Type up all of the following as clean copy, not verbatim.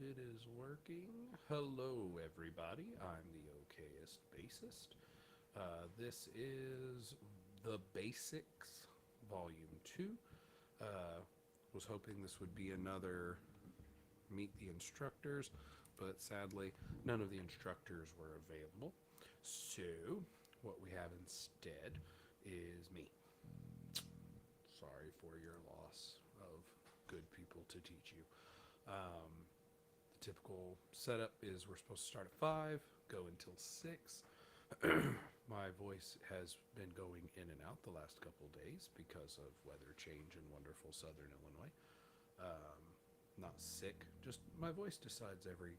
it is working. Hello, everybody. I'm the okayest bassist. This is the BASSics Volume 2. Uh, was hoping this would be another Meet the Instructors, but sadly, none of the instructors were available. So, what we have instead is me. Sorry for your loss of good people to teach you. The typical setup is we're supposed to start at 5, go until 6. My voice has been going in and out the last couple days because of weather change in wonderful southern Illinois. Um, Not sick, just my voice decides every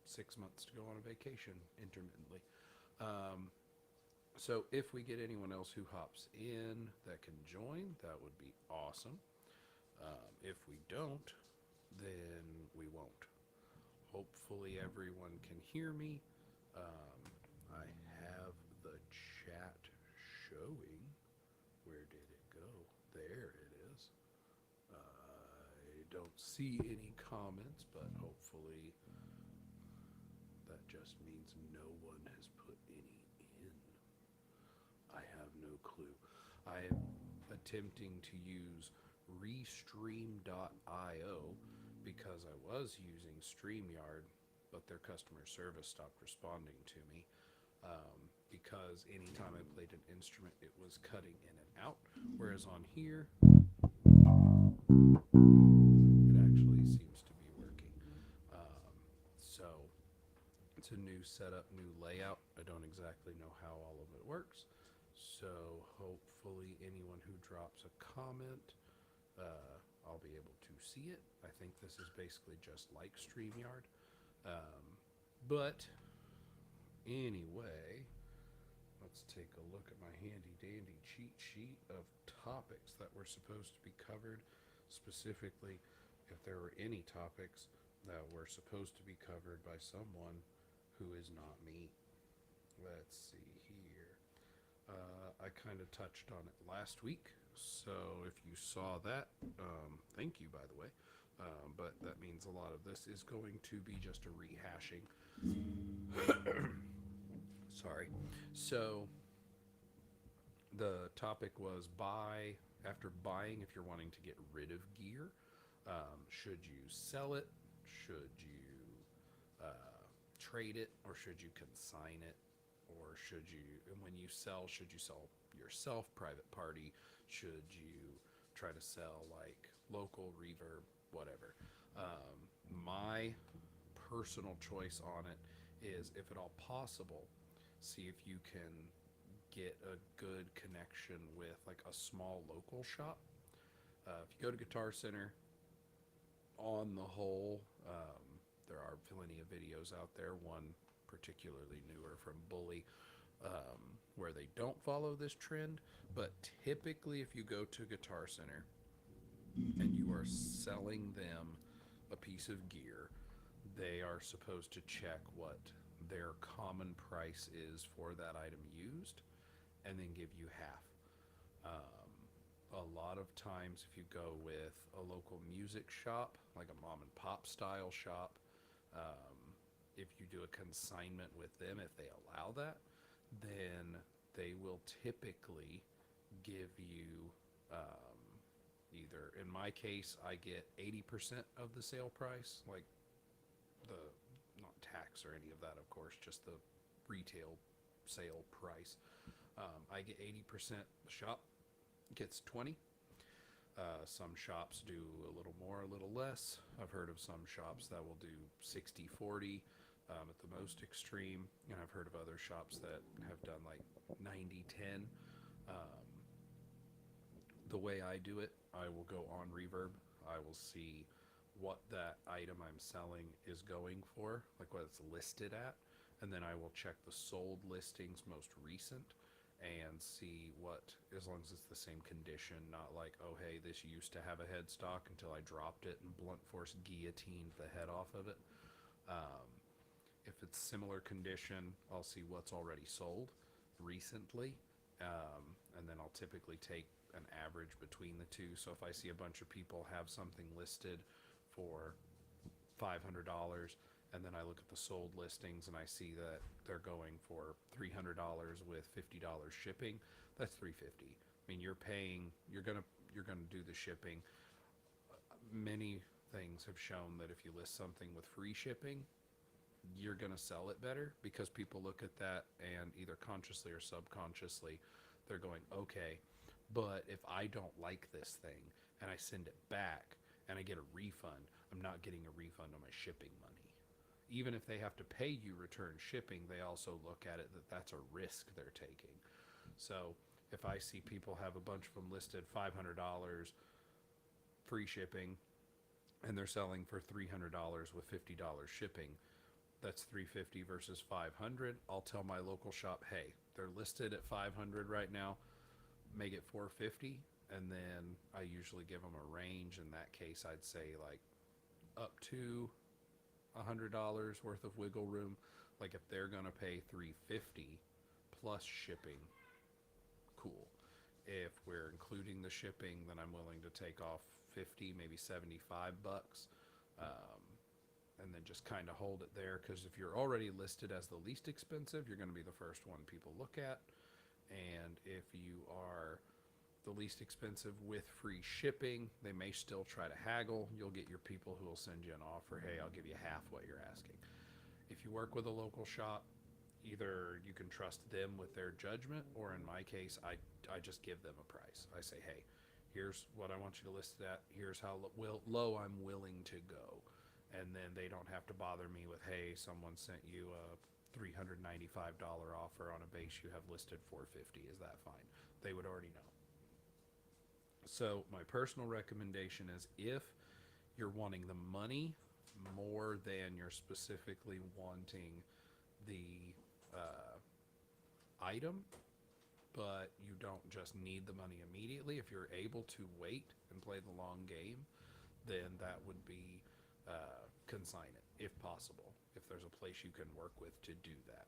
6 months to go on a vacation intermittently. Um, so if we get anyone else who hops in that can join, that would be awesome. If we don't, then we won't. Hopefully everyone can hear me. I have the chat showing. Where did it go? There it is. I don't see any comments, but hopefully that just means no one has put any in. I have no clue. I am attempting to use restream.io because I was using StreamYard, but their customer service stopped responding to me because anytime I played an instrument, it was cutting in and out. Whereas on here, it actually seems to be working. So it's a new setup, new layout. I don't exactly know how all of it works. So hopefully anyone who drops a comment, I'll be able to see it. I think this is basically just like StreamYard. But anyway, let's take a look at my handy dandy cheat sheet of topics that were supposed to be covered. Specifically, if there were any topics that were supposed to be covered by someone who is not me. Let's see here. I kind of touched on it last week, so if you saw that, thank you, by the way. But that means a lot of this is going to be just a rehashing. Sorry. So the topic was after buying, if you're wanting to get rid of gear, should you sell it? Should you trade it? Or should you consign it? Or should you, and when you sell, should you sell yourself, private party? Should you try to sell like local, reverb, whatever? My personal choice on it is, if at all possible, see if you can get a good connection with like a small local shop. If you go to Guitar Center, on the whole, there are plenty of videos out there. One particularly newer from Bully, where they don't follow this trend. But typically, if you go to Guitar Center and you are selling them a piece of gear, they are supposed to check what their common price is for that item used and then give you half. A lot of times, if you go with a local music shop, like a mom and pop style shop, if you do a consignment with them, if they allow that, then they will typically give you either, in my case, I get 80% of the sale price, like the, not tax or any of that, of course, just the retail sale price. I get 80%, the shop gets 20. Some shops do a little more, a little less. I've heard of some shops that will do 60-40 at the most extreme, and I've heard of other shops that have done like 90-10. The way I do it, I will go on Reverb. I will see what that item I'm selling is going for, like what it's listed at, and then I will check the sold listings most recent and see what, as long as it's the same condition, not like, oh hey, this used to have a headstock until I dropped it and blunt force guillotined the head off of it. If it's similar condition, I'll see what's already sold recently, and then I'll typically take an average between the two. So if I see a bunch of people have something listed for $500, and then I look at the sold listings and I see that they're going for $300 with $50 shipping. That's $350. I mean, you're gonna do the shipping. Many things have shown that if you list something with free shipping, you're going to sell it better, because people look at that and either consciously or subconsciously they're going, okay, but if I don't like this thing and I send it back and I get a refund, I'm not getting a refund on my shipping money. Even if they have to pay you return shipping, they also look at it that that's a risk they're taking. So if I see people have a bunch of them listed $500 free shipping and they're selling for $300 with $50 shipping, that's $350 versus $500. I'll tell my local shop, hey, they're listed at $500 right now, make it $450, and then I usually give them a range. In that case, I'd say like up to $100 worth of wiggle room. Like if they're gonna pay $350 plus shipping, cool. If we're including the shipping, then I'm willing to take off 50, maybe 75 bucks. And then just kind of hold it there, because if you're already listed as the least expensive, you're going to be the first one people look at. And if you are the least expensive with free shipping, they may still try to haggle. You'll get your people who will send you an offer, hey, I'll give you half what you're asking. If you work with a local shop, either you can trust them with their judgment, or in my case, I just give them a price. I say, hey, here's what I want you to list it at. Here's how low I'm willing to go. And then they don't have to bother me with, hey, someone sent you a $395 offer on a base you have listed $450. Is that fine? They would already know. So my personal recommendation is, if you're wanting the money more than you're specifically wanting the item, but you don't just need the money immediately, if you're able to wait and play the long game, then that would be consign it if possible, if there's a place you can work with to do that.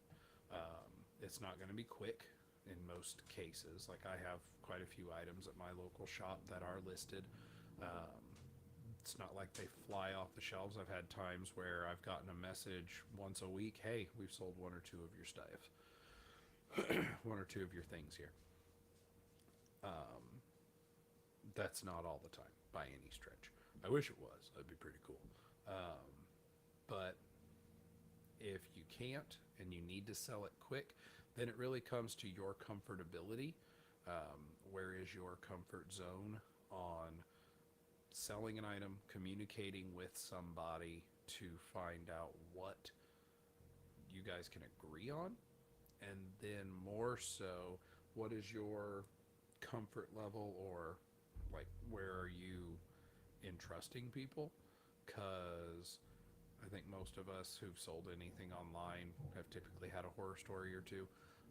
It's not going to be quick in most cases. Like, I have quite a few items at my local shop that are listed. It's not like they fly off the shelves. I've had times where I've gotten a message once a week, hey, we've sold one or two of your stuff, one or two of your things here. That's not all the time by any stretch. I wish it was. That'd be pretty cool. But if you can't and you need to sell it quick, then it really comes to your comfortability. Where is your comfort zone on selling an item, communicating with somebody to find out what you guys can agree on? And then more so, what is your comfort level, or like, where are you in trusting people? Because I think most of us who've sold anything online have typically had a horror story or two.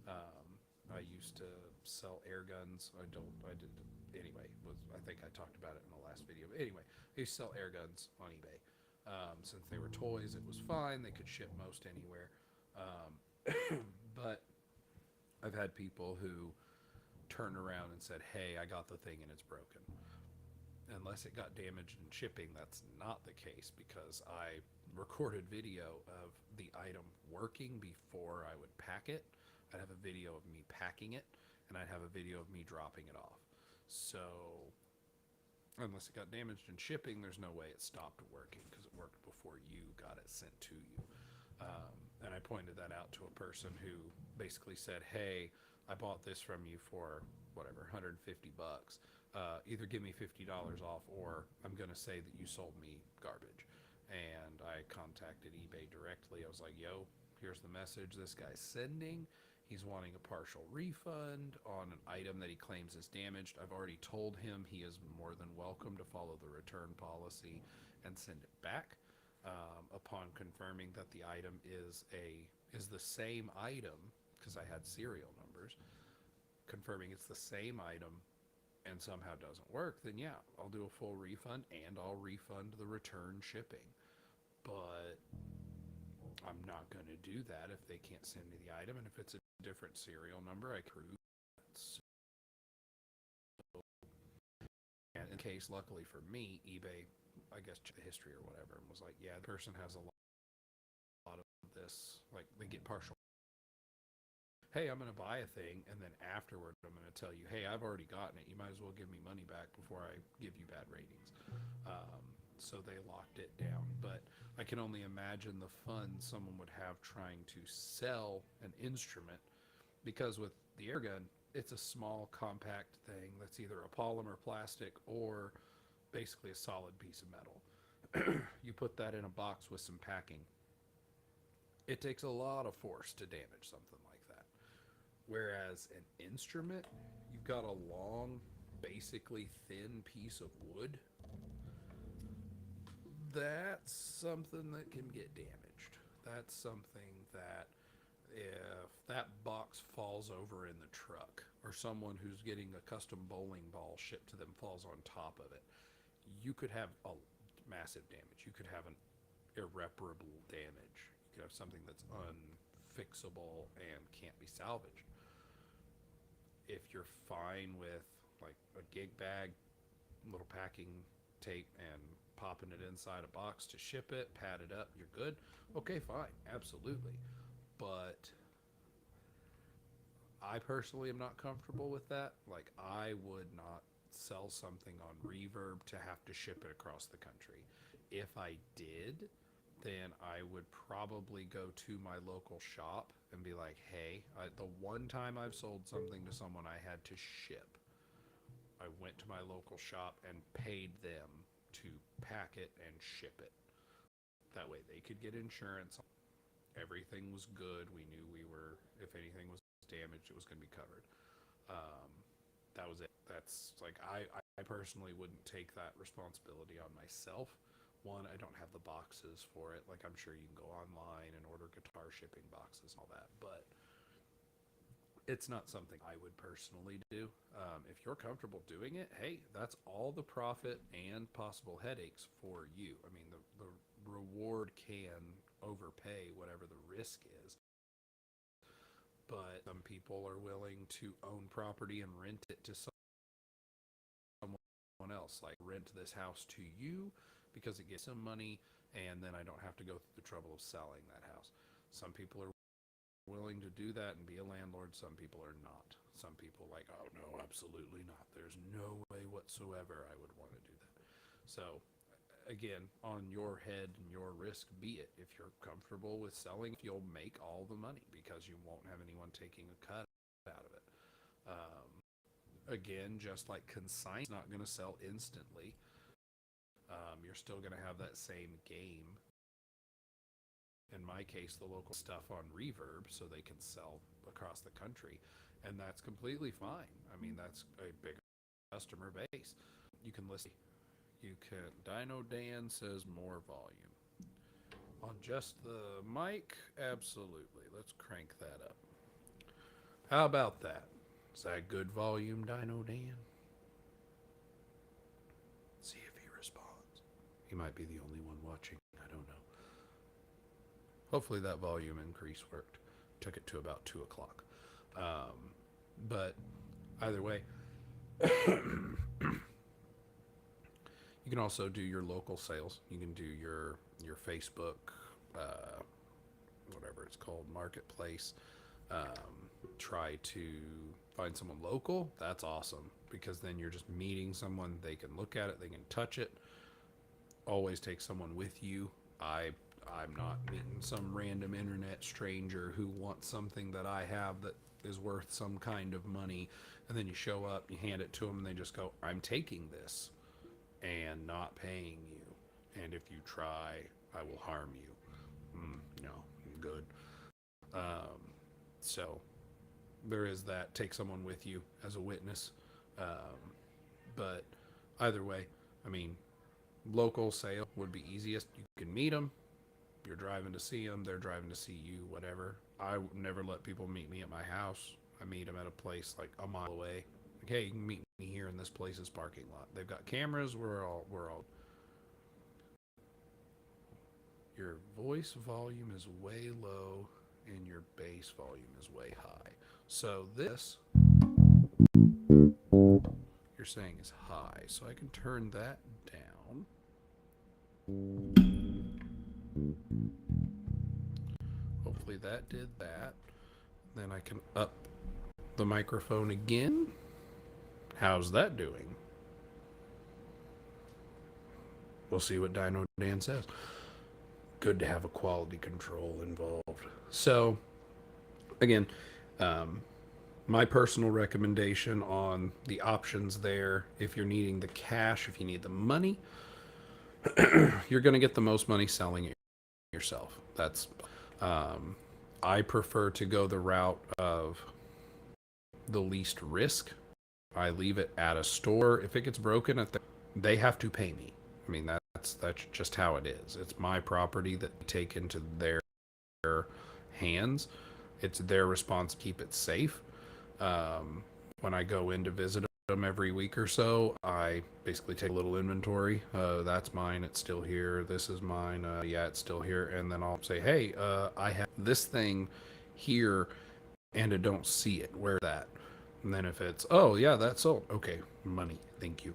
I used to sell air guns. I think I talked about it in the last video. But anyway, I used to sell air guns on eBay. Since they were toys, it was fine. They could ship most anywhere. But I've had people who turned around and said, hey, I got the thing and it's broken. Unless it got damaged in shipping, that's not the case, because I recorded video of the item working before I would pack it. I'd have a video of me packing it, and I'd have a video of me dropping it off. So unless it got damaged in shipping, there's no way it stopped working, because it worked before you got it sent to you. And I pointed that out to a person who basically said, hey, I bought this from you for whatever, 150 bucks. Either give me $50 off, or I'm going to say that you sold me garbage. And I contacted eBay directly. I was like, yo, here's the message this guy's sending. He's wanting a partial refund on an item that he claims is damaged. I've already told him he is more than welcome to follow the return policy and send it back. Upon confirming that the item is the same item, because I had serial numbers, confirming it's the same item and somehow doesn't work, then yeah, I'll do a full refund, and I'll refund the return shipping. But I'm not going to do that if they can't send me the item, and if it's a different serial number, I prove that. So, and in case, luckily for me, eBay I guess, check the history or whatever, and was like, yeah, the person has a lot of this. Like, they get partial. Hey, I'm going to buy a thing, and then afterward, I'm going to tell you, hey, I've already gotten it. You might as well give me money back before I give you bad ratings. Um, so they locked it down. But I can only imagine the fun someone would have trying to sell an instrument, because with the air gun, it's a small, compact thing that's either a polymer plastic or basically a solid piece of metal. You put that in a box with some packing. It takes a lot of force to damage something like that. Whereas an instrument, you've got a long, basically thin piece of wood. That's something that can get damaged. That's something that if that box falls over in the truck, or someone who's getting a custom bowling ball shipped to them falls on top of it, you could have a massive damage. You could have an irreparable damage. You could have something that's unfixable and can't be salvaged. If you're fine with like a gig bag, little packing tape, and popping it inside a box to ship it, pad it up, you're good. Okay, fine, absolutely. But I personally am not comfortable with that. Like, I would not sell something on Reverb to have to ship it across the country. If I did, then I would probably go to my local shop and be like, hey, the one time I've sold something to someone I had to ship, I went to my local shop and paid them to pack it and ship it. That way they could get insurance. Everything was good. We knew if anything was damaged, it was going to be covered. Um, that was it. That's like, I personally wouldn't take that responsibility on myself. One, I don't have the boxes for it. Like, I'm sure you can go online and order guitar shipping boxes and all that, but it's not something I would personally do. If you're comfortable doing it, hey, that's all the profit and possible headaches for you. I mean, the reward can overpay whatever the risk is. But some people are willing to own property and rent it to someone else. Like, rent this house to you because it gets some money, and then I don't have to go through the trouble of selling that house. Some people are willing to do that and be a landlord. Some people are not. Some people like, oh no, absolutely not. There's no way whatsoever I would want to do that. So again, on your head and your risk be it. If you're comfortable with selling, you'll make all the money because you won't have anyone taking a cut out of it. Again, just like consignment, not going to sell instantly. You're still going to have that same game. In my case, the local stuff on Reverb so they can sell across the country, and that's completely fine. I mean, that's a bigger customer base. You can listen. You can. Dino Dan says more volume on just the mic. Absolutely. Let's crank that up. How about that? Is that good volume, Dino Dan? See if he responds. He might be the only one watching. I don't know. Hopefully that volume increase worked. Took it to about 2 o'clock. But either way, you can also do your local sales. You can do your Facebook, whatever it's called, marketplace. Try to find someone local. That's awesome, because then you're just meeting someone. They can look at it. They can touch it. Always take someone with you. I'm not meeting some random internet stranger who wants something that I have that is worth some kind of money, and then you show up, you hand it to them, and they just go, I'm taking this and not paying you, and if you try, I will harm you. No, good. So there is that. Take someone with you as a witness. But either way, I mean, local sale would be easiest. You can meet them. You're driving to see them. They're driving to see you, whatever. I never let people meet me at my house. I meet them at a place like a mile away. Like, hey, you can meet me here in this place's parking lot. They've got cameras. We're all. Your voice volume is way low and your bass volume is way high. So this, you're saying, is high. So I can turn that down. Hopefully that did that. Then I can up the microphone again. How's that doing? We'll see what Dino Dan says. Good to have a quality control involved. So, again, um, my personal recommendation on the options there, if you're needing the cash, if you need the money, you're going to get the most money selling it yourself. That's I prefer to go the route of the least risk. I leave it at a store. If it gets broken they have to pay me. I mean, that's just how it is. It's my property that they take into their hands. It's their response to keep it safe. When I go in to visit them every week or so, I basically take a little inventory. That's mine. It's still here. This is mine. Yeah, it's still here. And then I'll say, hey, I have this thing here, and I don't see it. Where's that? And then if it's, oh yeah, that's sold. Okay, money. Thank you.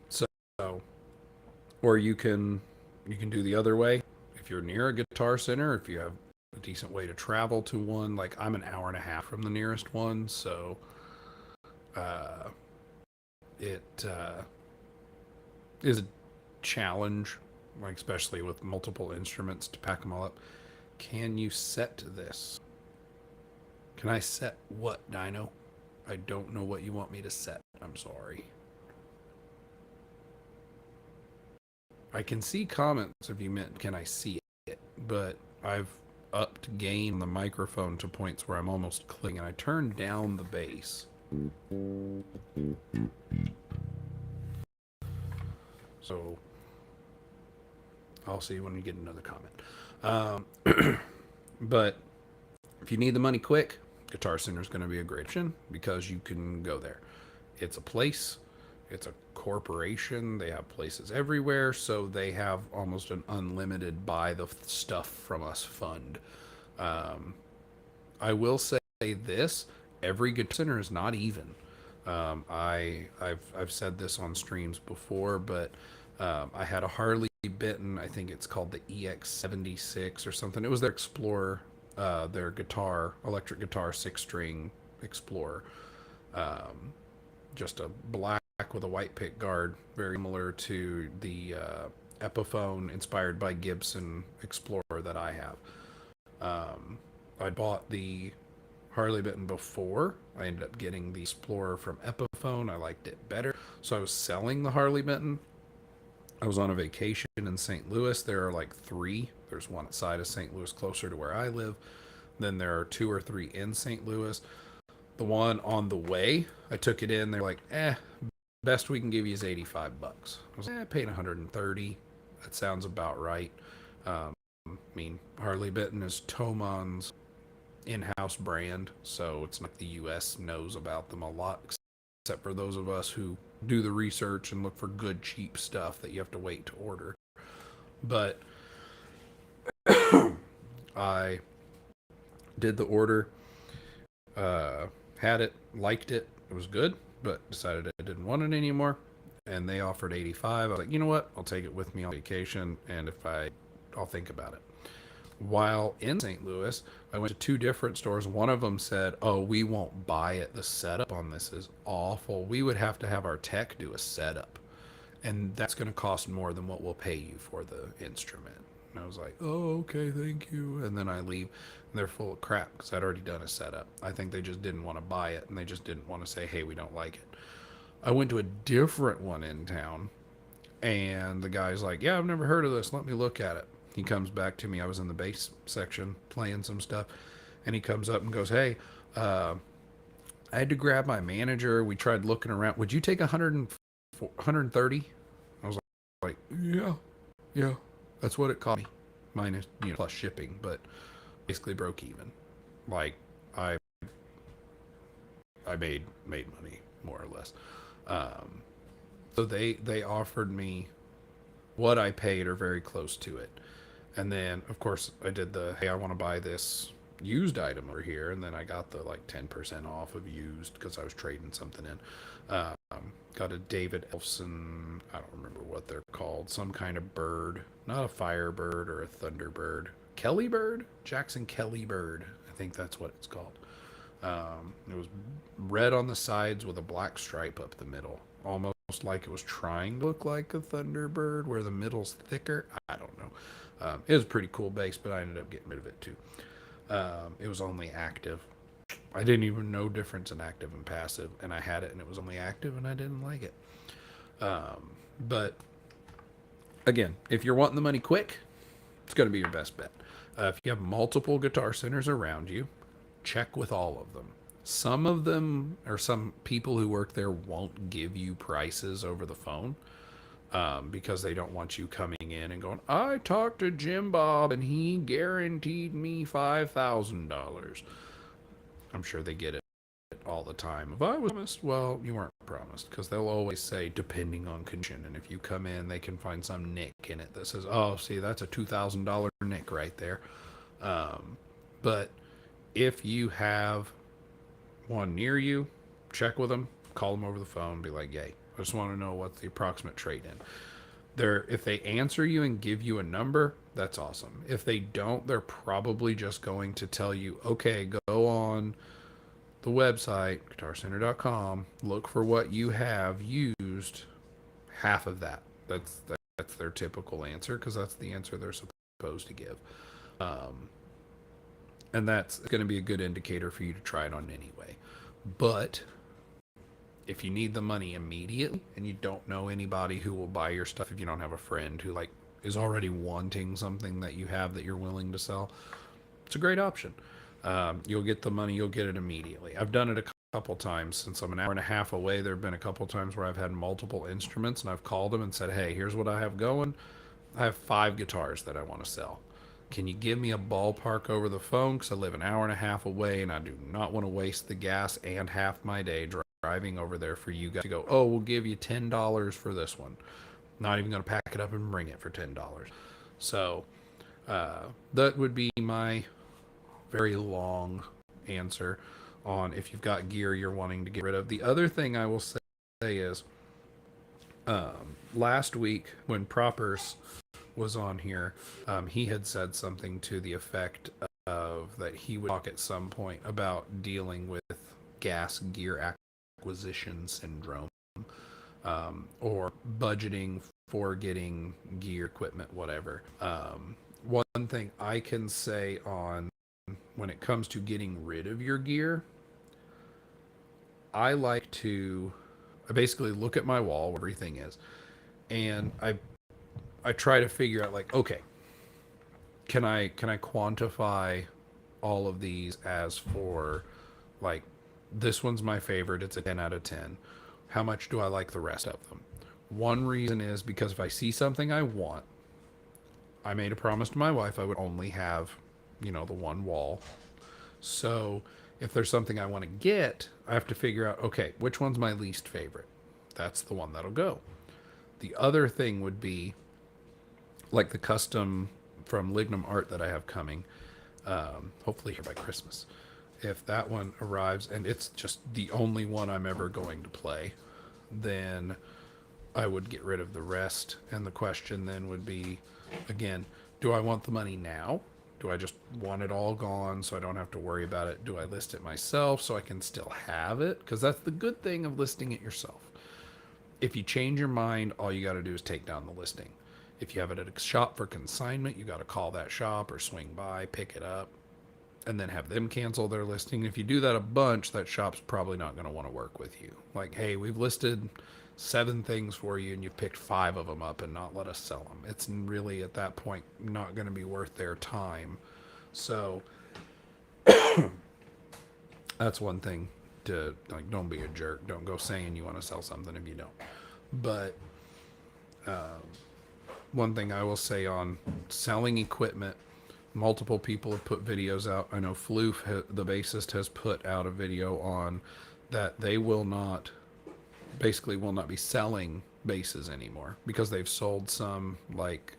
So, or you can do the other way. If you're near a Guitar Center, if you have a decent way to travel to one, like I'm an hour and a half from the nearest one, so it is a challenge, like especially with multiple instruments to pack them all up. Can you set this? Can I set what, Dino? I don't know what you want me to set. I'm sorry. I can see comments if you meant can I see it, but I've upped gain on the microphone to points where I'm almost clicking, and I turned down the bass. So I'll see when we get another comment. But if you need the money quick, Guitar Center is going to be a great option because you can go there. It's a place, it's a corporation. They have places everywhere, so they have almost an unlimited buy the stuff from us fund. I will say this: every Guitar Center is not even. I've said this on streams before, but I had a Harley Benton. I think it's called the EX76 or something. It was their Explorer, their electric guitar 6-string Explorer. Just a black with a white pick guard, very similar to the Epiphone inspired by Gibson Explorer that I have. I bought the Harley Benton before. I ended up getting the Explorer from Epiphone. I liked it better. So I was selling the Harley Benton. I was on a vacation in St. Louis. There are like 3. There's one outside of St. Louis closer to where I live. Then there are 2 or 3 in St. Louis. The one on the way, I took it in. They're like, best we can give you is $85. I was like, paying $130. That sounds about right. I mean, Harley Benton is Thoman's in-house brand, so it's not the U.S. knows about them a lot, except for those of us who do the research and look for good, cheap stuff that you have to wait to order. But I did the order, had it, liked it, it was good, but decided I didn't want it anymore. And they offered $85. I was like, you know what? I'll take it with me on vacation, and I'll think about it. While in St. Louis, I went to 2 different stores. One of them said, oh, we won't buy it. The setup on this is awful. We would have to have our tech do a setup, and that's going to cost more than what we'll pay you for the instrument. And I was like, oh, okay, thank you. And then I leave, and they're full of crap because I'd already done a setup. I think they just didn't want to buy it, and they just didn't want to say, hey, we don't like it. I went to a different one in town, and the guy's like, yeah, I've never heard of this. Let me look at it. He comes back to me. I was in the bass section playing some stuff, and he comes up and goes, hey, I had to grab my manager. We tried looking around. Would you take 130? I was like, yeah, that's what it cost me, minus, plus shipping, but basically broke even. Like, I made money more or less. So they offered me what I paid or very close to it. And then, of course, I did hey, I want to buy this used item over here. And then I got the 10% off of used because I was trading something in. Got a David Elfson, I don't remember what they're called. Some kind of bird, not a firebird or a thunderbird. Kelly bird, Jackson Kelly bird. I think that's what it's called. It was red on the sides with a black stripe up the middle, almost like it was trying to look like a thunderbird, where the middle's thicker. I don't know. It was a pretty cool bass, but I ended up getting rid of it too. It was only active. I didn't even know difference in active and passive, and I had it, and it was only active, and I didn't like it. But again, if you're wanting the money quick, it's going to be your best bet. If you have multiple guitar centers around you, check with all of them. Some of them, or some people who work there, won't give you prices over the phone, because they don't want you coming in and going, I talked to Jim Bob and he guaranteed me $5,000. I'm sure they get it all the time. If I was promised, well, you weren't promised, because they'll always say depending on condition. And if you come in, they can find some nick in it that says, oh, see, that's a $2,000 nick right there. But if you have one near you, check with them, call them over the phone, be like, yay, I just want to know what's the approximate trade-in. If they answer you and give you a number, that's awesome. If they don't, they're probably just going to tell you, okay, go on the website, guitarcenter.com, look for what you have used, half of that. That's their typical answer, because that's the answer they're supposed to give. And that's going to be a good indicator for you to try it on anyway. But if you need the money immediately and you don't know anybody who will buy your stuff, if you don't have a friend who like is already wanting something that you have that you're willing to sell, it's a great option. You'll get the money, you'll get it immediately. I've done it a couple times. Since I'm an hour and a half away, there have been a couple times where I've had multiple instruments and I've called them and said, hey, here's what I have going. I have 5 guitars that I want to sell. Can you give me a ballpark over the phone? Because I live an hour and a half away and I do not want to waste the gas and half my day driving over there for you guys to go, oh, we'll give you $10 for this one. Not even going to pack it up and bring it for $10. So that would be my very long answer on if you've got gear you're wanting to get rid of. The other thing I will say is last week when Propers was on here, he had said something to the effect of that he would talk at some point about dealing with gas gear acquisition syndrome, or budgeting for getting gear, equipment, whatever. One thing I can say on when it comes to getting rid of your gear, I basically look at my wall where everything is, and I try to figure out, like, okay, can I quantify all of these as for, like, this one's my favorite, it's a 10 out of 10. How much do I like the rest of them? One reason is because if I see something I want, I made a promise to my wife I would only have, the one wall. So if there's something I want to get, I have to figure out, okay, which one's my least favorite? That's the one that'll go. The other thing would be, like the custom from Lignum Art that I have coming, hopefully here by Christmas. If that one arrives and it's just the only one I'm ever going to play, then I would get rid of the rest. And the question then would be, again, do I want the money now? Do I just want it all gone so I don't have to worry about it? Do I list it myself so I can still have it? Because that's the good thing of listing it yourself. If you change your mind, all you got to do is take down the listing. If you have it at a shop for consignment, you got to call that shop or swing by, pick it up, and then have them cancel their listing. If you do that a bunch, that shop's probably not going to want to work with you. Like, hey, we've listed 7 things for you and you've picked 5 of them up and not let us sell them. It's really at that point not going to be worth their time. So that's one thing to, like, don't be a jerk. Don't go saying you want to sell something if you don't. But one thing I will say on selling equipment, multiple people have put videos out. I know Floof, the bassist, has put out a video on that they will not be selling basses anymore because they've sold some, like,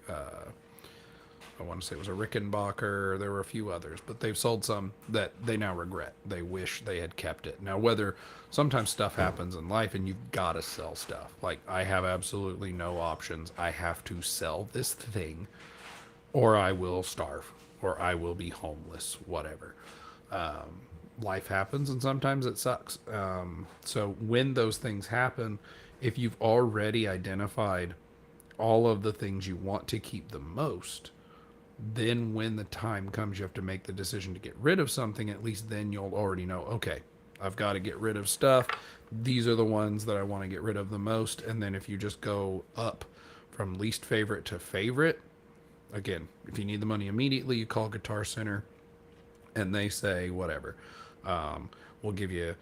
I want to say it was a Rickenbacker. There were a few others, but they've sold some that they now regret. They wish they had kept it. Now, whether sometimes stuff happens in life and you've got to sell stuff. Like, I have absolutely no options. I have to sell this thing or I will starve or I will be homeless, whatever. Life happens and sometimes it sucks. So, when those things happen, if you've already identified all of the things you want to keep the most, then when the time comes you have to make the decision to get rid of something, at least then you'll already know, okay, I've got to get rid of stuff. These are the ones that I want to get rid of the most. And then if you just go up from least favorite to favorite, again, if you need the money immediately, you call Guitar Center and they say whatever. We'll give you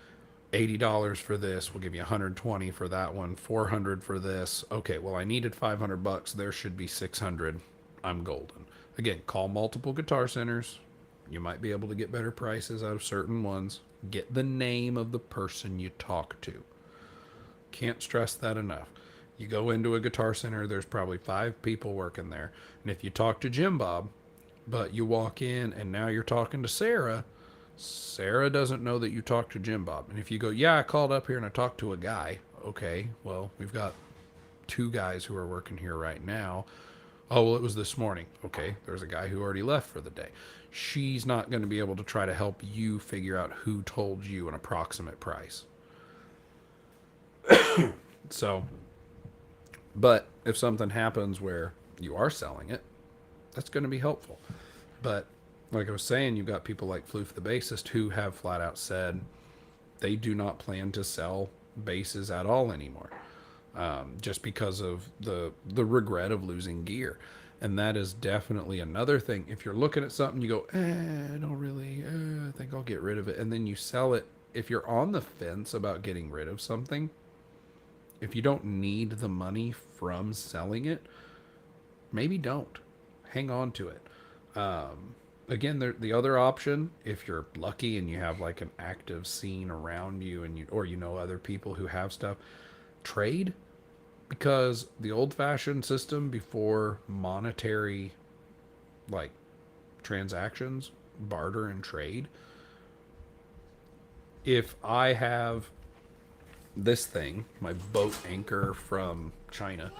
$80 for this. We'll give you 120 for that one, 400 for this. Okay, well, I needed $500. There should be 600. I'm golden. Again, call multiple Guitar Centers. You might be able to get better prices out of certain ones. Get the name of the person you talk to. Can't stress that enough. You go into a Guitar Center, there's probably 5 people working there. And if you talk to Jim Bob, but you walk in and now you're talking to Sarah, Sarah doesn't know that you talked to Jim Bob. And if you go, yeah, I called up here and I talked to a guy. Okay, well, we've got 2 guys who are working here right now. Oh, well, it was this morning. Okay, there's a guy who already left for the day. She's not going to be able to try to help you figure out who told you an approximate price. So, but if something happens where you are selling it, that's going to be helpful. But like I was saying, you've got people like Floof the bassist who have flat out said they do not plan to sell basses at all anymore. Just because of the regret of losing gear. And that is definitely another thing. If you're looking at something, you go, I don't really, I think I'll get rid of it. And then you sell it. If you're on the fence about getting rid of something, if you don't need the money from selling it, maybe don't. Hang on to it. Again, the other option, if you're lucky and you have like an active scene around you and or you know other people who have stuff, trade. Because the old-fashioned system before monetary, like, transactions, barter and trade, if I have this thing, my boat anchor from China,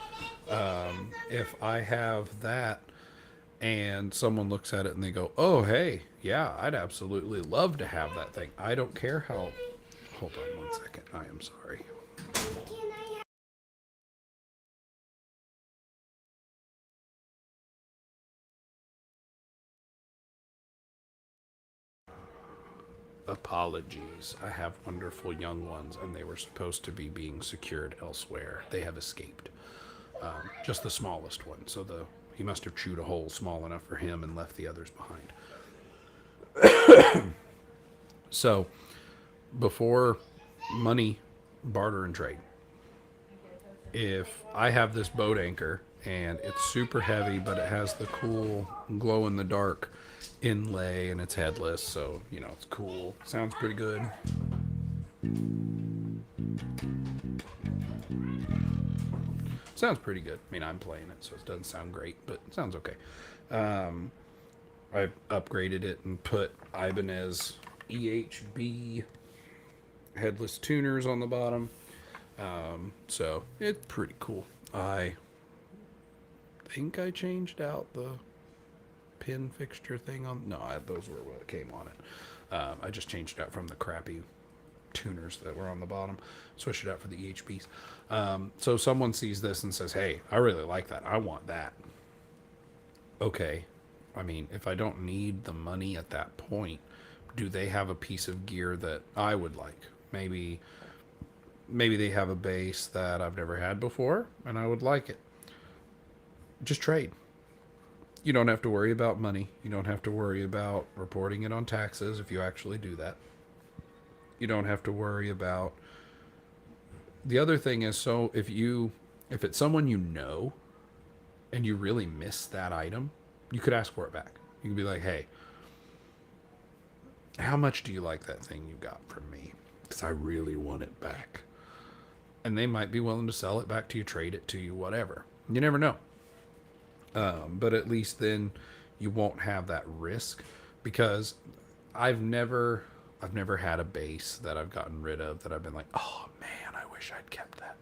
if I have that and someone looks at it and they go, oh, hey, yeah, I'd absolutely love to have that thing. I don't care how... Hold on 1 second. I am sorry. Apologies. I have wonderful young ones, and they were supposed to be being secured elsewhere. They have escaped. Just the smallest one. So he must have chewed a hole small enough for him and left the others behind. So, before money, barter, and trade, if I have this boat anchor and it's super heavy, but it has the cool glow in the dark inlay and it's headless, so you know it's cool, sounds pretty good. Sounds pretty good. I mean, I'm playing it, so it doesn't sound great, but it sounds okay. I upgraded it and put Ibanez EHB headless tuners on the bottom, so it's pretty cool. I think I changed out the pin fixture thing on. No, those were what came on it. I just changed it out from the crappy tuners that were on the bottom, switched it out for the EHBs. So someone sees this and says, hey, I really like that, I want that. Okay, I mean, if I don't need the money at that point, do they have a piece of gear that I would like? Maybe they have a bass that I've never had before and I would like it. Just trade. You don't have to worry about money. You don't have to worry about reporting it on taxes if you actually do that. You don't have to worry about... The other thing is, so if it's someone you know and you really miss that item, you could ask for it back. You could be like, hey, how much do you like that thing you got from me? Because I really want it back. And they might be willing to sell it back to you, trade it to you, whatever. You never know. But at least then you won't have that risk, because I've never had a bass that I've gotten rid of that I've been like, oh man, I wish I'd kept that.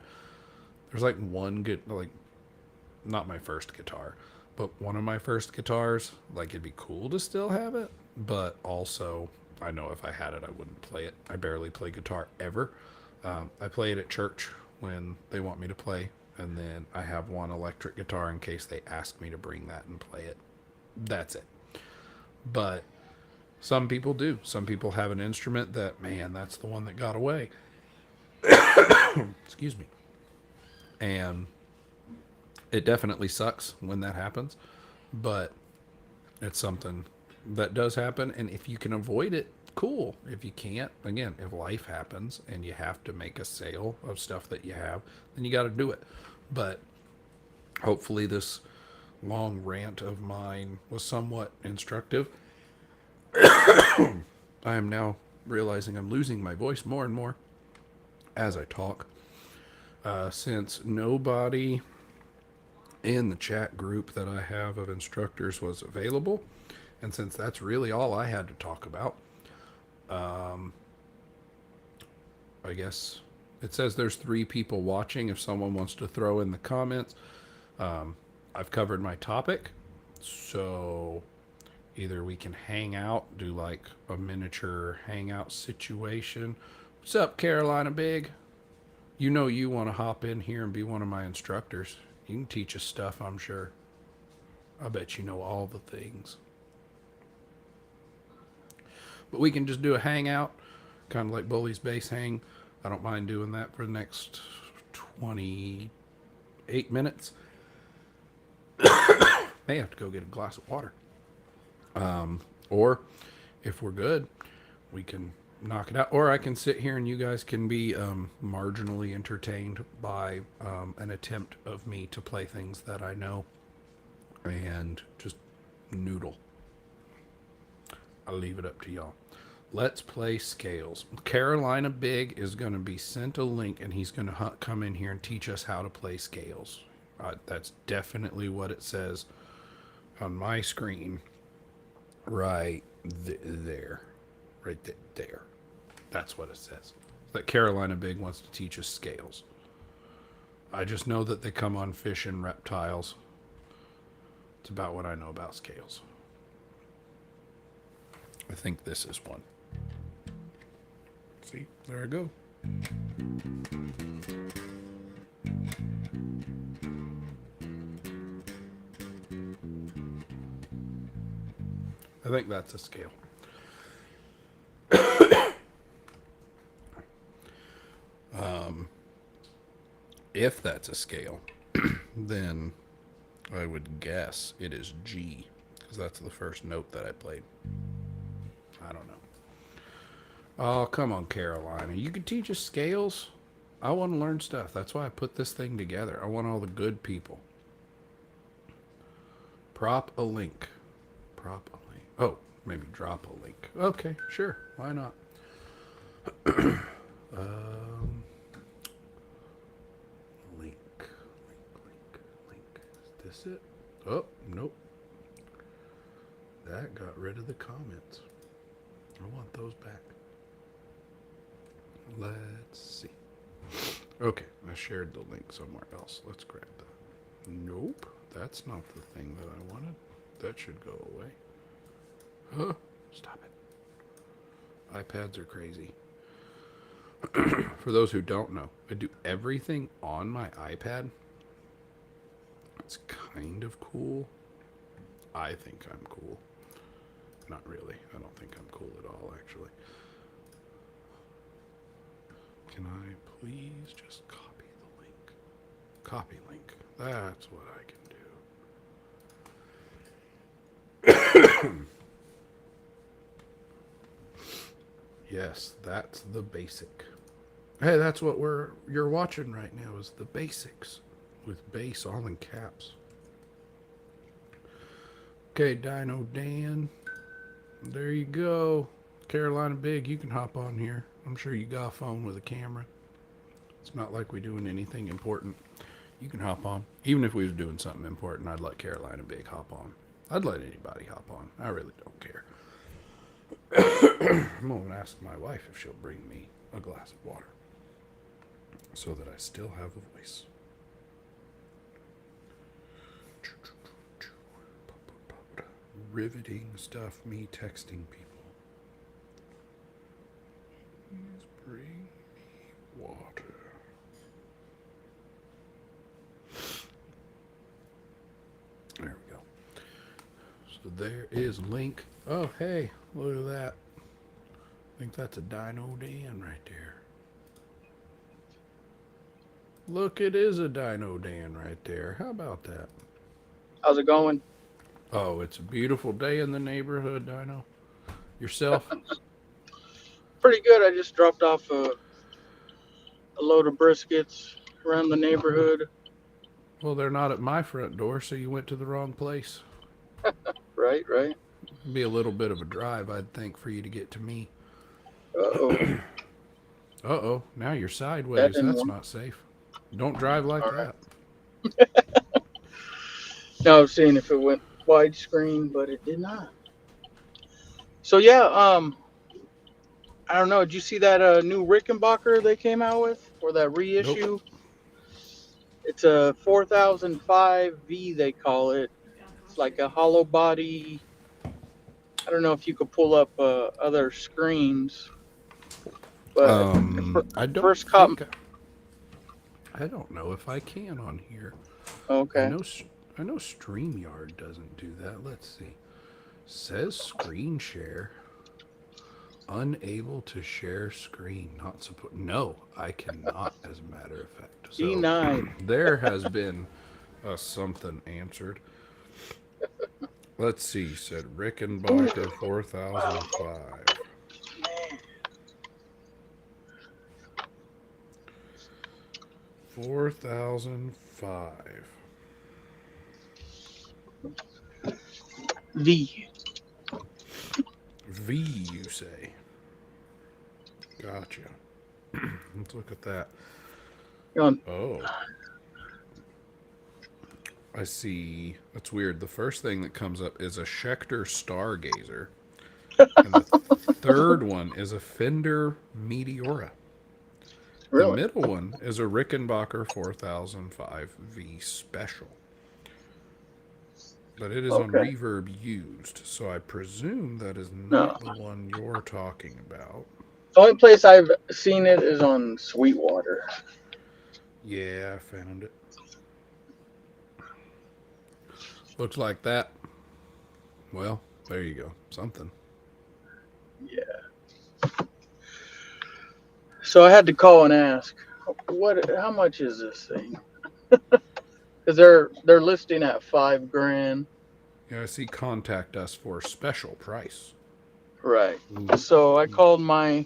There's like one good, like, not my first guitar, but one of my first guitars, like, it'd be cool to still have it, but also I know if I had it I wouldn't play it. I barely play guitar ever. I play it at church when they want me to play, and then I have one electric guitar in case they ask me to bring that and play it. That's it. But some people do. Some people have an instrument that, man, that's the one that got away. Excuse me. And it definitely sucks when that happens, but it's something that does happen. And if you can avoid it, cool. If you can't, again, if life happens and you have to make a sale of stuff that you have, then you got to do it. But hopefully, this long rant of mine was somewhat instructive. I am now realizing I'm losing my voice more and more as I talk. Since nobody in the chat group that I have of instructors was available, and since that's really all I had to talk about, I guess it says there's 3 people watching. If someone wants to throw in the comments, I've covered my topic, so either we can hang out, do like a miniature hangout situation. What's up, Carolina Big? You know you want to hop in here and be one of my instructors. You can teach us stuff, I'm sure. I bet you know all the things. But we can just do a hangout, kind of like Bully's Bass Hang. I don't mind doing that for the next 28 minutes. May have to go get a glass of water. Or if we're good, we can knock it out. Or I can sit here and you guys can be marginally entertained by an attempt of me to play things that I know and just noodle. I'll leave it up to y'all. Let's play scales. Carolina Big is going to be sent a link, and he's going to come in here and teach us how to play scales. That's definitely what it says on my screen. Right there. Right there. That's what it says. That Carolina Big wants to teach us scales. I just know that they come on fish and reptiles. It's about what I know about scales. I think this is one. See, there I go. I think that's a scale. If that's a scale, then I would guess it is G, because that's the first note that I played. I don't know. Oh, come on, Carolina. You can teach us scales? I want to learn stuff. That's why I put this thing together. I want all the good people. Prop a link. Prop a link. Oh, maybe drop a link. Okay, sure. Why not? Link. Is this it? Oh, nope. That got rid of the comments. I want those back. Let's see. Okay, I shared the link somewhere else. Let's grab that. Nope, that's not the thing that I wanted. That should go away. Huh? Stop it. iPads are crazy. For those who don't know, I do everything on my iPad. It's kind of cool. I think I'm cool. Not really. I don't think I'm cool at all, actually. Can I please just copy the link? Copy link. That's what I can do. Yes, that's the basic. Hey, that's what you're watching right now is the BASSics with bass all in caps. Okay, Dino Dan. There you go. Carolina Big, you can hop on here. I'm sure you got a phone with a camera. It's not like we're doing anything important. You can hop on. Even if we was doing something important, I'd let Carolina Big hop on. I'd let anybody hop on. I really don't care. I'm going to ask my wife if she'll bring me a glass of water so that I still have a voice. Riveting stuff, me texting people. Please bring me water. There we go. So there is Link. Oh, hey, look at that. I think that's a Dino Dan right there. Look, it is a Dino Dan right there. How about that? How's it going? Oh, it's a beautiful day in the neighborhood, Dino. Yourself? Pretty good. I just dropped off a load of briskets around the neighborhood. Well, they're not at my front door, so you went to the wrong place. Right, right. It'd be a little bit of a drive, I'd think, for you to get to me. Uh-oh. Uh oh, now you're That sideways. didn't That's work. not safe. Don't drive like All right. that. Now I was seeing if it went widescreen, but it did not. So yeah, I don't know. Did you see that new Rickenbacker they came out with, or that Nope. reissue? It's a 4005V they call it. It's like a hollow body. I don't know if you could pull up other screens, but I don't first cop. think. I don't know if I can on here. I Okay. know. I know StreamYard doesn't do that. Let's see. Says screen share. Unable to share screen. Not supposed. No, I cannot. As a matter of fact. So Denied. there has been something answered. Let's see. Said Ooh, Rickenbacker 4005. man. 4005. V. V, you say? Gotcha. Let's look at that. Going. Oh, I see. That's weird. The first thing that comes up is a Schecter Stargazer, and the third one is a Fender Meteora. The Really? middle one is a Rickenbacker 4005 V Special, but it is on Okay. reverb used, so I presume that is No. not the one you're talking about. The only place I've seen it is on Sweetwater. Yeah, I found it. Looks like that. Well, there you go. Something. Yeah. So I had to call and ask, what? How much is this thing? Because they're listing at 5 grand. Yeah, I see contact us for special price. Right. Ooh. So I called my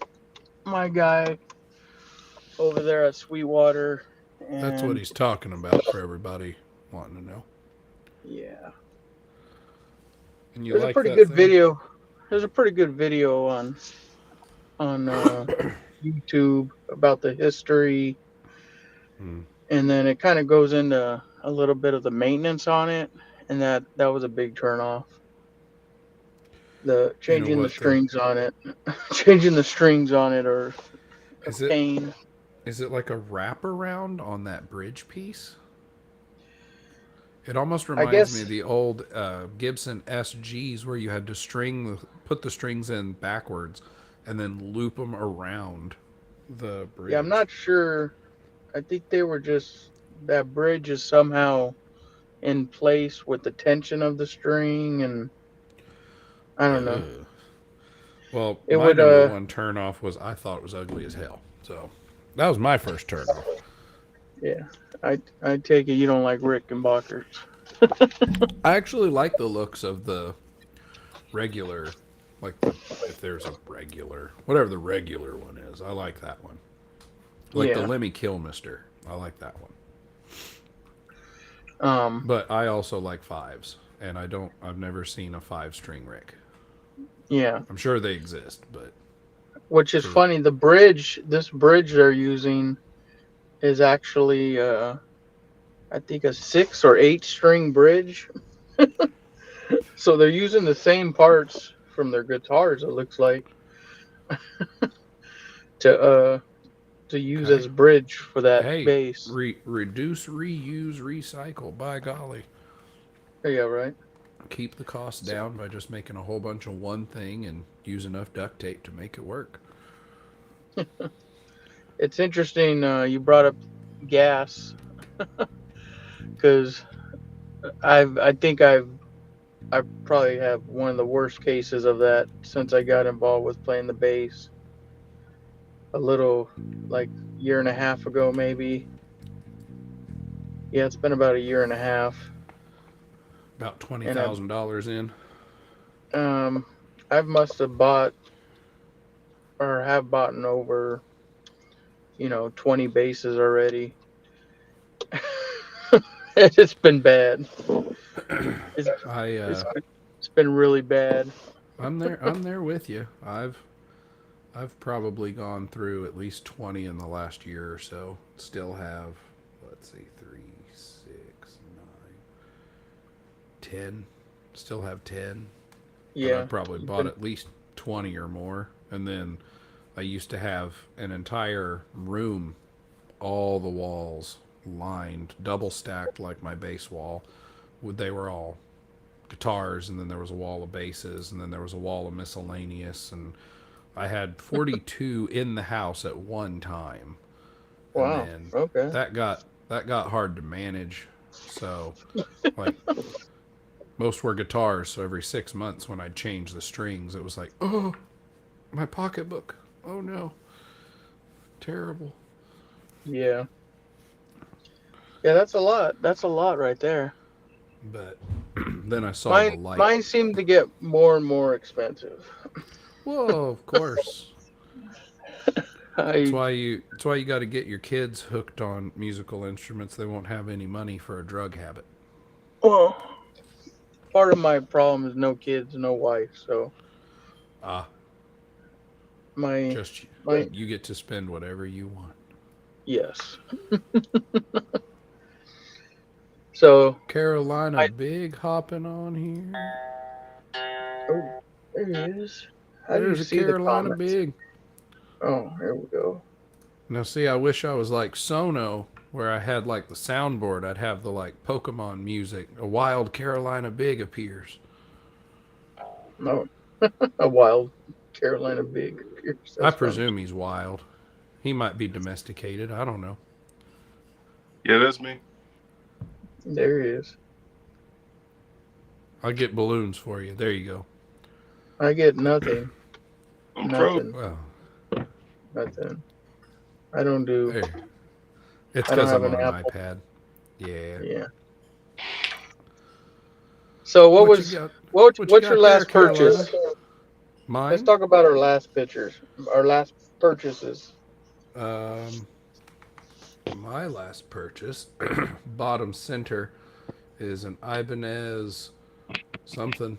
guy over there at Sweetwater, That's what and he's talking about for everybody wanting to know. yeah, And you there's a like pretty that good thing? video. There's a pretty good video on YouTube about the history, Hmm. and then it kind of goes into a little bit of the maintenance on it, and that was a big turnoff. The You know changing the what the strings on it, changing the strings on it, or a is it? pain. Is it like a wraparound on that bridge piece? It almost I reminds me guess. of the old Gibson SGs where you had to put the strings in backwards, and then loop them around the Yeah, I'm bridge. not sure. I think they were just that bridge is somehow in place with the tension of the string, and I don't know. Ugh. Well, It my would number one turn off was I thought it was ugly as hell. So that was my first turn off. yeah. I take it you don't like Rickenbackers. I actually like the looks of the regular, like the if there's a regular, whatever the regular one is. I like that one. Like the Yeah. Lemmy Kilmister. I like that one. Um. But I also like fives, and I've never seen a five string Rick. Yeah. I'm sure they exist, but Which is for funny. The bridge, this bridge they're using, is actually I think a 6 or 8 string bridge. So they're using the same parts from their guitars, it looks like, to use Okay. as bridge for that Hey, bass. reduce, reuse, recycle. By golly, Yeah, right. keep the cost So down by just making a whole bunch of one thing and use enough duct tape to make it work. it's interesting you brought up gas because I think I probably have one of the worst cases of that since I got involved with playing the bass a little like year and a half ago maybe. Yeah, it's been about a year and a half, About twenty and thousand dollars in. um I must have bought or have bought over 20 bases already. It's been bad. It's I it's it's been really bad. I'm there. I'm there with you. I've probably gone through at least 20 in the last year or so. Still have, let's see, 3, 6, 9, 10. Still have 10, but Yeah, I've probably you've bought been at least 20 or more. And then I used to have an entire room, all the walls lined, double stacked like my bass wall. They were all guitars, and then there was a wall of basses, and then there was a wall of miscellaneous, and I had 42 in the house at one time, and wow. then Okay. that got hard to manage. So, like, most were guitars, so every 6 months when I'd change the strings, it was like, oh, my pocketbook. Oh no, terrible. Yeah. Yeah, that's a lot. That's a lot right there. But then I saw the light. Mine seem to get more and more expensive. Whoa, of course. That's I why you. That's why you got to get your kids hooked on musical instruments. They won't have any money for a drug habit. well, part of my problem is no kids, no wife. So Ah, my just my you get to spend whatever you want. yes. So Carolina I Big hopping on here. oh there he is. How do you There's a see the Carolina comments? Big. Oh, here we go. Now, see, I wish I was like Sono, where I had like the soundboard. I'd have the like Pokemon music. A wild Carolina Big appears. No, a wild Carolina Big. I That's funny. presume he's wild. He might be domesticated. I don't know. Yeah, that's me. There he is. I'll get balloons for you. There you go. I get nothing. I'm frozen. Nothing. Well, Nothing. I don't do. there. It's I don't because have I'm an on an Apple. iPad. Yeah. Yeah. So What you got? What you what's your got there, last Carolina? purchase? Let's Mine? talk about our last pictures. Our last purchases. Um, my last purchase, bottom center, is an Ibanez something.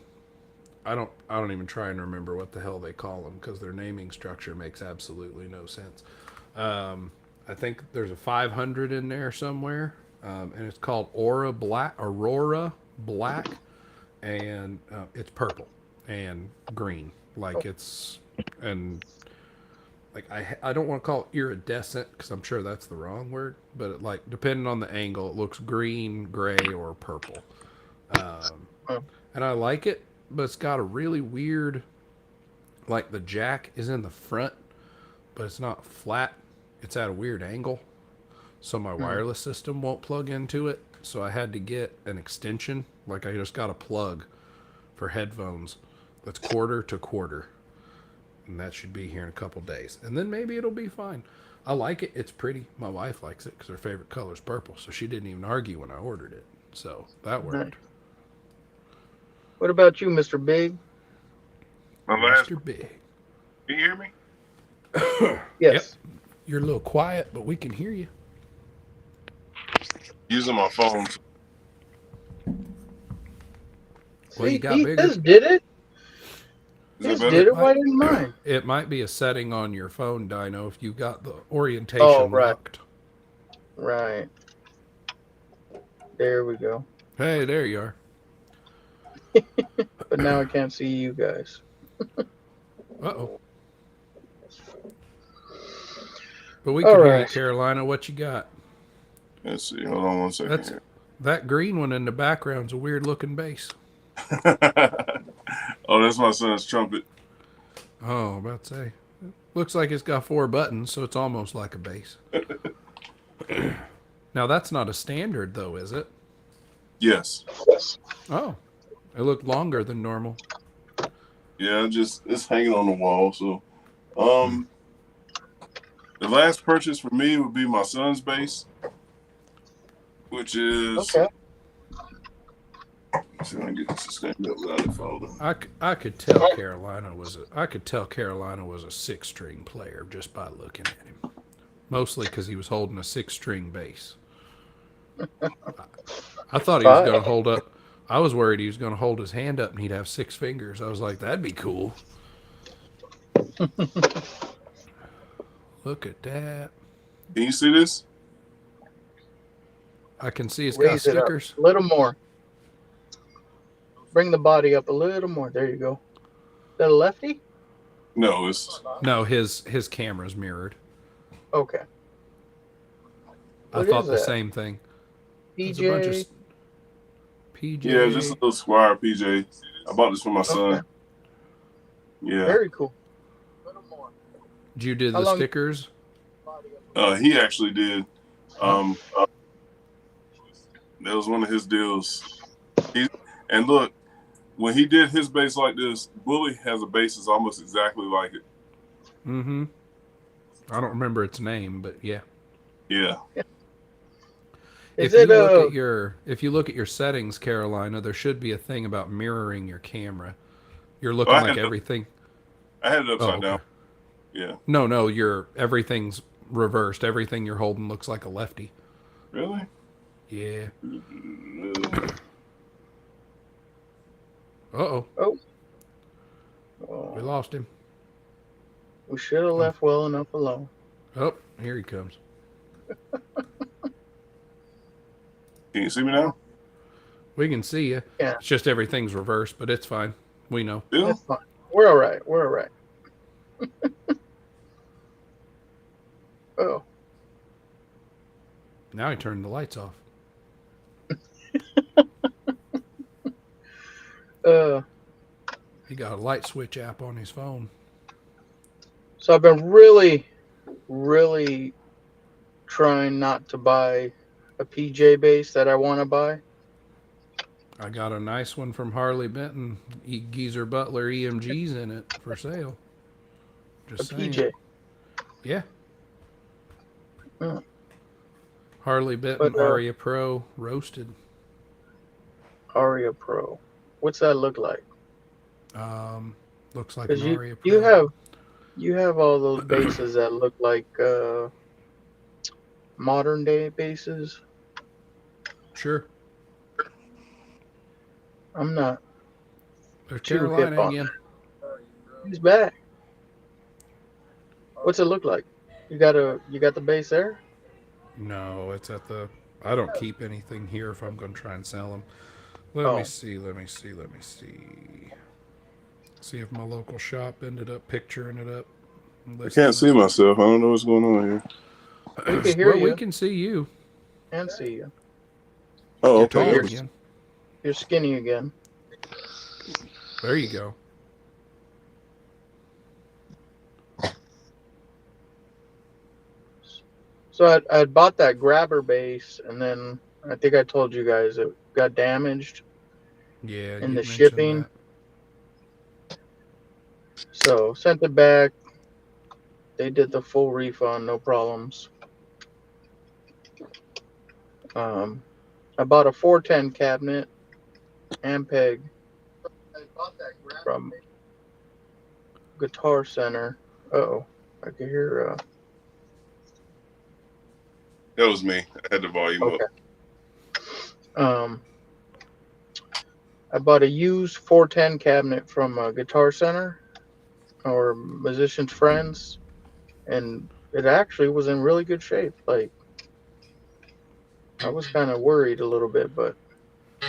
I don't even try and remember what the hell they call them because their naming structure makes absolutely no sense. I think there's a 500 in there somewhere, and it's called Aurora Black, and it's purple and green, Oh, like it's and like I don't want to call it iridescent because I'm sure that's the wrong word, but like depending on the angle, it looks green, gray, or purple. oh, And I like it, but it's got a really weird, like the jack is in the front, but it's not flat. It's at a weird angle, so my hmm. wireless system won't plug into it. So I had to get an extension. Like I just got a plug for headphones that's quarter to quarter, and that should be here in a couple days. And then maybe it'll be fine. I like it. It's pretty. My wife likes it because her favorite color is purple, so she didn't even argue when I ordered it. So that Nice. worked. What about you, Mr. Big? My last. Mr. Big. Can you hear me? Yep. Yes. You're a little quiet, but we can hear you. Using my phone. Well, you See, got he bigger. just did it. Is He that just better? did It it. might Why didn't mine? it might be a setting on your phone, Dino, if you got the Oh, orientation right, locked. right. There we go. Hey, there you are. But now I can't see you guys. Uh-oh. But we All could hear you, right. Carolina. What you got? Let's see. Hold on one second. That's that green one in the background's a weird looking bass. Oh, that's my son's trumpet. Oh, about to say. Looks like it's got 4 buttons, so it's almost like a bass. Now that's not a standard though, is it? Yes. Oh. It looked longer than normal. Yeah, it's hanging on the wall. So, the last purchase for me would be my son's bass, which is. Okay. Let's see if I can get this to stand up without it falling. I could tell Carolina was a 6-string player just by looking at him. Mostly because he was holding a 6-string bass. I thought he was going to hold up. I was worried he was going to hold his hand up and he'd have 6 fingers. I was like, that'd be cool. Look at that. Can you see this? I can see it's got Raise it up stickers. a little more. Bring the body up a little more. There you go. Is that a lefty? No, it's No, his camera's mirrored. Okay. I What thought is the that? same thing. It's a bunch of PJ. PJ. yeah, just a little Squire PJ. I bought this for my son. Okay. Yeah, Very cool. Did you do How the long- stickers? he actually did. That was one of his deals. And look, when he did his bass like this, Bully has a bass that's almost exactly like it. Mm-hmm. I don't remember its name, but yeah. Is If it you look at your settings, Carolina, there should be a thing about mirroring your camera. You're looking I like had it- everything. I had it upside okay. down. Yeah. No, everything's reversed. Everything you're holding looks like a lefty. Really? Yeah. Uh-oh. We lost him. We should have left well enough alone. Oh, here he comes. Can you see me now? We can see you. Yeah. It's just everything's reversed, but it's fine. We know. Still? That's fine. We're all right. We're all right. Oh, Now he turned the lights off. He got a light switch app on his phone. so I've been really, really trying not to buy a PJ bass that I want to buy. I got a nice one from Harley Benton. Geezer Butler EMG's in it for sale. Just A saying. PJ. Yeah. Oh. Harley Benton But, Aria Pro roasted. Aria Pro. What's that look like? Looks like an Because Aria Pro. you have all those basses that look like modern day basses. Sure. I'm not. There's Too hip Carolina on again. He's back. What's it look like? You got the bass there? No, it's at the. I don't keep anything here if I'm going to try and sell them. Let me see. See if my local shop ended up picturing it up. I can't see myself. I don't know what's going on here. We can hear well, you we can see you. and see you. Oh, You're okay. tall again. You're skinny again. There you go. So I bought that grabber bass, and then I think I told you guys it got damaged Yeah. in you the mentioned shipping. that. So sent it back. They did the full refund, no problems. I bought a 410 cabinet and peg from Guitar Center. Uh-oh, I can hear. That was me. I had the volume Okay. up. I bought a used 410 cabinet from Guitar Center or Musicians Friends, and it actually was in really good shape. Like, I was kind of worried a little bit, but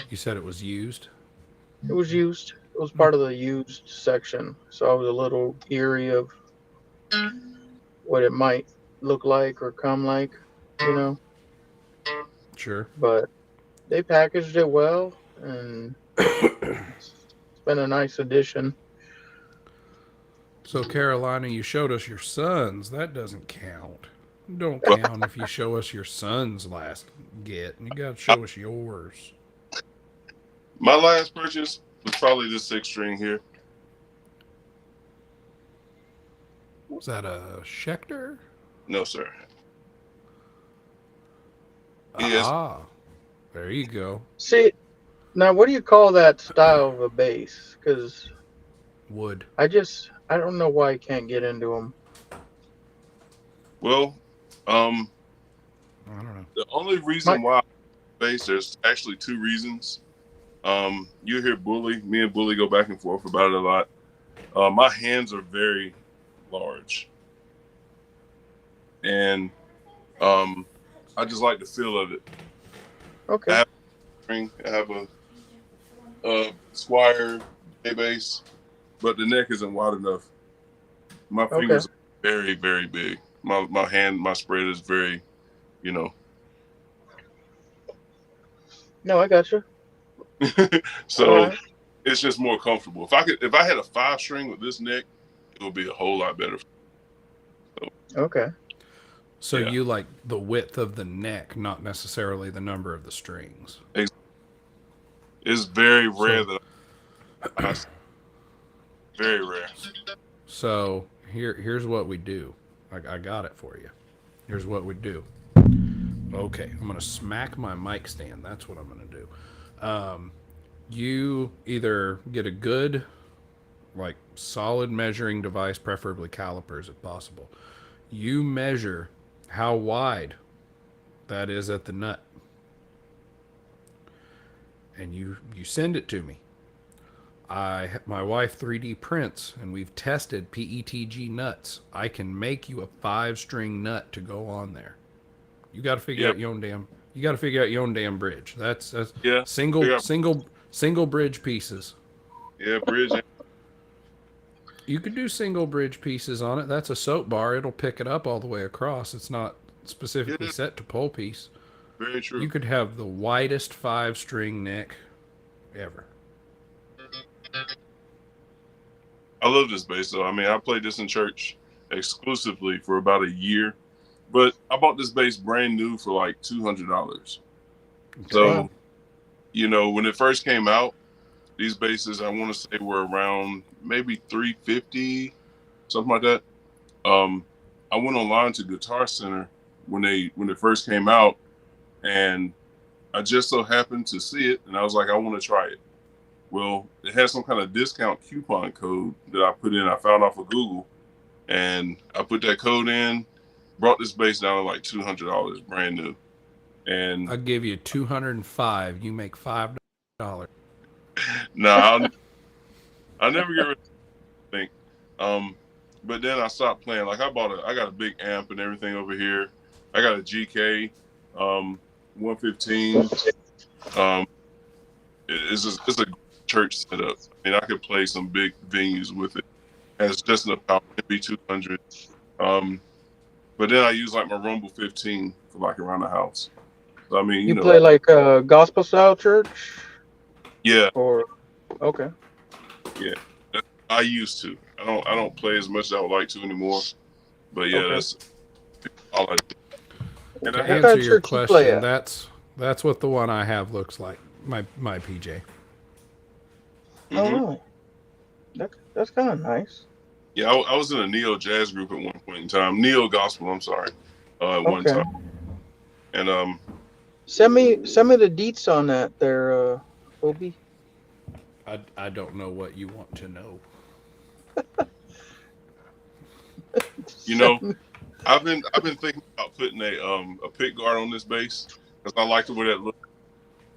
You said it was used. It was used. It was part of the used section, so I was a little eerie of what it might look like or come like, you know. Sure. But they packaged it well, and it's been a nice addition. So, Carolina, you showed us your sons. That doesn't count. Don't Well, count if you show us your son's last get. You got to I, show us yours. my last purchase was probably this 6 string here. Was that a Schecter? No, sir. Yes. Ah, there you go. See, now what do you call that style of a bass? Because Wood. I don't know why I can't get into them. Well, I don't know. the only My, reason why bass, there's actually 2 reasons. You hear Bully. Me and Bully go back and forth about it a lot. My hands are very large, and I just like the feel of it. I okay, have a string. I have a Squire A bass, but the neck isn't wide enough. My okay. fingers are very, very big. My spread is very, you know. No, I got you. All So right. it's just more comfortable. If I had a 5 string with this neck, it would be a whole lot better. So, Okay. So yeah, you like the width of the neck, not necessarily the number of the strings. it's very rare So, that very rare. so here's what we do. I got it for you. Here's what we do. Okay, I'm gonna smack my mic stand. That's what I'm gonna do. You either get a good, like, solid measuring device, preferably calipers if possible. You measure how wide that is at the nut, and you send it to me. My wife 3D prints, and we've tested PETG nuts. I can make you a 5-string nut to go on there. You got to figure Yeah, out your own damn. You got to figure out your own damn bridge. That's yeah, single figure out, single single bridge pieces. yeah, bridge. You could do single bridge pieces on it. That's a soap bar. It'll pick it up all the way across. It's not specifically Yeah, set to pole piece. very true. You could have the widest 5-string neck ever. I love this bass though. I mean, I played this in church exclusively for about a year, but I bought this bass brand new for like $200. Okay. Wow. So, you know, when it first came out, these basses I want to say were around maybe 350, something like that. I went online to Guitar Center when it first came out, and I just so happened to see it, and I was like, I want to try it. Well, it had some kind of discount coupon code that I put in. I found off of Google, and I put that code in. Brought this bass down to like $200, brand new. And I'll give you 205. You make $5. no, I'll never get rid of the thing. But then I stopped playing. Like I got a big amp and everything over here. I got a GK 115. It's a church setup. I mean, I could play some big venues with it. It has just enough power, maybe 200. But then I use like my Rumble 15 for like around the house. So I mean, you You know, play like a gospel style church, yeah, or okay, yeah. I used to. I don't play as much as I would like to anymore. But yeah, okay. that's all I do. And To I What have kind answer of your church you play question, at? that's what the one I have looks like. My PJ. Oh, hmm really? That's kind of nice. yeah, I was in a neo jazz group at one point in time. Neo gospel, I'm sorry, at one Okay. time. And Send me the deets on that there, Obi. I don't know what you want to know. you know, Send me- I've been thinking about putting a pick guard on this bass because I like the way that looks.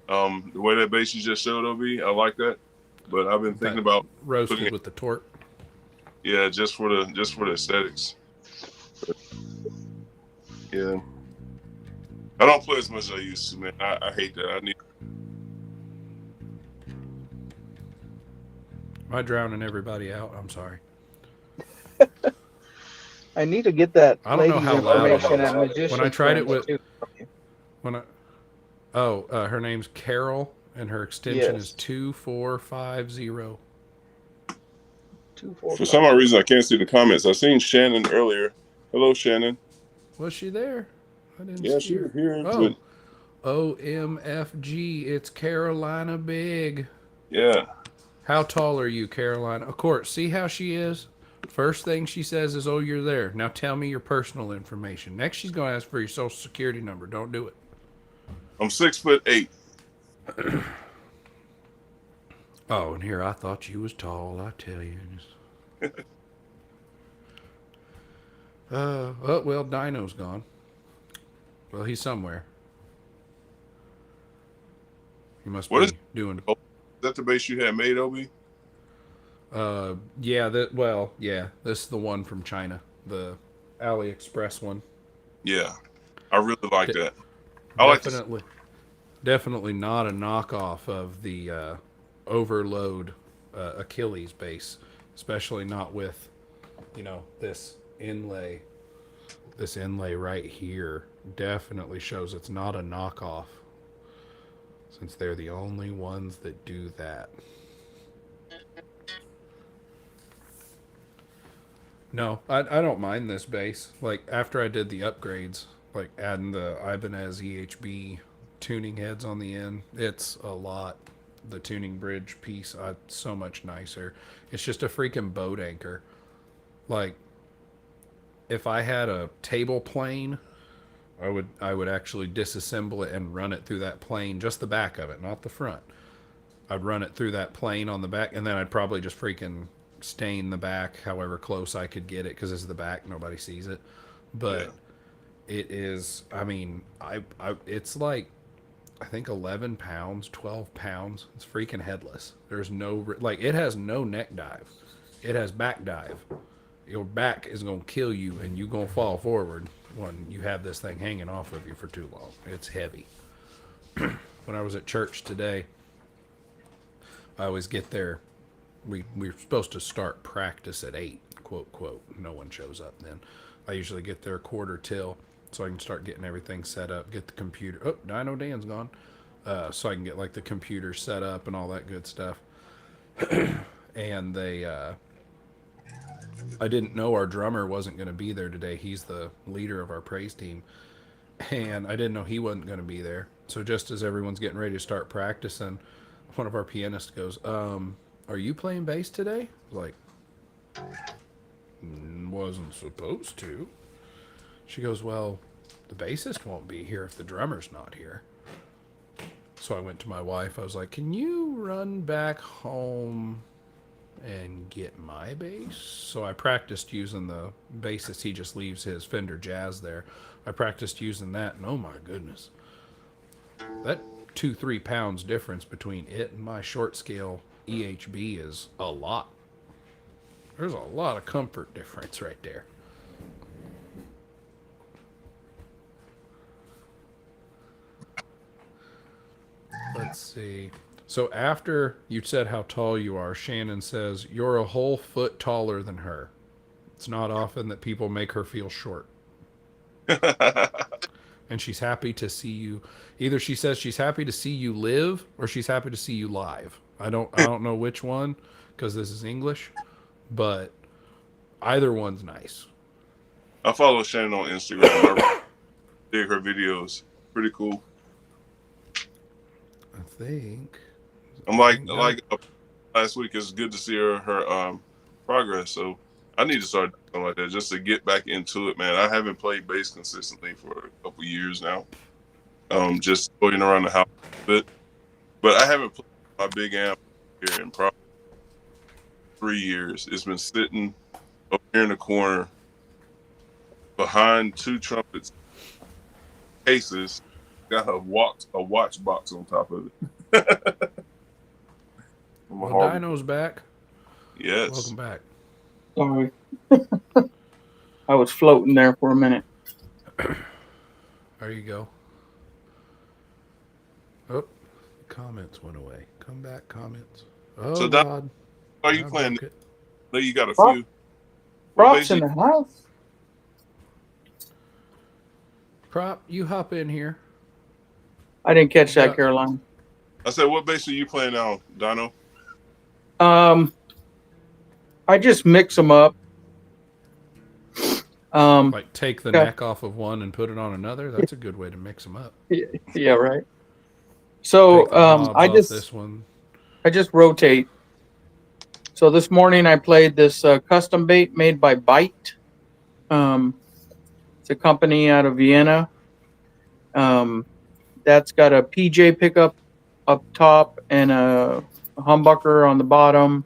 The way that bass you just showed, Ob, I like that. But I've been thinking That about putting roasted it, with the torque. yeah, just for the aesthetics. Yeah, I don't play as much as I used to, man. I hate that. I need. Am I drowning everybody out? I'm sorry. I need to get that I don't know lady's how loud it information is. at Magician When I tried it Friends with too. when I her name's Carol and her extension is Yes. 2450. 245. For some odd reason, I can't see the comments. I seen Shannon earlier. Hello, Shannon. Was she there? I didn't Yeah, see she her. was here. Oh, But OMFG, it's Carolina Big. yeah, How tall are you, Carolina? Of course, see how she is? First thing she says is, "Oh, you're there. Now tell me your personal information." Next, she's going to ask for your social security number. Don't do it. I'm 6'8". Oh, and here, I thought you was tall, I tell you. Oh, well, Dino's gone. Well, he's somewhere. He must What is be doing. that? The base you had made, Obi? Yeah, yeah. This is the one from China, the AliExpress one. Yeah, I really like De- that. I like to. definitely not a knockoff of the Overload Achilles base, especially not with, this inlay. This inlay right here definitely shows it's not a knockoff, since they're the only ones that do that. No, I don't mind this base. Like, after I did the upgrades, like adding the Ibanez EHB tuning heads on the end, it's a lot. The tuning bridge piece, so much nicer. It's just a freaking boat anchor. Like, if I had a table plane, I would actually disassemble it and run it through that plane, just the back of it, not the front. I'd run it through that plane on the back, and then I'd probably just freaking stain the back however close I could get it, because it's the back, nobody sees it. But it is, I mean, it's like, I think 11 pounds, 12 pounds. It's freaking headless. There's no, like, it has no neck dive. It has back dive. Your back is going to kill you, and you're going to fall forward when you have this thing hanging off of you for too long. It's heavy. When I was at church today, I always get there. We're supposed to start practice at 8, quote, quote. No one shows up then. I usually get there quarter till, so I can start getting everything set up, get the computer. Oh, Dino Dan's gone. So I can get, like, the computer set up and all that good stuff. And I didn't know our drummer wasn't going to be there today. He's the leader of our praise team. And I didn't know he wasn't going to be there. So just as everyone's getting ready to start practicing, one of our pianists goes, are you playing bass today? Like, wasn't supposed to. She goes, well, the bassist won't be here if the drummer's not here. So I went to my wife. I was like, can you run back home and get my bass? So I practiced using the bassist. He just leaves his Fender Jazz there. I practiced using that, and oh my goodness. That 2-3 pounds difference between it and my short scale EHB is a lot. There's a lot of comfort difference right there. Let's see. So after you said how tall you are, Shannon says you're a whole foot taller than her. It's not often that people make her feel short. And she's happy to see you. Either she says she's happy to see you live, or she's happy to see you live. I don't know which one, because this is English, but either one's nice. I follow Shannon on Instagram. I dig her videos. Pretty cool. I think. I'm like last week. It's good to see her progress. So I need to start doing something like that just to get back into it, man. I haven't played bass consistently for a couple years now. Just going around the house a bit, but I haven't played my big amp here in probably 3 years. It's been sitting up here in the corner behind 2 trumpets cases. Got a watch box on top of it. Well, Dino's back. Yes. Welcome back. Sorry. I was floating there for a minute. There you go. Oh, comments went away. Come back, comments. Oh, So God. are you I playing? broke it. I know you got a Prop, few. What props bass in you? the house. Prop, you hop in here. I didn't catch that, The Caroline. I said, what bass are you playing now, Dino? Um, I just mix them up. Um, like take the okay. neck off of one and put it on another. That's a good way to mix them up. Yeah, right. So Take the knobs I off just this one. rotate. So this morning I played this custom bait made by Bite. Um, it's a company out of Vienna. Um, that's got a PJ pickup up top and a humbucker on the bottom.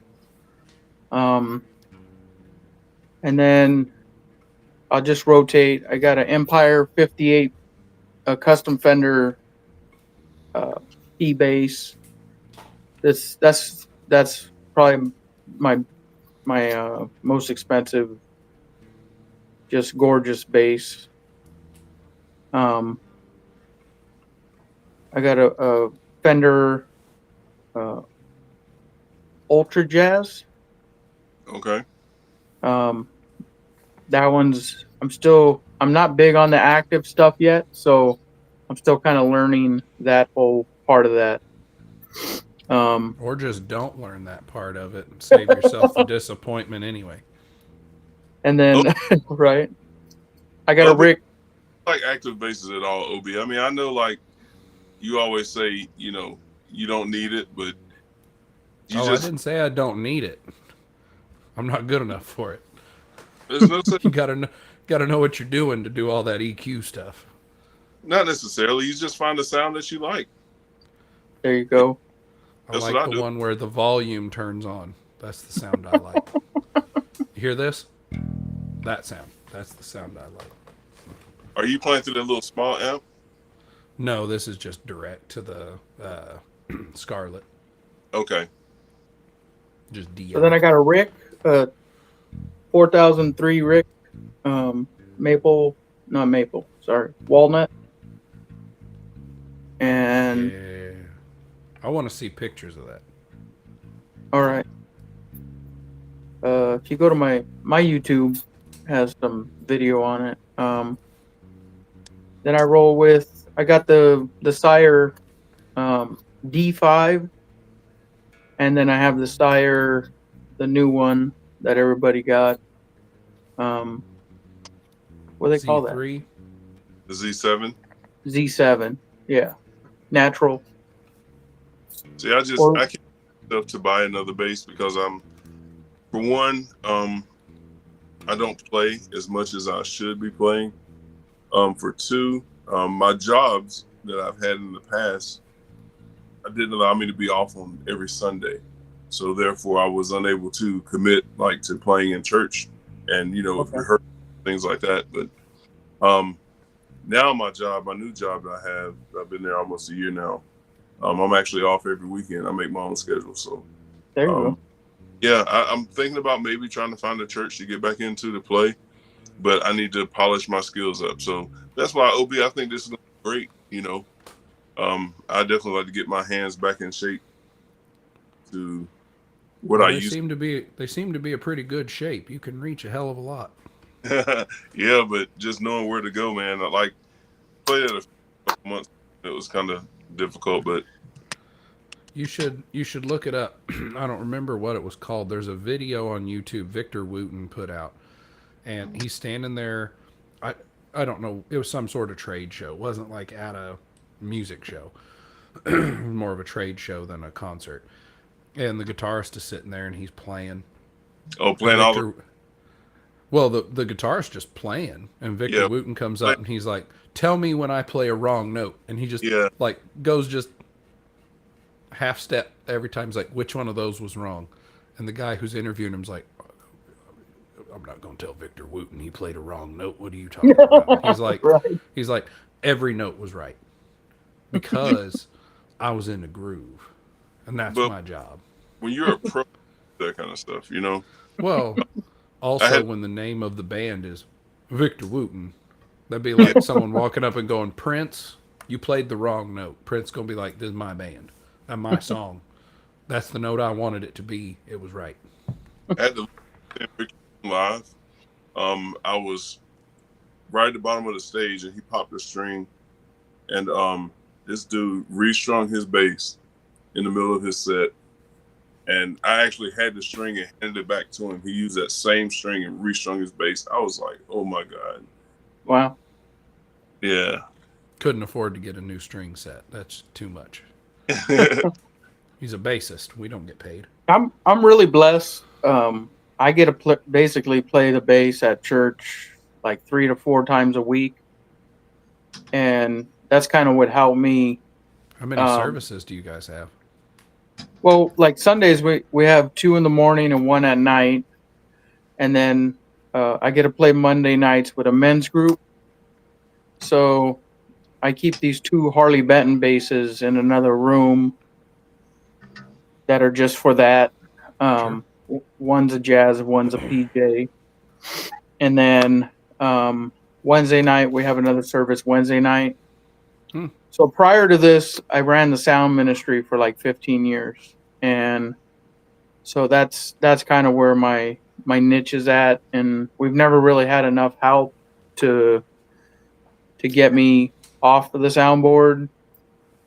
Um, and then I'll just rotate. I got an Empire 58, a custom Fender uh, E bass. That's probably my most expensive, just gorgeous bass. Um, I got a Fender uh, Ultra Jazz. Okay. Um, that one's I'm not big on the active stuff yet, so I'm still kind of learning that whole part of that. Or just don't learn that part of it and save yourself the disappointment anyway. And Oh, then right, I got a OB, Rick. like active basses at all, OB. I mean, I know like you always say, you don't need it, but you Oh, I just didn't say I don't need it. I'm not good enough for it. there's no such You gotta know what you're doing to do all that EQ stuff. not necessarily. You just find a sound that you like. There you go. I That's what like I the do. one where the volume turns on. That's the sound I like. You hear this? That sound. That's the sound I like. Are you playing through that little small amp? No, this is just direct to the Scarlet. Okay. Just So then DI. I got a Rick, 4003 Rick, maple, not maple, sorry, walnut, and Yeah. I want to see pictures of that. all right. If you go to my YouTube, has some video on it. Then I roll with I got the Sire D5, and then I have the Sire, the new one that everybody got. Um, what do they call that? Z3. The Z7. Z7. Yeah, natural. See, I Or can't myself to buy another bass because for one, I don't play as much as I should be playing. For two, my jobs that I've had in the past, I didn't allow me to be off on every Sunday. So therefore I was unable to commit like to playing in church and, okay. rehearsal, things like that. But now my new job that I have, I've been there almost a year now. I'm actually off every weekend. I make my own schedule. So There you go. yeah, I'm thinking about maybe trying to find a church to get back into to play, but I need to polish my skills up. So that's why OB, I think this is gonna be great. I definitely like to get my hands back in shape to what Well, I they used. seem to be a pretty good shape. You can reach a hell of a lot. Yeah, but just knowing where to go, man. I like played it a couple months. It was kind of difficult, but You should look it up. I don't remember what it was called. There's a video on YouTube Victor Wooten put out, and he's standing there. I I don't know. It was some sort of trade show. It wasn't like at a music show. More of a trade show than a concert. And the guitarist is sitting there and he's playing. And playing all the the guitarist just playing, and Victor yeah, Wooten comes play, up and he's like, "Tell me when I play a wrong note," and he just yeah. like goes just half step every time. He's like, "Which one of those was wrong?" And the guy who's interviewing him's like, "I'm not going to tell Victor Wooten he played a wrong note. What are you talking about?" Right. He's like, every note was right because I was in the groove, and that's But my job. when you're a pro, that kind of stuff, Well, I also had when the name of the band is Victor Wooten, that'd be yeah, like someone walking up and going, "Prince, you played the wrong note." Prince gonna be like, "This is my band, and my song. That's the note I wanted it to be. It was right. At the live, I was right at the bottom of the stage, and he popped a string, and this dude restrung his bass in the middle of his set, and I actually had the string and handed it back to him. He used that same string and restrung his bass. I was like, oh my god, Wow. yeah. Couldn't afford to get a new string set. That's too much. He's a bassist. We don't get paid. I'm really blessed. I get to basically play the bass at church like 3 to 4 times a week, and that's kind of what helped me. How many services do you guys have? Well, like Sundays, we have 2 in the morning and 1 at night, and then I get to play Monday nights with a men's group. So I keep these 2 Harley Benton basses in another room that are just for that. One's a jazz, one's a PJ, and then Wednesday night we have another service Wednesday night. So prior to this, I ran the sound ministry for like 15 years, and so that's kind of where my niche is at. And we've never really had enough help to get me off of the soundboard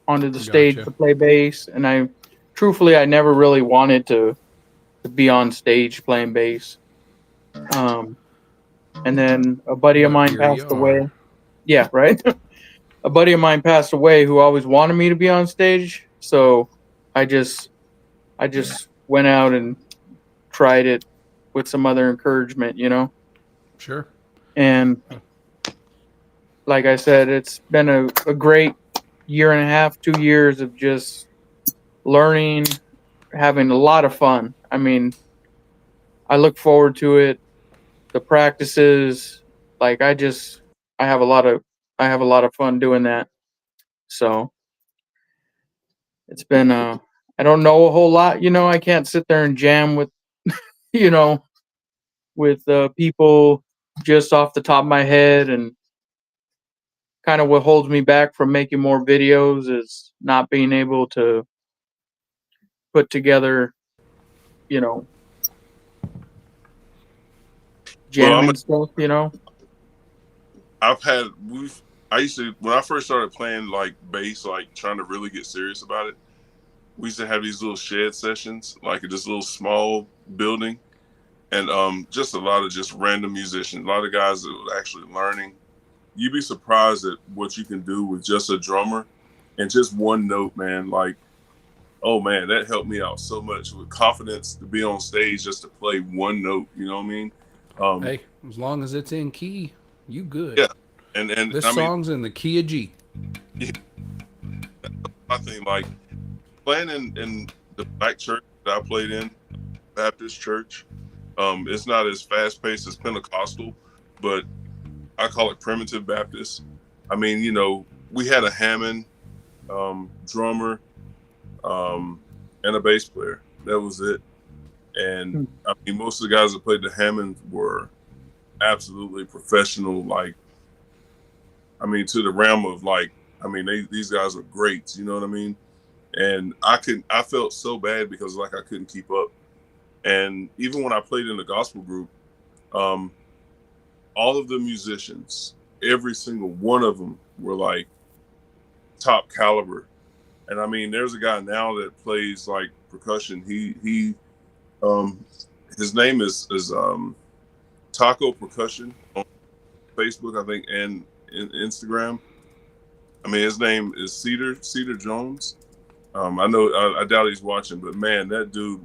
onto the stage Gotcha. to play bass. And I never really wanted to be on stage playing bass. And then a buddy of But mine here passed you away. are. Yeah, right. A buddy of mine passed away who always wanted me to be on stage. So I just went out and tried it with some other encouragement, you know. Sure. And like I said, it's been a great year and a half, 2 years of just learning, having a lot of fun. I mean, I look forward to it. The practices, like I have a lot of fun doing that. So it's been I don't know a whole lot, you know. I can't sit there and jam with you know with people just off the top of my head. And kind of what holds me back from making more videos is not being able to put together, you know, Well, jamming stuff, you know. I used to, when I first started playing like bass, like trying to really get serious about it, we used to have these little shed sessions, like in this little small building, and just a lot of just random musicians, a lot of guys that were actually learning. You'd be surprised at what you can do with just a drummer and just one note, man. Like, oh man, that helped me out so much with confidence to be on stage just to play one note. You know what I mean? Hey, as long as it's in key, you good. Yeah, and This I mean, song's in the key of G. I think like playing in the black church that I played in, Baptist church. It's not as fast paced as Pentecostal, but I call it primitive Baptist. I mean, you know, we had a Hammond drummer and a bass player. That was it. And I mean, most of the guys that played the Hammond were absolutely professional. Like, I mean, to the realm of like, I mean, these guys are greats. You know what I mean? And I felt so bad because like I couldn't keep up. And even when I played in the gospel group, all of the musicians, every single one of them were like top caliber. And I mean, there's a guy now that plays like percussion. His name is Taco Percussion on Facebook, I think, and in Instagram. I mean, his name is Cedar Jones. I doubt he's watching, but man, that dude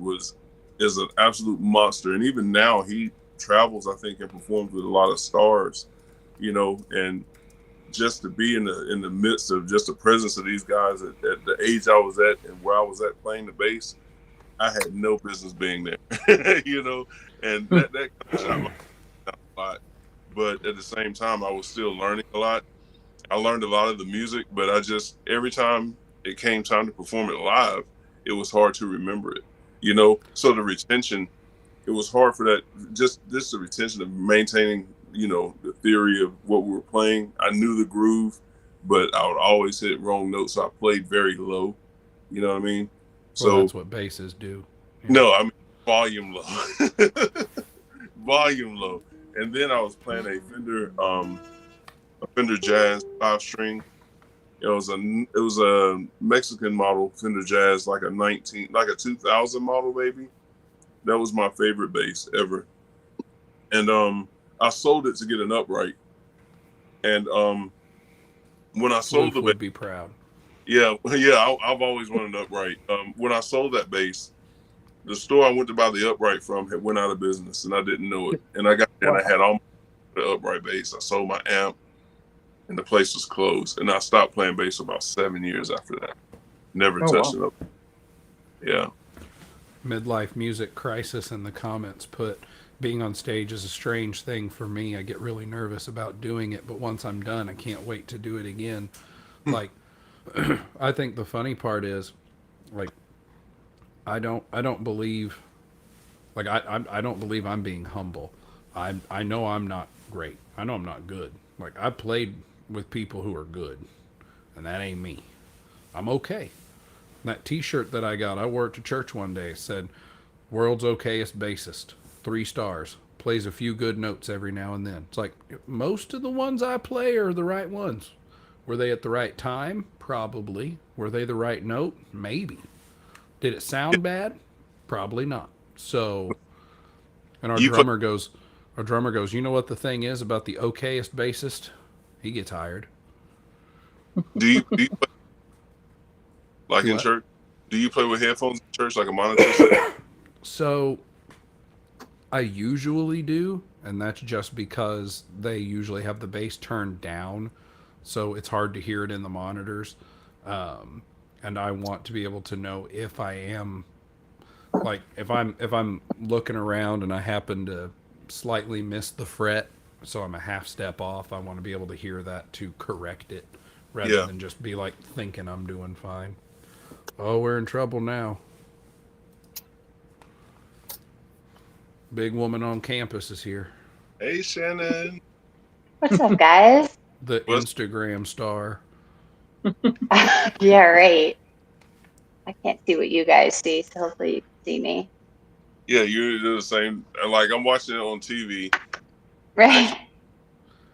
is an absolute monster. And even now, he travels, I think, and performs with a lot of stars, you know. And just to be in the midst of just the presence of these guys at the age I was at and where I was at playing the bass, I had no business being there, you know. And that kind of shot my a lot. But at the same time, I was still learning a lot. I learned a lot of the music, but every time it came time to perform it live, it was hard to remember it, you know. So the retention, it was hard for that. Just the retention of maintaining, you know, the theory of what we were playing. I knew the groove, but I would always hit wrong notes, so I played very low. You know what I mean? Well, So that's what basses do. Yeah. no, I mean volume low, volume low. And then I was playing a Fender Jazz 5 string. It was a Mexican model Fender Jazz, like a 2000 model maybe. That was my favorite bass ever. And I sold it to get an upright. And when I sold Luke the bass, would be proud. yeah, I've always wanted an upright. When I sold that bass, the store I went to buy the upright from had went out of business, and I didn't know it. And I got there and I had all the upright bass. I sold my amp, and the place was closed. And I stopped playing bass about 7 years after that. Never touched it up. Yeah. Midlife music crisis in the comments put, being on stage is a strange thing for me. I get really nervous about doing it, but once I'm done, I can't wait to do it again. Like, I think the funny part is, like, I don't believe, like, I don't believe I'm being humble. I know I'm not great. I know I'm not good. Like, I played with people who are good, and that ain't me. I'm okay. That T-shirt that I got, I wore it to church one day. Said, "World's okayest bassist, 3 stars. Plays a few good notes every now and then." It's like most of the ones I play are the right ones. Were they at the right time? Probably. Were they the right note? Maybe. Did it sound bad? Probably not. So, and You play, our drummer goes, you know what the thing is about the okayest bassist? He gets hired. do you play like Do in what? church? Do you play with headphones in church like a monitor set? So I usually do, and that's just because they usually have the bass turned down, so it's hard to hear it in the monitors. And I want to be able to know if I am, like, if I'm looking around and I happen to slightly miss the fret, so I'm a half step off. I want to be able to hear that to correct it, rather Yeah. than just be like thinking I'm doing fine. Oh, we're in trouble now. Big woman on campus is here. Hey, Shannon. What's up, guys? The What's Instagram star. Yeah, right. I can't see what you guys see, so hopefully you can see me. Yeah, you're the same. Like I'm watching it on TV. Right.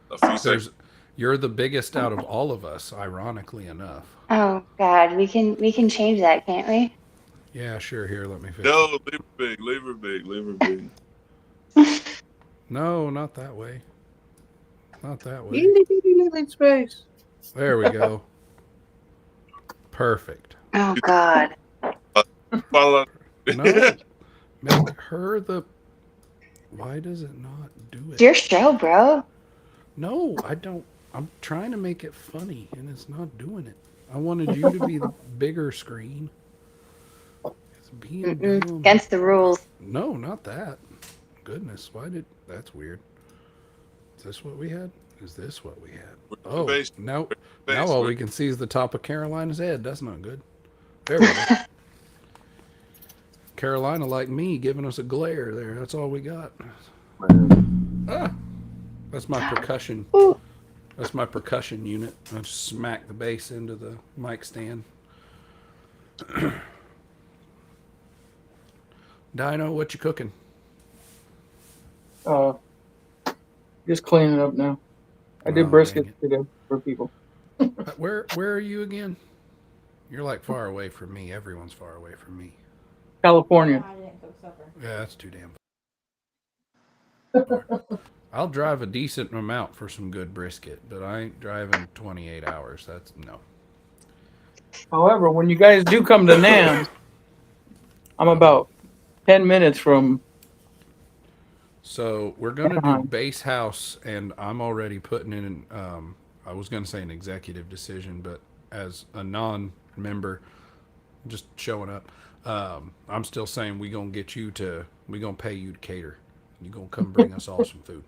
A few seconds. You're the biggest out of all of us, ironically enough. Oh God, we can change that, can't we? Yeah, sure. Here, let me fix No, it. leave her big, leave her big, leave her big. No, not that way. Not that way. In space. There we go. Perfect. Oh God. Follow- No, make her the. Why does it not do It's it? your show, bro. No, I don't. I'm trying to make it funny, and it's not doing it. I wanted you to be the bigger screen. It's being dumb. Against the rules. No, not that. Goodness, why did... That's weird. Is this what we had? Is this what we had? Oh, Base, now base, all wait. we can see is the top of Carolina's head. That's not good. There we go. Carolina, like me, giving us a glare there. That's all we got. Ah, that's my percussion. Ooh. That's my percussion unit. I just smack the bass into the mic stand. Dino, what you cooking? Just cleaning up now. I did Oh, brisket dang today for people. Where are you again? You're like far away from me. Everyone's far away from me. California. I didn't cook supper. Yeah, that's too damn far. I'll drive a decent amount for some good brisket, but I ain't driving 28 hours. That's no. However, when you guys do come to NAMS, I'm about 10 minutes from. So we're gonna do base house, and I'm already putting in. I was gonna say an executive decision, but as a non-member, just showing up, I'm still saying we gonna pay you to cater. You gonna come bring us all some food.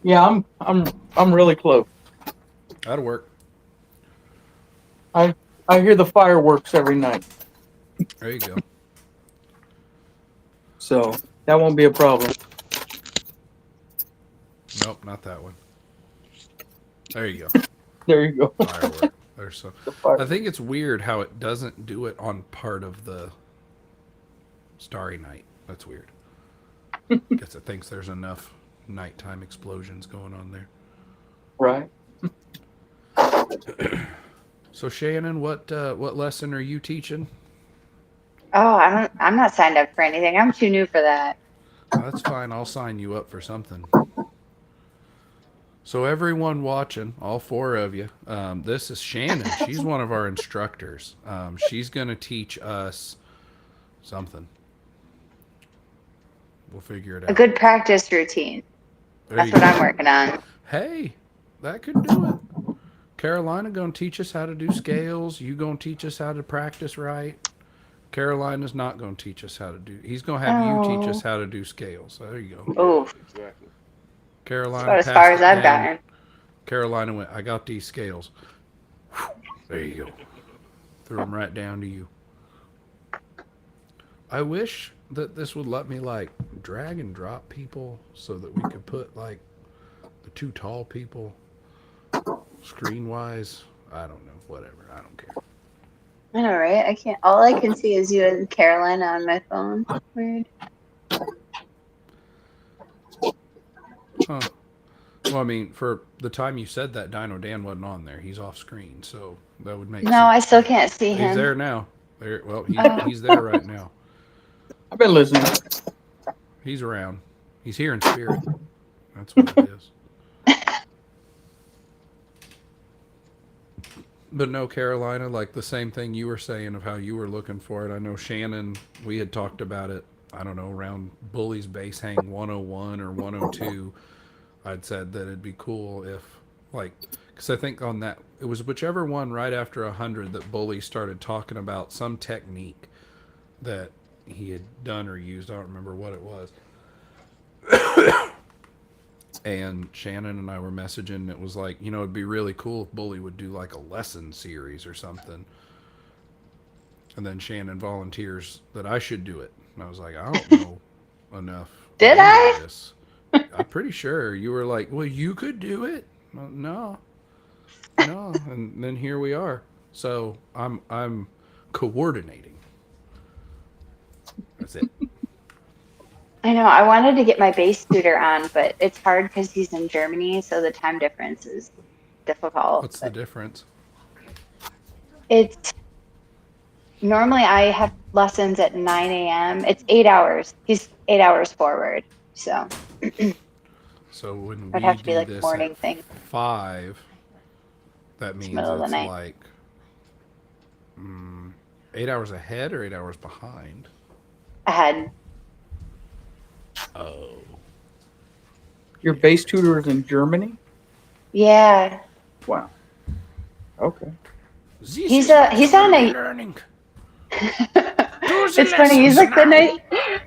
Yeah, I'm really close. That'll work. I hear the fireworks every night, There you go. so that won't be a problem. Nope, not that one. There you go. There you go. Firework. There's so. The fire. I think it's weird how it doesn't do it on part of the Starry Night. That's weird. Guess it thinks there's enough nighttime explosions going on there. Right. So Shannon, what lesson are you teaching? Oh, I'm not signed up for anything. I'm too new for that. That's fine. I'll sign you up for something. So everyone watching, all four of you, this is Shannon. She's one of our instructors. She's going to teach us something. We'll figure it out. A good practice routine. There That's you what go. I'm working on. Hey, that could do it. Carolina going to teach us how to do scales. You going to teach us how to practice right. Carolina's not going to teach us how to do. He's going to have you teach us Oh, how to do scales. There you go. oh, Exactly. Carolina about as far passed as it I've down. gotten. Carolina went, I got these scales. There you go. Threw them right down to you. I wish that this would let me like drag and drop people so that we could put like the two tall people screen wise. I don't know. Whatever. I don't care. I know, right? I can't. All I can see is you and Carolina on my phone. Weird. Huh. Well, I mean, for the time you said that, Dino Dan wasn't on there. He's off screen, so that would make No, sense. I still can't see He's him. there now. There. Well, Oh. he's there right now. I've been listening. He's around. He's here in spirit. That's what it is. But no, Carolina, like the same thing you were saying of how you were looking for it. I know Shannon, we had talked about it, I don't know, around Bully's Base Hang 101 or 102. I'd said that it'd be cool if, like, because I think on that, it was whichever one right after 100 that Bully started talking about some technique that he had done or used. I don't remember what it was. And Shannon and I were messaging. It was like, you know, it'd be really cool if Bully would do like a lesson series or something. And then Shannon volunteers that I should do it. And I was like, I don't know enough. Did into I? This. I'm pretty sure you were like, well, you could do it. Well, no, and then here we are. So I'm coordinating. That's it. I know. I wanted to get my bass tutor on, but it's hard because he's in Germany, so the time difference is difficult. What's the difference? It's normally I have lessons at 9 a.m. It's 8 hours. He's 8 hours forward, so So when it'd we have to be do like this morning at thing. 5, that It's means middle of the it's night. like 8 hours ahead or 8 hours behind. Ahead. Oh, Your bass tutor is in Germany? Yeah. Wow. Okay. He's on a learning. it's funny, he's like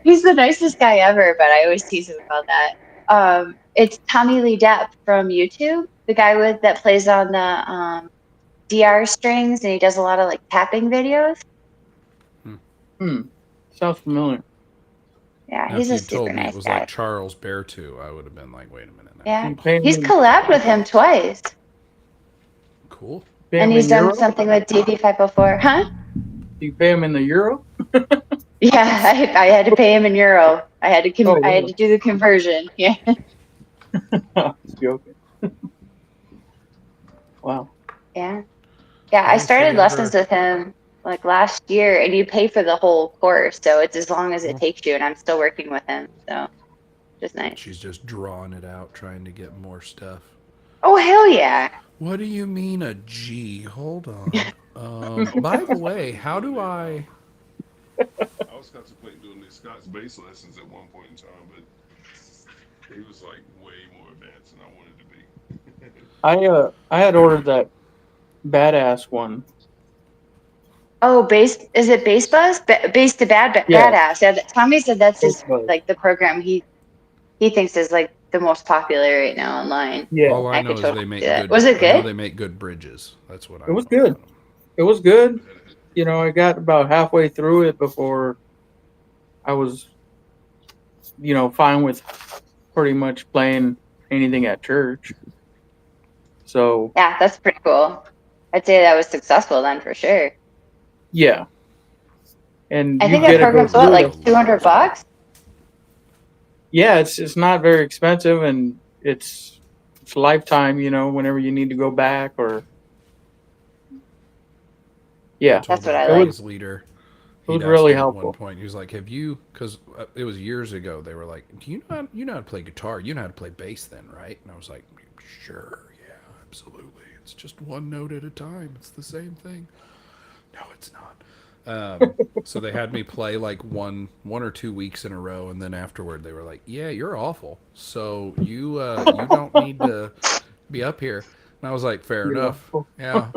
he's the nicest guy ever, but I always tease him about that. It's Tommy Lee Depp from YouTube, the guy that plays on the DR strings, and he does a lot of like tapping videos. Sounds familiar. Yeah, Now, he's if a you'd super told me nice it was guy. like Charles Bertu, I would have been like, wait a minute now. Yeah, You pay he's him, collabed with him twice, Cool. pay and him he's in done euro? something with DB504, huh? Do you pay him in the euro? Yeah, I had to pay him in euro. I had to Oh, I had really? to do the conversion. Yeah, Just joking. Wow. yeah, yeah. I Hey, if we started lessons ever, with him like last year, and you pay for the whole course, so it's as long as it well, takes you. And I'm still working with him, so just nice. she's just drawing it out, trying to get more stuff. Oh hell yeah! What do you mean a G? Hold on. By the way, how do I? I was contemplating doing the Scott's bass lessons at one point in time, but he was like way more advanced than I wanted to be. I had ordered that badass one. Oh, is it Bass Buzz? Bass to Yeah, Badass. Yeah, Tommy said that's Bass his Buzz. like the program he thinks is like the most popular right now online. Yeah, All I I know could is totally they do make that. good. Was it I know good? they make good bridges. That's what I it was know good. about them. It was good. You know, I got about halfway through it before I was, fine with pretty much playing anything at church. So Yeah, that's pretty cool. I'd say that was successful then for sure. Yeah, and I you think that get to go program's what, through like it. $200? Yeah, it's not very expensive, and it's lifetime. Whenever you need to go back, or I yeah, told That's my what I it like. was praise leader, it was he'd asked really me at one helpful. point, he was like, have you, because it was years ago, they were like, do you know how to play guitar? You know how to play bass then, right? And I was like, sure, yeah, absolutely. It's just one note at a time. It's the same thing. No, it's not. So they had me play like one or 2 weeks in a row, and then afterward they were like, "Yeah, you're awful. So you don't need to be up here." And I was like, "Fair You're enough." helpful. Yeah,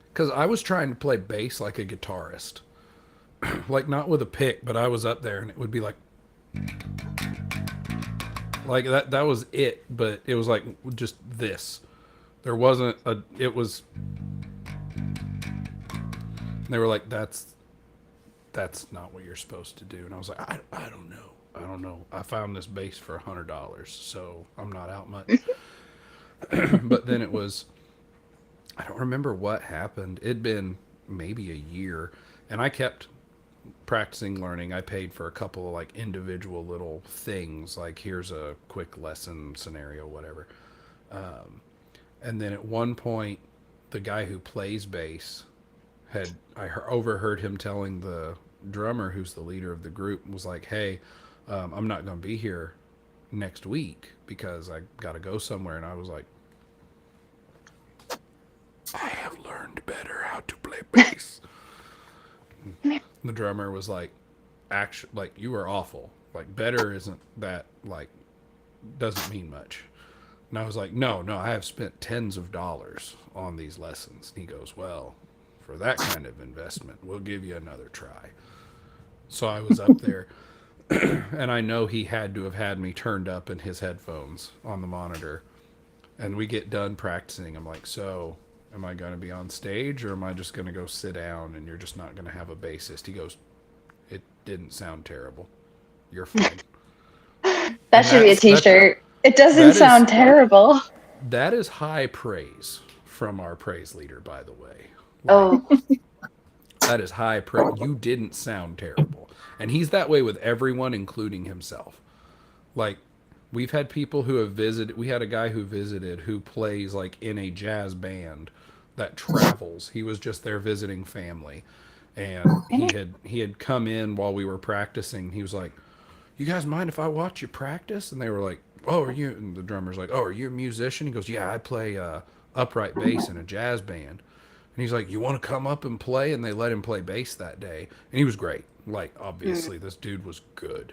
because I was trying to play bass like a guitarist, like not with a pick, but I was up there and it would be like that. That was it, but it was like just this. There wasn't a. It was. They were like, that's not what you're supposed to do. And I was like, I don't know. I don't know. I found this bass for $100, so I'm not out much. But then it was, I don't remember what happened. It'd been maybe a year, and I kept practicing learning. I paid for a couple of like individual little things, like here's a quick lesson scenario, whatever. And then at one point, the guy who plays bass overheard him telling the drummer, who's the leader of the group, was like, "Hey, I'm not going to be here next week because I got to go somewhere." And I was like, "I have learned better how to play bass." The drummer was like, "Actually, like you are awful. Like better isn't that like doesn't mean much." And I was like, "No, no, I have spent tens of dollars on these lessons." And he goes, "Well, for that kind of investment, we'll give you another try." So I was up there, and I know he had to have had me turned up in his headphones on the monitor. And we get done practicing. I'm like, "So, am I going to be on stage, or am I just going to go sit down and you're just not going to have a bassist?" He goes, "It didn't sound terrible. You're fine." That And should be a t-shirt. It doesn't that is sound terrible. that is high praise from our praise leader, by the way. Like, Oh, that is high praise. You didn't sound terrible. And he's that way with everyone, including himself. Like, we've had people who have visited. We had a guy who visited who plays like in a jazz band that travels. He was just there visiting family, and he had come in while we were practicing. He was like, "You guys mind if I watch you practice?" And they were like, "Oh, are you?" And the drummer's like, "Oh, are you a musician?" He goes, "Yeah, I play upright bass in a jazz band." And he's like, "You want to come up and play?" And they let him play bass that day, and he was great. Like, obviously, this dude was good.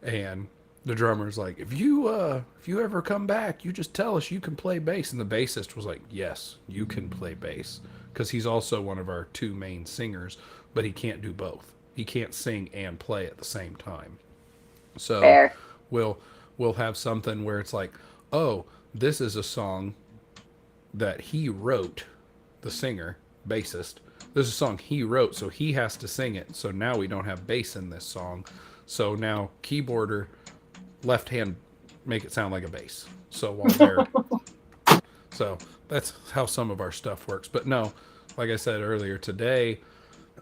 And the drummer's like, if you ever come back, you just tell us you can play bass." And the bassist was like, "Yes, you can play bass," because he's also one of our two main singers, but he can't do both. He can't sing and play at the same time. So fair. we'll we'll have something where it's like, "Oh, this is a song that he wrote, the singer, bassist. This is a song he wrote, so he has to sing it. So now we don't have bass in this song. So now keyboarder, left hand, make it sound like a bass." So while they're so that's how some of our stuff works. But no, like I said earlier today,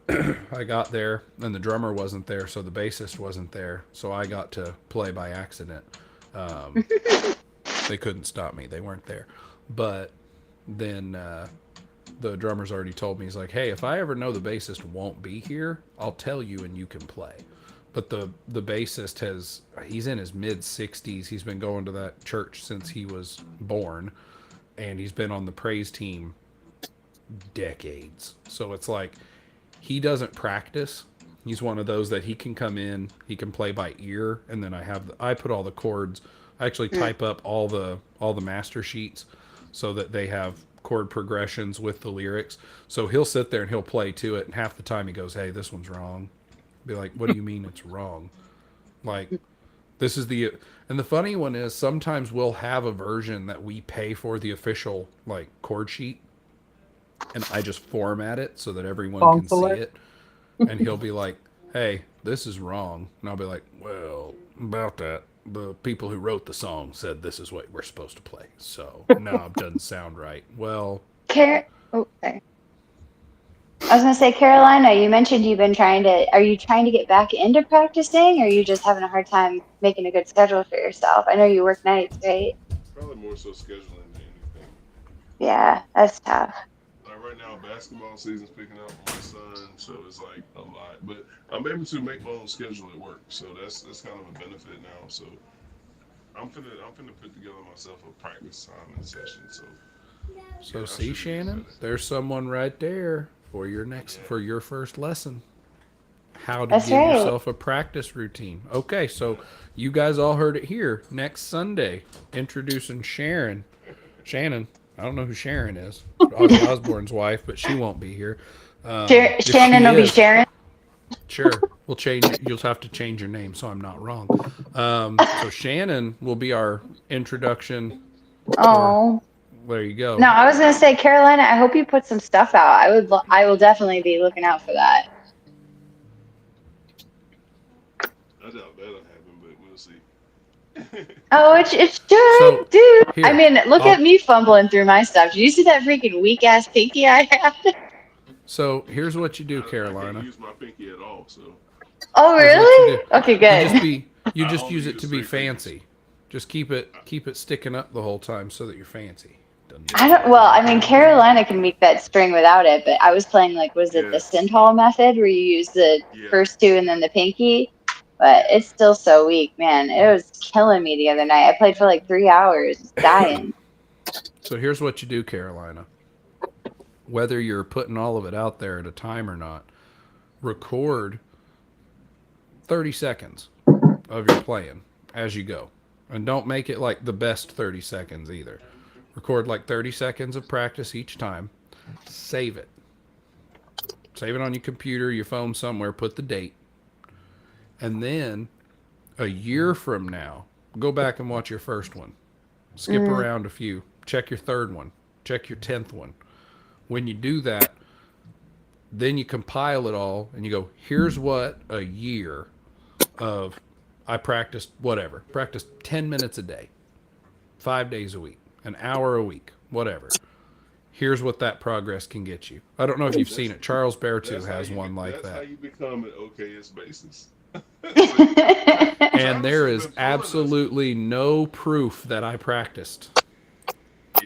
I got there and the drummer wasn't there, so the bassist wasn't there. So I got to play by accident. Um, they couldn't stop me; they weren't there. But then the drummer's already told me, he's like, "Hey, if I ever know the bassist won't be here, I'll tell you and you can play." But the bassist he's in his mid 60s. He's been going to that church since he was born, and he's been on the praise team decades. So it's like he doesn't practice. He's one of those that he can come in, he can play by ear, and then I put all the chords. I actually type up all the master sheets so that they have chord progressions with the lyrics. So he'll sit there and he'll play to it, and half the time he goes, "Hey, this one's wrong." Be like, "What do you mean it's wrong?" Like, this is and the funny one is sometimes we'll have a version that we pay for the official like chord sheet, and I just format it so that everyone Song can see select. it. And he'll be like, "Hey, this is wrong." And I'll be like, "Well, about that, the people who wrote the song said this is what we're supposed to play. So, no, it doesn't sound right." Well, Karen, Oh, sorry. I was gonna say, Carolina, you mentioned you've been are you trying to get back into practicing, or are you just having a hard time making a good schedule for yourself? I know you work nights, right? Probably more so scheduling than anything. Yeah, that's tough. Like right now, basketball season's picking up with my son, so it's like a lot. But I'm able to make my own schedule at work, so that's kind of a benefit now. So I'm finna put together myself a practice time and session. So So I see, should be Shannon, excited. there's someone right there for Yeah, your first lesson. How to That's give right. yourself a practice routine. Okay, so you guys all heard it here. Next Sunday, introducing Shannon. I don't know who Sharon is. Ozzy Osbourne's wife, but she won't be here. If Shannon she will be is, Sharon. sure, we'll change it. You'll have to change your name so I'm not wrong. So Shannon will be our introduction, or Oh. there you go. No, I was gonna say, Carolina, I hope you put some stuff out. I will definitely be looking out for that. I doubt that'll happen, but we'll see. Oh, it So should, dude. I here, mean, look at I'll. me fumbling through my stuff. Did you see that freaking weak ass pinky I have? So here's what you do, I can't Carolina. use my pinky at all, so Oh, Here's what you do. really? Okay, You just good. be you I just only use it use to be three fingers. fancy. Just keep it sticking up the whole time so that you're fancy. Dun, Yeah, I dun, don't. Well, I mean, dun. Carolina can make that string without it, but I was playing like, was it the yeah, Synthol method where you use the yeah, first two and then the pinky? But yeah. it's still so weak, man. It was killing me the other night. I played for like 3 hours, dying. So here's what you do, Carolina. Whether you're putting all of it out there at a time or not, record 30 seconds of your playing as you go. And don't make it like the best 30 seconds either. Record like 30 seconds of practice each time. Save it. Save it on your computer, your phone, somewhere. Put the date. And then a year from now, go back and watch your first one. Skip Mm. around a few. Check your third one. Check your 10th one. When you do that, then you compile it all and you go, here's what a year of I practiced whatever. Practiced 10 minutes a day, 5 days a week, an hour a week, whatever. Here's what that progress can get you. I don't know if you've seen That's it. Charles Beartu that's how has you one like that's how that. you become an OKS basis. See, And Travis there has is been pulling us. absolutely no proof that I practiced. Yeah.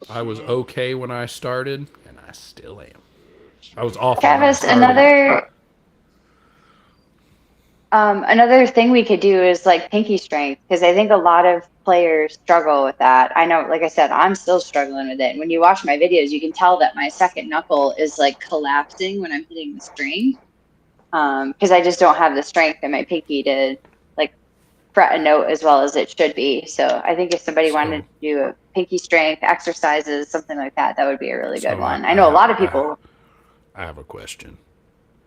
I was Sure. okay when I started, and I still am. I was True. awful when I Travis, started. another thing we could do is like pinky strength, because I think a lot of players struggle with that. I know, like I said, I'm still struggling with it. When you watch my videos, you can tell that my second knuckle is like collapsing when I'm hitting the string, because I just don't have the strength in my pinky to like fret a note as well as it should be. So I think if somebody wanted So, to do a pinky strength exercises, something like that, that would be a really good so one. I know a lot of people. I have a question.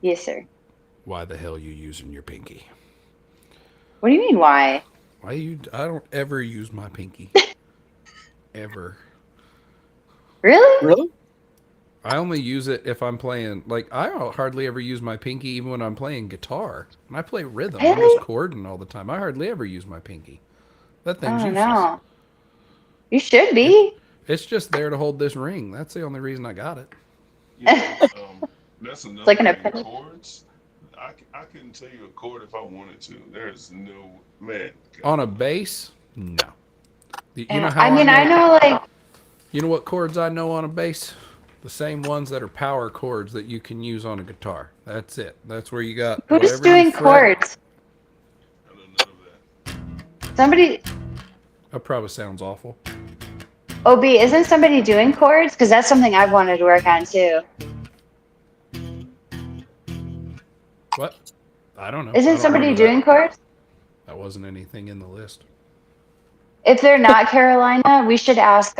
Yes, sir. Why the hell you using your pinky? What do you mean? Why? Why you? I don't ever use my pinky. Ever. Really? Really? I only use it if I'm playing. Like I don't hardly ever use my pinky even when I'm playing guitar. When I play rhythm, I'm just Really? chording all the time. I hardly ever use my pinky. That thing's Oh useless. no. You should It be. it's just there to hold this ring. That's the only reason I got it. You know, It's that's another like an thing. appendage. Chords. I couldn't tell you a chord if I wanted to. There's no man. On a bass, no. You know Yeah. I how I mean, I know? know like You know what chords I know on a bass? The same ones that are power chords that you can use on a guitar. That's it. That's where you got who's whatever you doing fret. chords? I know none of that. Somebody, That probably sounds awful. OB, isn't somebody doing chords? Because that's something I've wanted to work on too. What? I don't know. I Isn't don't somebody remember that. doing chords? That wasn't anything in the list. If they're not Carolina, we should ask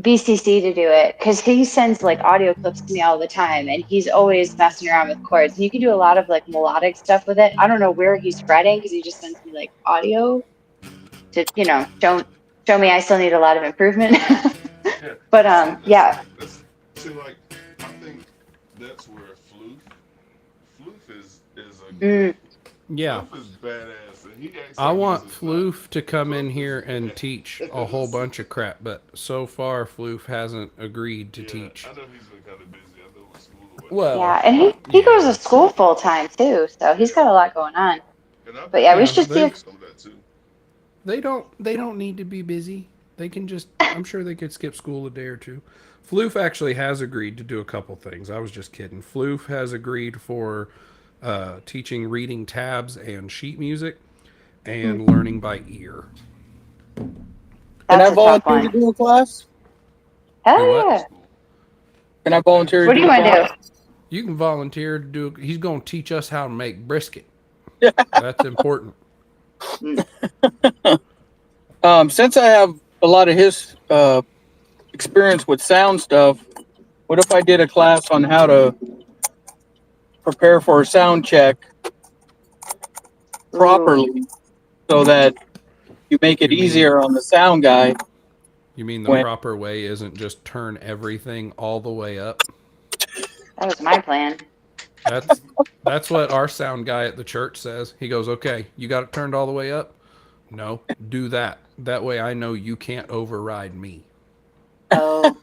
BCC to do it, because he sends like audio clips to me all the time, and he's always messing around with chords. And you can do a lot of like melodic stuff with it. I don't know where he's fretting because he just sends me like audio to show me I still need a lot of improvement. Yeah. But See, yeah. see, like I think that's where floof is a good Mm, Yeah. Floof is badass, and he acts I like want he's a shot. Floof to come in Floof is here and teach a whole badass. bunch of crap, but so far Floof hasn't agreed to Yeah, teach. I know he's been kind of busy. I know with school or whatnot. Well, Yeah, and he goes to yeah. school full time too, so he's got Yeah, a lot going on. and I've But been yeah, we Yeah, wanting should to see they do if some of that too. they don't need to be busy. They can just I'm sure they could skip school a day or two. Floof actually has agreed to do a couple things. I was just kidding. Floof has agreed for teaching reading tabs and sheet music and learning by ear. Can I that's a tough volunteer to one. do a class? Do Hell what? yeah. That's cool. Can I volunteer to What do do you a want to class? do? You can volunteer to do. He's going to teach us how to make brisket. That's important. Mm. Since I have a lot of his experience with sound stuff, what if I did a class on how to prepare for a sound check Ooh, properly so that you make it You mean easier on the sound guy you mean the when proper way isn't just turn everything all the way up? that was my plan. That's that's what our sound guy at the church says. He goes, "Okay, you got it turned all the way up? No, do that. That way I know you can't override me. Oh,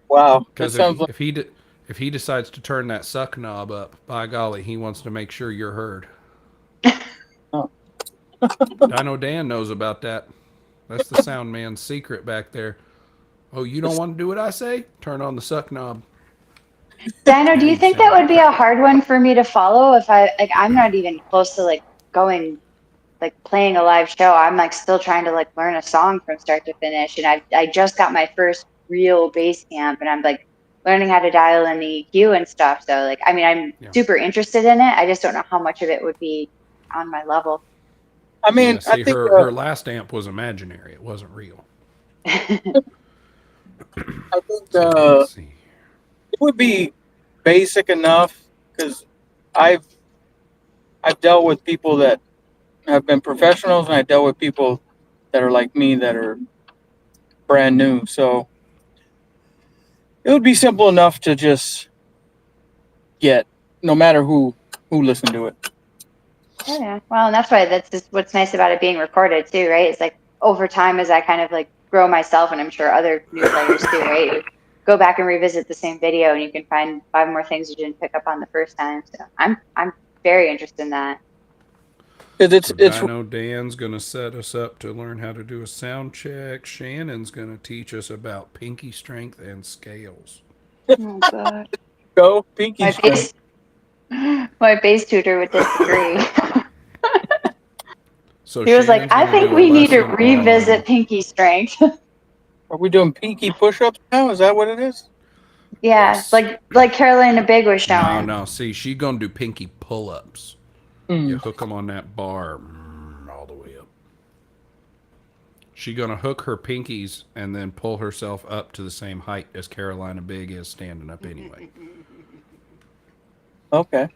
wow, that Because sounds like if he decides to turn that suck knob up, by golly, he wants to make sure you're heard." oh, Dino Dan knows about that. That's the sound man's secret back there. Oh, you don't want to do what I say? Turn on the suck knob. Dino, do Now you you think sound that like would be a crap. hard one for me to follow if I'm not even close to like going like playing a live show. I'm like still trying to like learn a song from start to finish, and I just got my first real bass camp, and I'm like learning how to dial in the EQ and stuff. So like, I mean, I'm Yeah. super interested in it. I just don't know how much of it would be on my level. I Yeah, mean, I see, think her last amp was imaginary. It wasn't real. I think So let's see. it would be basic enough because I've I've dealt with people that have been professionals, and I dealt with people that are like me that are brand new. So it would be simple enough to just get, no matter who listened to it. Oh yeah. Well, and that's why that's just what's nice about it being recorded too, right? It's like over time as I kind of like grow myself, and I'm sure other new players too, right? You go back and revisit the same video and you can find 5 more things you didn't pick up on the first time. So I'm very interested in that. Because So it's Dino Dan's gonna set us up to learn how to do a sound check. Shannon's gonna teach us about pinky strength and scales. Oh god. go pinky My string. bass my bass tutor would disagree. So He was like, Shannon's I gonna think do a we need to lesson on revisit pinky strength. Are we doing pinky push-ups now? Is that what it is? Yeah, yes. like Carolina Big was No, showing. no. See, she's gonna do pinky pull-ups. You Mm. hook them on that bar all the way up. She gonna hook her pinkies and then pull herself up to the same height as Carolina Big is standing up anyway. Okay.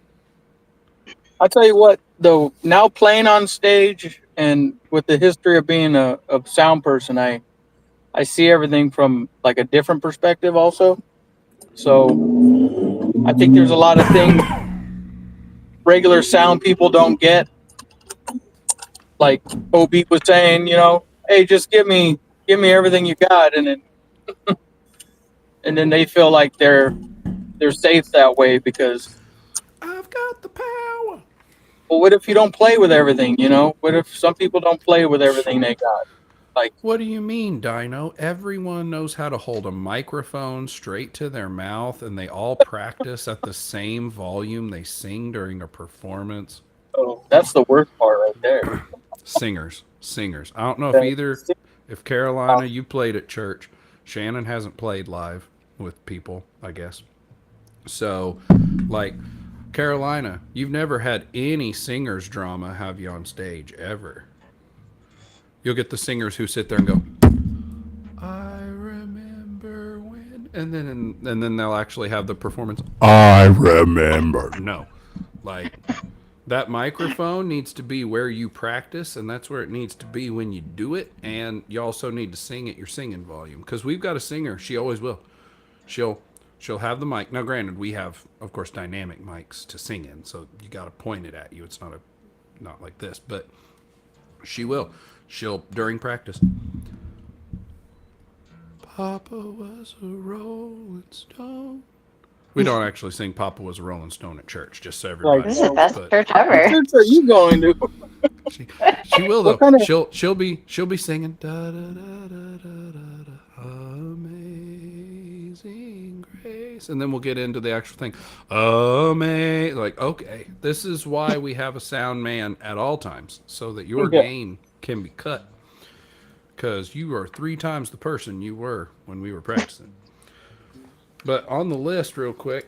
I'll tell you what, though, now playing on stage and with the history of being a sound person, I see everything from like a different perspective also. So I think there's a lot of things regular sound people don't get. Like OB was saying, hey, just give me everything you got, and then they feel like they're safe that way because, I've got the power. well, what if you don't play with everything? What if some people don't play with everything they got? Like, What do you mean, Dino? Everyone knows how to hold a microphone straight to their mouth, and they all practice at the same volume they sing during a performance. oh, that's the worst part right there. Singers. I don't know That- if Carolina, you played at church. Shannon hasn't played live with people, I guess. So, like, Carolina, you've never had any singers drama, have you, on stage, ever? You'll get the singers who sit there and go, I remember when, and then they'll actually have the performance. I remember. No, like that microphone needs to be where you practice, and that's where it needs to be when you do it. And you also need to sing at your singing volume because we've got a singer. She always will. She'll she'll have the mic. Now, granted, we have of course dynamic mics to sing in, so you got to point it at you. It's not a not like this, but she will. She'll, during practice, Papa was a rolling stone. We don't actually sing Papa was a rolling stone at church, just so everybody This is the knows. best But church What ever. church are you going to? she, she will What though. kind of? She'll be singing da da da da da da da Amazing Grace, and then we'll get into the actual thing. Like, okay, this is why we have a sound man at all times, so that your Yeah. gain can be cut, because you are 3 times the person you were when we were practicing. But on the list, real quick,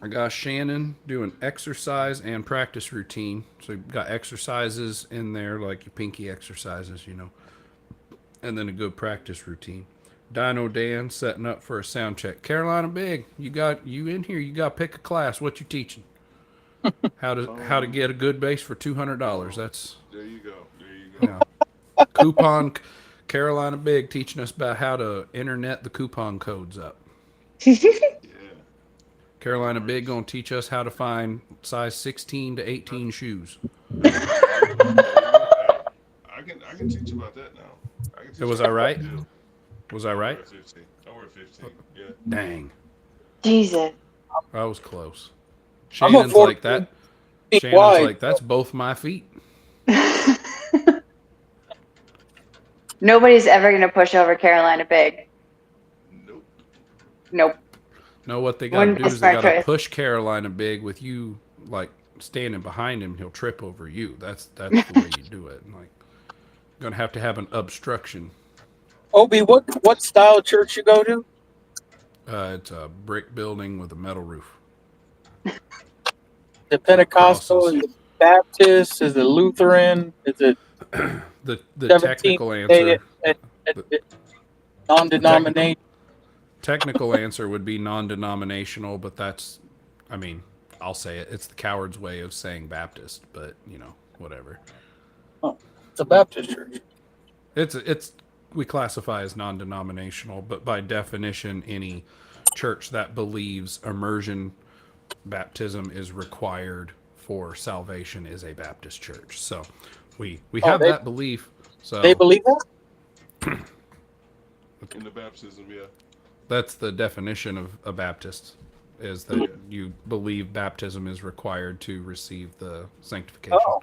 I got Shannon doing exercise and practice routine. So you've got exercises in there, like your pinky exercises, and then a good practice routine. Dino Dan setting up for a sound check. Carolina Big, you in here? You got to pick a class. What you teaching? How to get a good bass for $200? That's There you go. There you go. you know, coupon. Carolina Big teaching us about how to internet the coupon codes up. Yeah. Carolina Big gonna teach us how to find size 16 to 18 shoes. There you go. Hey, I can teach you about that now. I can teach you Was how I to right? deal. Was I I wear right? a 15. I wear a 15. Yeah. Dang, Jesus. I was close. I'm a Shannon's like 14 that. feet Shannon's wide. like, that's both my feet. Nobody's ever going to push over Carolina Big. Nope. Nope. No, what they got to Wouldn't do be a is they smart got to choice. push Carolina Big with you, like standing behind him. He'll trip over you. That's the way you do it. Like, gonna have to have an obstruction. Obi, what style church you go to? It's a brick building with a metal roof. The So it Pentecostal? crosses. Is it Baptist? Is it Lutheran? Is it The 17th technical day answer, the, the non-denominational? technical answer would be non-denominational, but that's, I mean, I'll say it. It's the coward's way of saying Baptist, but whatever. Oh, it's a Baptist church. It's we classify as non-denominational, but by definition, any church that believes immersion baptism is required for salvation is a Baptist church. So we Oh, have that belief. So they believe that? In the baptism, yeah. that's the definition of a Baptist, is that you believe baptism is required to receive the sanctification. Oh,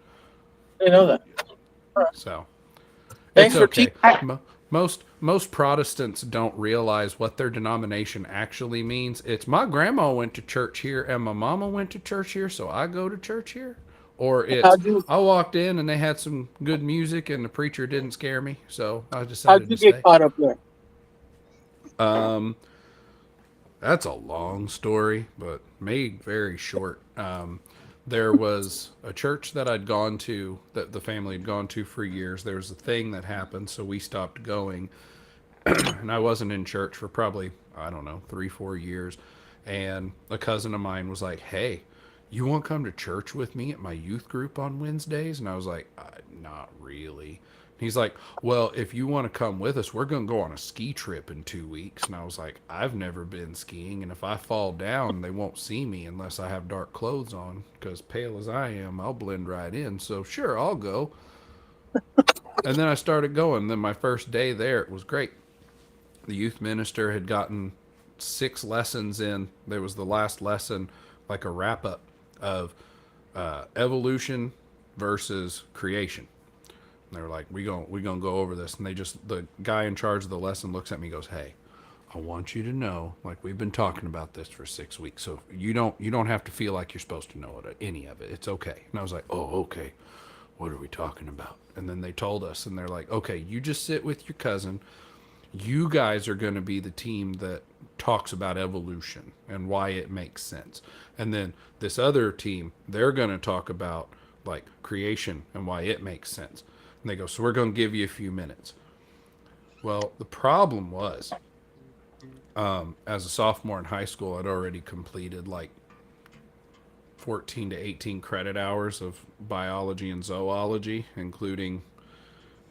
I didn't know that. So Thanks it's for okay. teaching. Most Protestants don't realize what their denomination actually means. It's my grandma went to church here and my mama went to church here, so I go to church here. Or it's How'd you I walked in and they had some good music and the preacher didn't scare me, so I how'd decided you to get stay. caught up there? That's a long story, but made very short. There was a church that I'd gone to, that the family had gone to for years. There was a thing that happened, so we stopped going. And I wasn't in church for probably, I don't know, 3-4 years. And a cousin of mine was like, hey, you want to come to church with me at my youth group on Wednesdays? And I was like, not really. He's like, well, if you want to come with us, we're going to go on a ski trip in 2 weeks. And I was like, I've never been skiing. And if I fall down, they won't see me unless I have dark clothes on. Because pale as I am, I'll blend right in. So sure, I'll go. And then I started going. Then my first day there, it was great. The youth minister had gotten 6 lessons in. There was the last lesson, like a wrap up of evolution versus creation. And they were like, we gonna go over this. And the guy in charge of the lesson looks at me and goes, hey, I want you to know, like, we've been talking about this for 6 weeks, so you don't have to feel like you're supposed to know it, any of it. It's okay. And I was like, oh, okay. What are we talking about? And then they told us, and they're like, okay, you just sit with your cousin. You guys are going to be the team that talks about evolution and why it makes sense. And then this other team, they're going to talk about like creation and why it makes sense. And they go, so we're going to give you a few minutes. Well, the problem was, as a sophomore in high school, I'd already completed like 14 to 18 credit hours of biology and zoology, including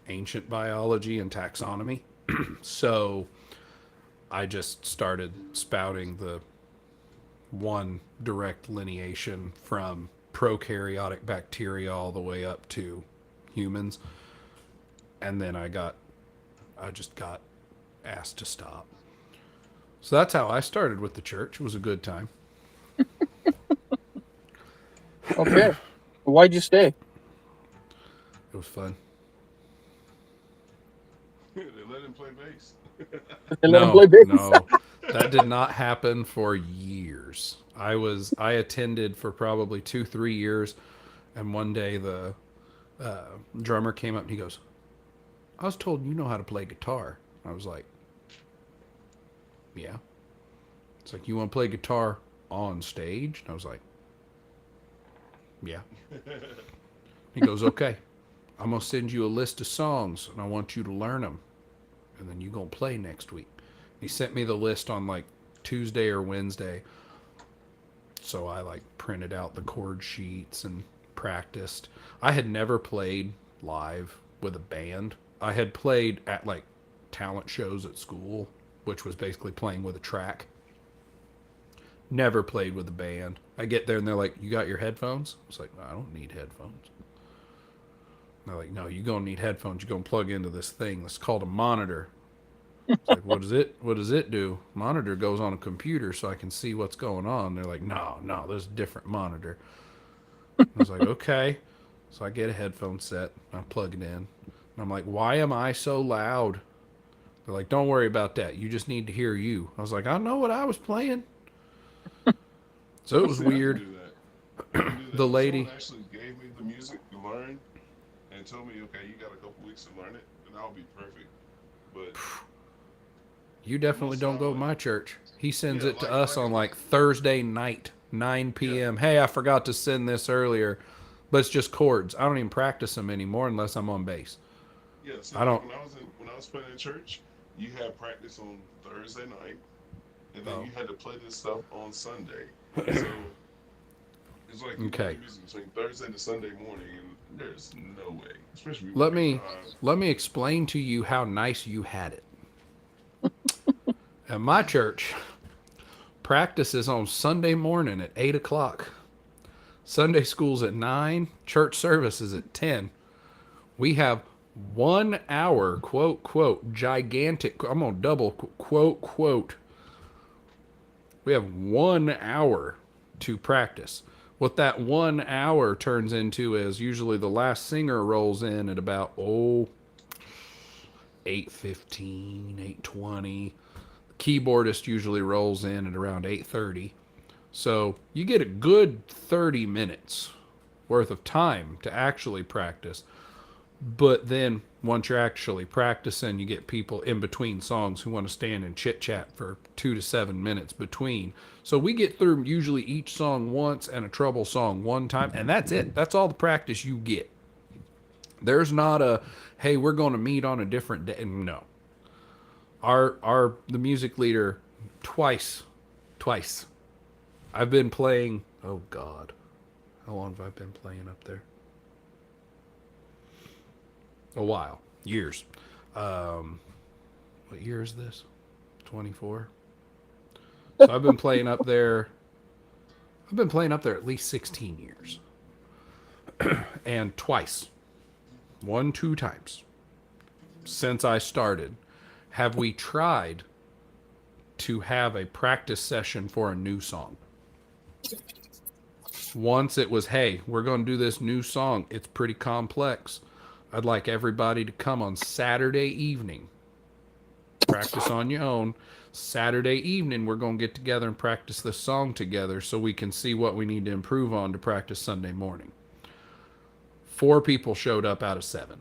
ancient biology and taxonomy. So I just started spouting the one direct lineation from prokaryotic bacteria all the way up to humans. And then I just got asked to stop. So that's how I started with the church. It was a good time. Okay. Why'd you stay? It was fun. They let him play bass. And let him play bass. No, that did not happen for years. I attended for probably 2-3 years, and one day the drummer came up and he goes, "I was told you know how to play guitar." I was like, "Yeah." It's like, "You want to play guitar on stage?" And I was like, "Yeah." He goes, "Okay, I'm gonna send you a list of songs, and I want you to learn them, and then you gonna play next week." He sent me the list on like Tuesday or Wednesday, so I like printed out the chord sheets and practiced. I had never played live with a band. I had played at like talent shows at school, which was basically playing with a track. Never played with a band. I get there and they're like, "You got your headphones?" I was like, "I don't need headphones." And they're like, "No, you're going to need headphones. You're going to plug into this thing. It's called a monitor." It's like, "What is it? What does it do?" Monitor goes on a computer so I can see what's going on. They're like, "No, there's a different monitor." I was like, "Okay." So I get a headphone set. I plug it in. And I'm like, "Why am I so loud?" They're like, "Don't worry about that. You just need to hear you." I was like, "I know what I was playing." So it was See, I can weird. do that. I can do that. The If lady, someone actually gave me the music to learn and told me, okay, you got a couple weeks to learn it, then I'll be perfect. But you definitely most don't time, go to like, my church. He sends yeah, it to us like on I'm like Thursday night, 9 yeah, p.m. Hey, I forgot to send this earlier, but it's just chords. I don't even practice them anymore unless I'm on bass. yeah. So I like don't. when I was playing in church, you had practice on Thursday night, and then Oh, you had to play this stuff on Sunday. So it's like you okay. learn music between Thursday to Sunday morning, and there's no way, especially if you Let work a me job. let me explain to you how nice you had it. At my church, practice is on Sunday morning at 8 o'clock. Sunday school's at 9. Church service is at 10. We have 1 hour, quote, quote, gigantic. I'm going to double, quote, quote. We have 1 hour to practice. What that 1 hour turns into is usually the last singer rolls in at about, 8:15, 8:20. The keyboardist usually rolls in at around 8:30. So you get a good 30 minutes worth of time to actually practice. But then once you're actually practicing, you get people in between songs who want to stand and chit chat for 2 to 7 minutes between. So we get through usually each song once and a treble song one time, and that's it. That's all the practice you get. There's not a, "Hey, we're going to meet on a different day." No. The music leader twice twice. I've been playing, oh God. How long have I been playing up there? A while. Years. What year is this? 24. So I've been playing up there. I've been playing up there at least 16 years. And twice. 1, 2 times. Since I started, have we tried to have a practice session for a new song. Once it was, "Hey, we're going to do this new song. It's pretty complex. I'd like everybody to come on Saturday evening. Practice on your own. Saturday evening, we're going to get together and practice this song together so we can see what we need to improve on to practice Sunday morning." 4 people showed up out of 7.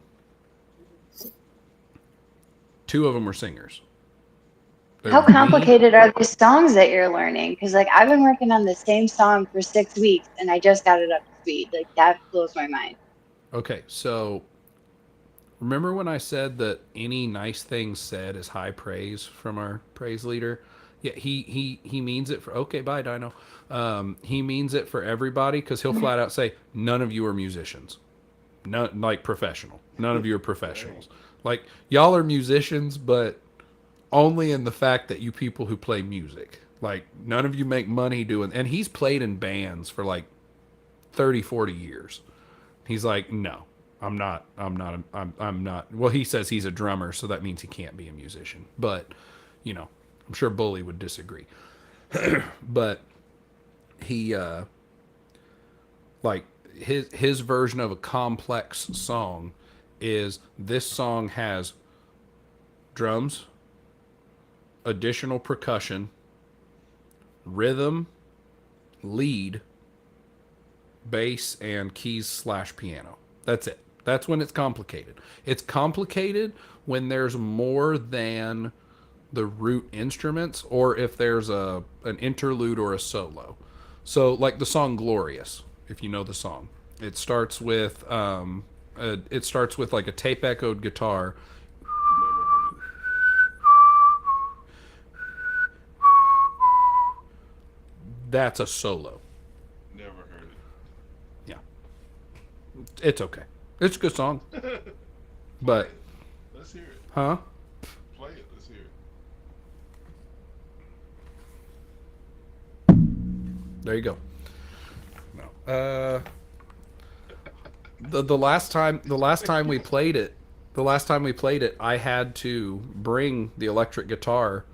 2 of them were singers. How There's me. complicated are these songs that you're learning? Because like I've been working on the same song for 6 weeks and I just got it up to speed. Like that blows my mind. Okay, so remember when I said that any nice thing said is high praise from our praise leader? Yeah, he means it for, okay, bye, Dino. He means it for everybody because he'll flat out say, "None of you are musicians. None, like professional. None of you are Dang. professionals. Like, y'all are musicians, but only in the fact that you people who play music. Like, none of you make money doing," and he's played in bands for like 30, 40 years. He's like, no, I'm not. Well, he says he's a drummer, so that means he can't be a musician. But, you know, I'm sure Bully would disagree. But he, like, his version of a complex song is this song has drums, additional percussion, rhythm, lead, bass, and keys / piano. That's it. That's when it's complicated. It's complicated when there's more than the root instruments, or if there's an interlude or a solo. So, like the song "Glorious," if you know the song, it starts with like a tape echoed guitar. Never heard it. That's a solo. Never heard Yeah, it's okay. It's a good song, it. but Let's hear it. huh? Play it. Let's hear it. There you go. No. The last time we played it, I had to bring the electric guitar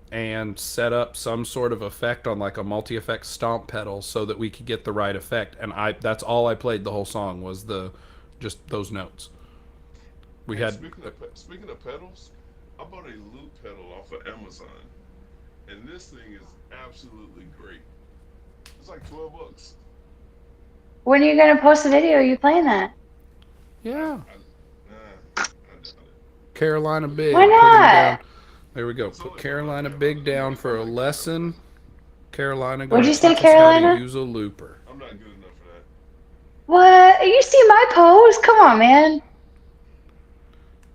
and set up some sort of effect on like a multi-effect stomp pedal so that we could get the right effect. And that's all I played the whole song was just those notes. We Hey, had speaking of pedals, I bought a loop pedal off of Amazon, and this thing is absolutely great. It's like $12. When are you gonna post a video? Are you playing that? yeah, I doubt it. Carolina Big. Why Put him down. not? There we go. It's Put only Carolina $5. Big down I'm for a not good lesson. enough Carolina What'd gonna you say, teach us how to Carolina? use a looper. I'm not good enough for that. What? You see my pose? Come on, man.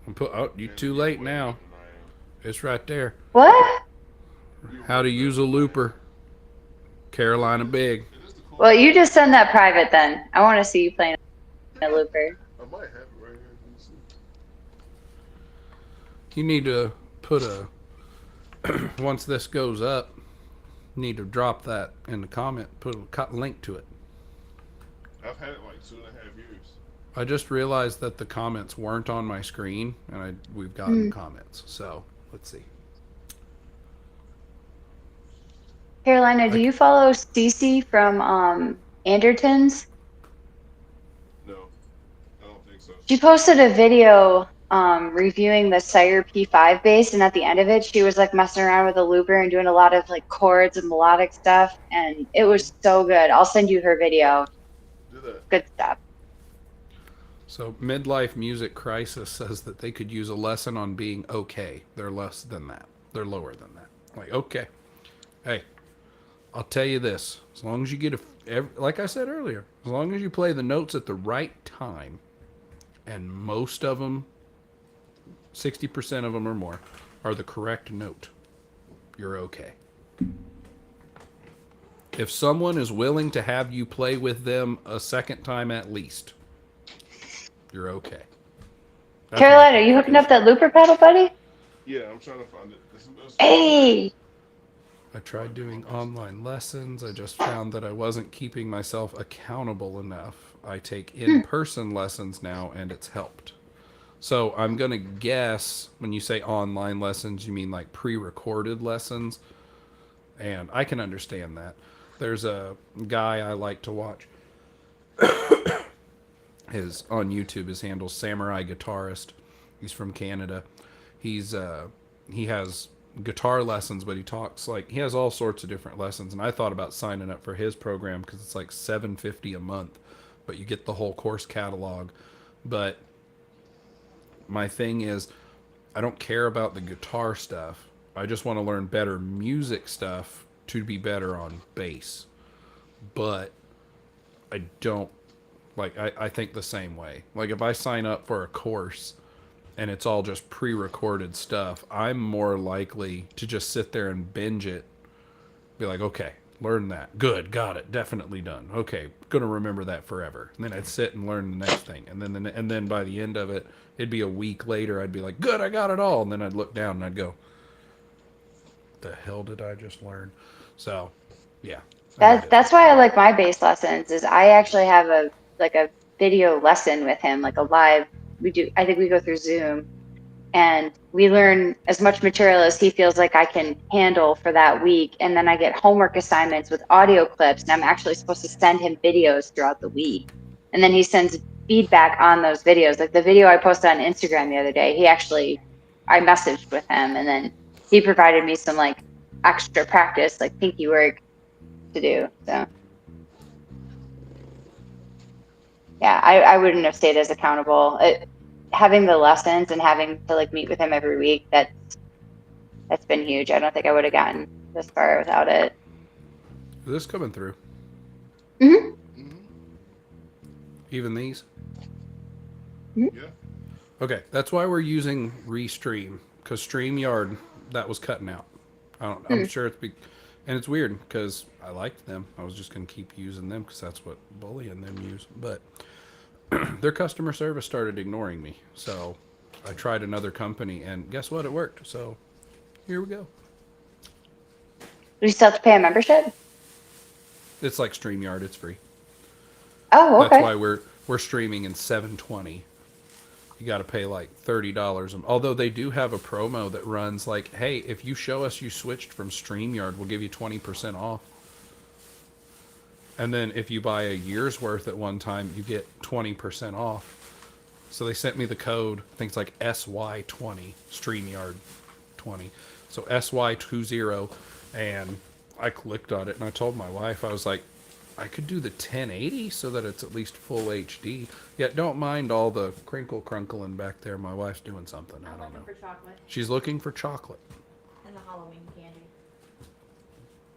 You And too you're late way now. better than I It's right there. What? am. You're How way to better use a than I am. looper. Carolina Big. It is the coolest Well, you thing. just send that private then. I want to see you playing a looper. I might have it right here. Let me see. You need to put once this goes up, you need to drop that in the comment, put a link to it. I've had it like 2.5 years. I just realized that the comments weren't on my screen, and we've gotten comments. So let's see. Carolina, do you follow Cece from Andertons? No, I don't think so. She posted a video reviewing the Sire P5 bass, and at the end of it, she was like messing around with a looper and doing a lot of like chords and melodic stuff, and it was so good. I'll send you her video. Do that. Good stuff. So Midlife Music Crisis says that they could use a lesson on being okay. They're less than that. They're lower than that. Like, okay, hey, I'll tell you this: as long as you get like I said earlier, as long as you play the notes at the right time, and most of them, 60% of them or more, are the correct note, you're okay. If someone is willing to have you play with them a second time at least, you're okay. That's Carolina, are you hooking up that looper pedal, buddy? Yeah, I'm trying to find it. Hey! I tried doing online lessons. I just found that I wasn't keeping myself accountable enough. I take in-person lessons now, and it's helped. So I'm going to guess when you say online lessons, you mean like pre-recorded lessons. And I can understand that. There's a guy I like to watch. On YouTube, his handle's Samurai Guitarist. He's from Canada. He has guitar lessons, but he has all sorts of different lessons. And I thought about signing up for his program because it's like $750 a month, but you get the whole course catalog. But my thing is, I don't care about the guitar stuff. I just want to learn better music stuff to be better on bass. But I don't I think the same way. Like if I sign up for a course and it's all just pre-recorded stuff, I'm more likely to just sit there and binge it. Be like, okay, learn that. Good, got it, definitely done. Okay, gonna remember that forever. And then I'd sit and learn the next thing. And then by the end of it, it'd be a week later, I'd be like, good, I got it all. And then I'd look down and I'd go, the hell did I just learn? So, yeah. and that is That's why I like my bass lessons. Is I actually have a video lesson with him, like a live. We do. I think we go through Zoom, and we learn as much material as he feels like I can handle for that week. And then I get homework assignments with audio clips, and I'm actually supposed to send him videos throughout the week. And then he sends feedback on those videos. Like the video I posted on Instagram the other day, I messaged with him, and then he provided me some like extra practice, like pinky work to do. So yeah, I wouldn't have stayed as accountable. Having the lessons and having to like meet with him every week, that's been huge. I don't think I would have gotten this far without it. Is this coming through? Hmm. Even these? Yeah. Okay, that's why we're using Restream, because StreamYard, that was cutting out. I'm sure and it's weird because I liked them. I was just going to keep using them because that's what Bully and them use. But their customer service started ignoring me. So I tried another company, and guess what? It worked. So here we go. Do you still have to pay a membership? It's like StreamYard. It's free. Oh, That's okay. why we're streaming in 720. You got to pay like $30. Although they do have a promo that runs like, hey, if you show us you switched from StreamYard, we'll give you 20% off. And then if you buy a year's worth at one time, you get 20% off. So they sent me the code, I think it's like SY20, StreamYard 20. So SY20, and I clicked on it and I told my wife, I was like, I could do the 1080 so that it's at least full HD. Yet don't mind all the crinkle crunkling back there. My wife's doing something. I don't know. For chocolate She's looking for chocolate. and the Halloween candy.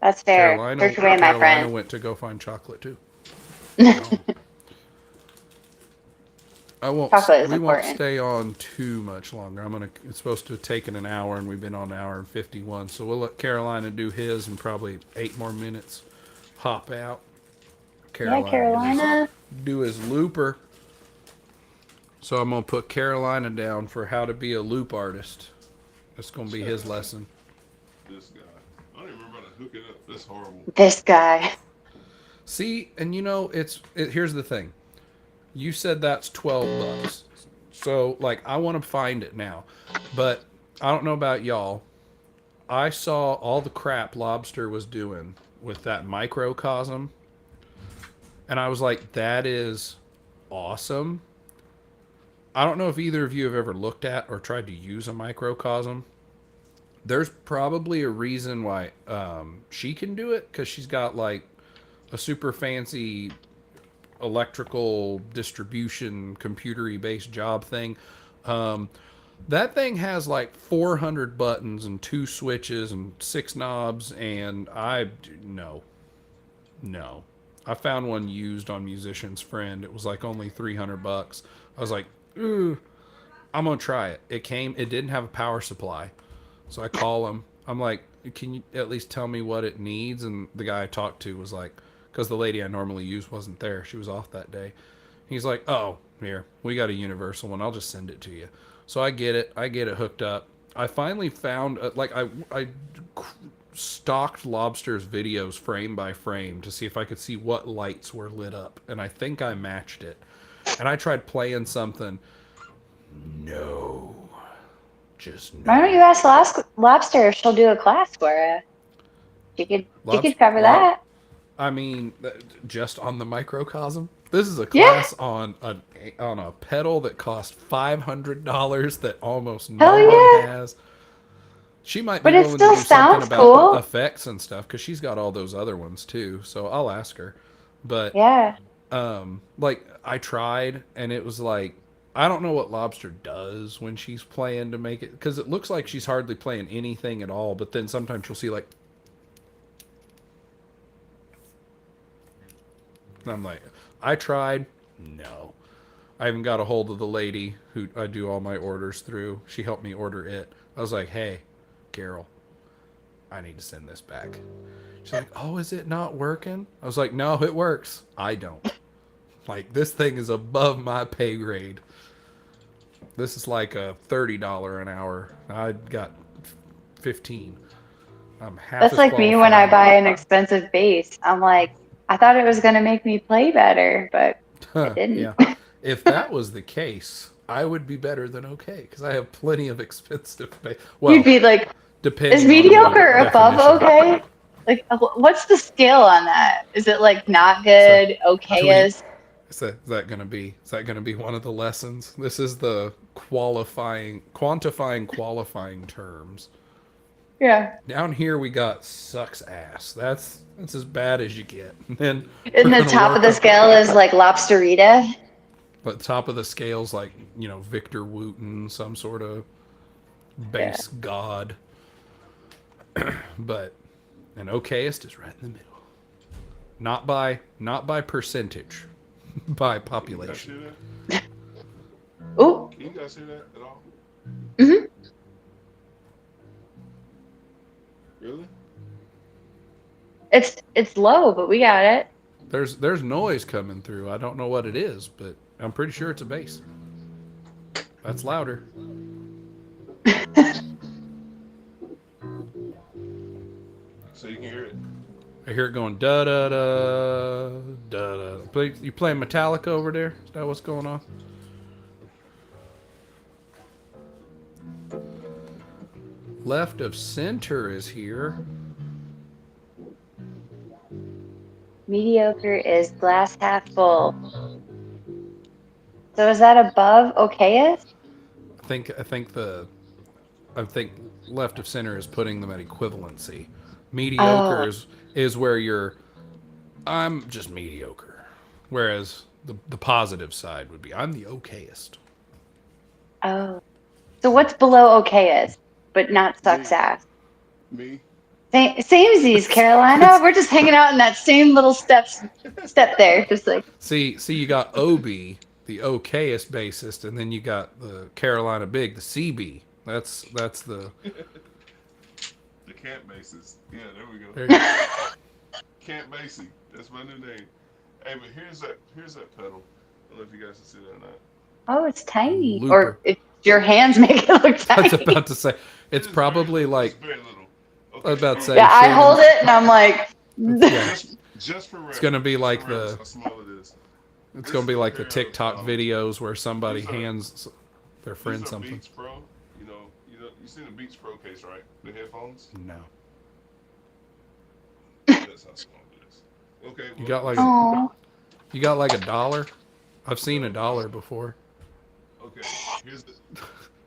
That's fair. Search away, my Carolina friend. went to go find chocolate too. Chocolate is We won't important. stay on too much longer. It's supposed to have taken an hour, and we've been on an hour and 51. So we'll let Carolina do his, and probably 8 more minutes. Hop out. Yeah, Carolina. Do his looper. So I'm gonna put Carolina down for how to be a loop artist. That's gonna be his lesson. This guy. I don't even remember how to hook it up. That's horrible. This guy. See, and here's the thing. You said that's $12. So like I want to find it now. But I don't know about y'all. I saw all the crap Lobster was doing with that microcosm. And I was like, that is awesome. I don't know if either of you have ever looked at or tried to use a microcosm. There's probably a reason why she can do it, because she's got like a super fancy electrical distribution computery based job thing. That thing has like 400 buttons and 2 switches and 6 knobs, and no. I found one used on Musician's Friend. It was like only $300. I was like, ooh, I'm gonna try it. It didn't have a power supply. So I call him. I'm like, can you at least tell me what it needs? And the guy I talked to was like, because the lady I normally use wasn't there. She was off that day. He's like, oh, here, we got a universal one. I'll just send it to you. So I get it hooked up. I finally found, I stalked Lobster's videos frame by frame to see if I could see what lights were lit up. And I think I matched it. And I tried playing something. No. Just no. Why don't you ask Lobster if she'll do a class for you? She could cover that. I mean, just on the microcosm. This is a class on a pedal that cost $500 that almost no one has. She might be willing to do something about effects and stuff, because she's got all those other ones too. So I'll ask her. But yeah, like I tried, and it was like, I don't know what Lobster does when she's playing to make it, because it looks like she's hardly playing anything at all. But then sometimes you'll see like, and I'm like, I tried. No. I even got a hold of the lady who I do all my orders through. She helped me order it. I was like, hey, Carol, I need to send this back. She's like, oh, is it not working? I was like, no, it works. I don't. Like, this thing is above my pay grade. This is like a $30 an hour. I got 15. I'm half That's as like me when I qualified. buy an expensive bass. I'm like, I thought it was going to make me play better, but it didn't. Yeah. If that was the case, I would be better than okay because I have plenty of expensive bass. You'd Well, be like, is depending on the mediocre above definition. okay? Like, what's the scale on that? Is it like not So, good, do we? okay-ish? Is that gonna be one of the lessons? This is the quantifying qualifying terms. Yeah. Down here we got sucks ass. That's as bad as you get. And then And we're the gonna top of work the up. scale is like lobsterita. But top of the scales, like Victor Wooten, some sort of Yeah. bass god. But an okayist is right in the middle. Not by percentage, by Can you guys population. hear that? Ooh. Can you guys hear that at all? Hmm. Really? It's low, but we got it. There's noise coming through. I don't know what it is, but I'm pretty sure it's a bass. That's louder. So you can hear it. I hear it going da da da da da. You playing Metallica over there? Is that what's going on? Left of center is here. Mediocre is glass half full. So is that above okayest? I think left of center is putting them at equivalency. Mediocre Oh, is where I'm just mediocre. Whereas the positive side would be I'm the okayest. oh. So what's below okayest, but not sucks Me. ass? Me. Samesies, Carolina. We're just hanging out in that same little step there, just like. See, you got OB, the okayest bassist, and then you got the Carolina Big, the CB. That's the The camp bassist. Yeah, there we go. there you go. Camp Basie. That's my new name. Hey, but here's that pedal. I don't know if you guys can see that or not. Oh, it's tiny. Looper. Or if your hands make it look I was tiny. about to say it's It is probably very little. like It's very little. I was about to say Yeah, I hold Shannon's. it and I'm like, Yeah, Just for reference. it's gonna be Just like for reference how small it is. it's This gonna is be a like the pair of, TikTok videos where somebody these are hands their friend these are something. Beats Pro. You seen the Beats Pro case, right? The headphones. No, That's how small it is. Okay. you Well, got like listen. oh, you got like $1. I've seen $1 before. Okay.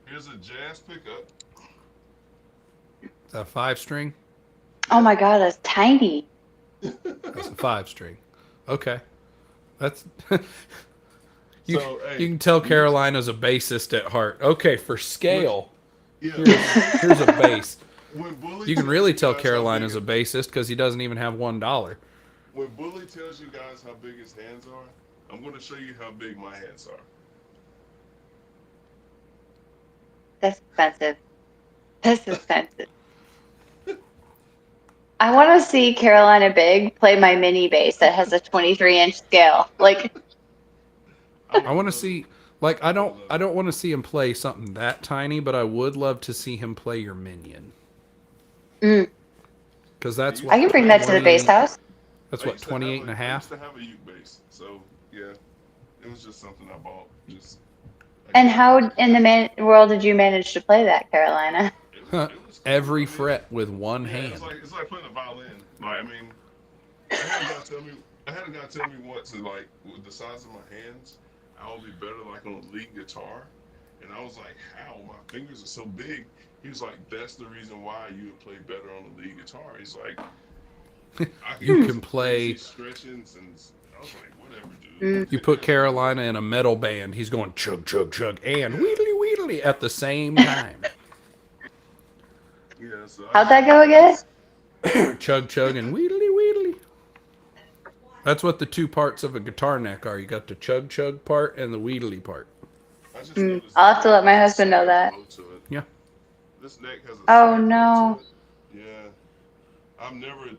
Here's a jazz pickup. Is that a 5-string? oh my God, that's tiny. That's a 5-string. Okay, that's you. So hey, You can tell Carolina's a bassist at heart. Okay, for scale, yeah. here's a bass. When Bully You can tells really you tell guys how Carolina's a big bassist because he doesn't even have $1. when Bully tells you guys how big his hands are, I'm going to show you how big my hands are. That's expensive. That's expensive. I want to see Carolina Big play my mini bass that has a 23-inch scale. Like, I want to see like I don't want to see him play something that tiny, but I would love to see him play your minion mm, because that's I what can bring that to the bass 20 house. that's I what used to have 28 and a I used half. to have a uke bass, so yeah, it was just something I bought. And how in the world did you manage to play that, Carolina? It was cool. Every I mean, fret with one yeah, hand. it's like playing a violin. Like I mean, I had a guy tell me once that like with the size of my hands, I would be better like on a lead guitar, and I was like, how? My fingers are so big. He was like, that's the reason why you would play better on the lead guitar. He's like, I can You do can some play. crazy stretchings, and I was like, whatever, Mm. dude. You put Carolina in a metal band, he's going chug chug chug and wheedly wheedly at the same time. Yeah, so How'd that go again? Chug chug and wheedly wheedly. That's what the two parts of a guitar neck are. You got the chug chug part and the wheedly part. I just noticed I'll this have to let neck my has a husband know slight that. glow to it. Yeah. This neck has a Oh slight glow no. to it. Yeah.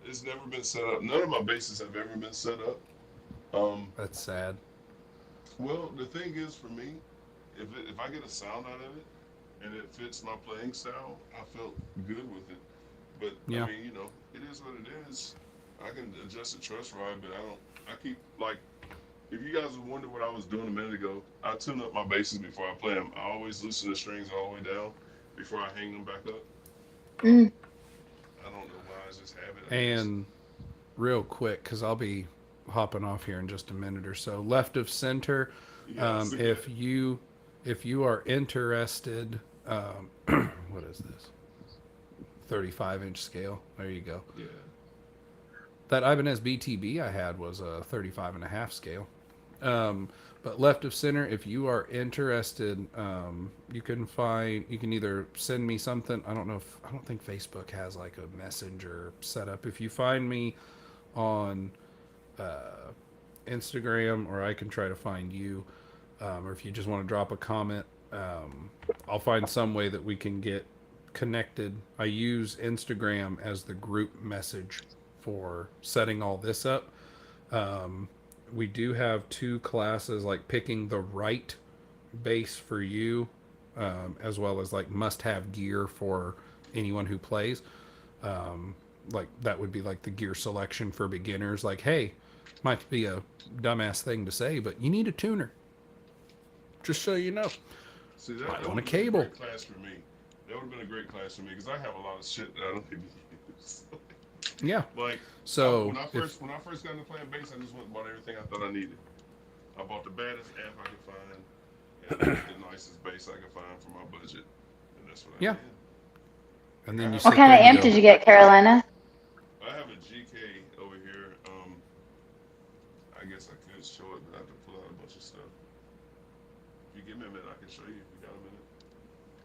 It's never been set up. None of my basses have ever been set up. That's sad. Well, the thing is for me, if I get a sound out of it and it fits my playing style, I felt good with it. But I Yeah. mean, it is what it is. I can adjust the truss rod, but I don't. I keep like. If you guys wonder what I was doing a minute ago, I tune up my basses before I play them. I always loosen the strings all the way down before I hang them back up. Um, Mm. I don't know why. I just have it, I guess. And real quick, because I'll be hopping off here in just a minute or so. Left of center, Yeah, I see that. if you are interested, what is this? 35-inch scale. There you go. Yeah. That Ibanez BTB I had was a 35 and a half scale. Um, but left of center, if you are interested, you can either send me something. I don't think Facebook has like a messenger setup. If you find me on Instagram, or I can try to find you, or if you just want to drop a comment, I'll find some way that we can get connected. I use Instagram as the group message for setting all this up. We do have two classes, like picking the right bass for you, as well as like must have gear for anyone who plays. Like that would be like the gear selection for beginners. Like, hey, might be a dumbass thing to say, but you need a tuner. Just so you know, See, I that own a would have been a cable. great class for me. That would have been a great class for me because I have a lot of shit that I don't even use. Yeah. Like So when I first got into playing bass, I just went and bought everything I thought I needed. I bought the baddest amp I could find and I bought the nicest bass I could find for my budget, and that's what I yeah, did. and Like then you What sit kind there of and you amp go, did you get, Carolina? I have a GK over here. I guess I could show it, but I have to pull out a bunch of stuff. If you give me a minute, I can show you. If you got a minute.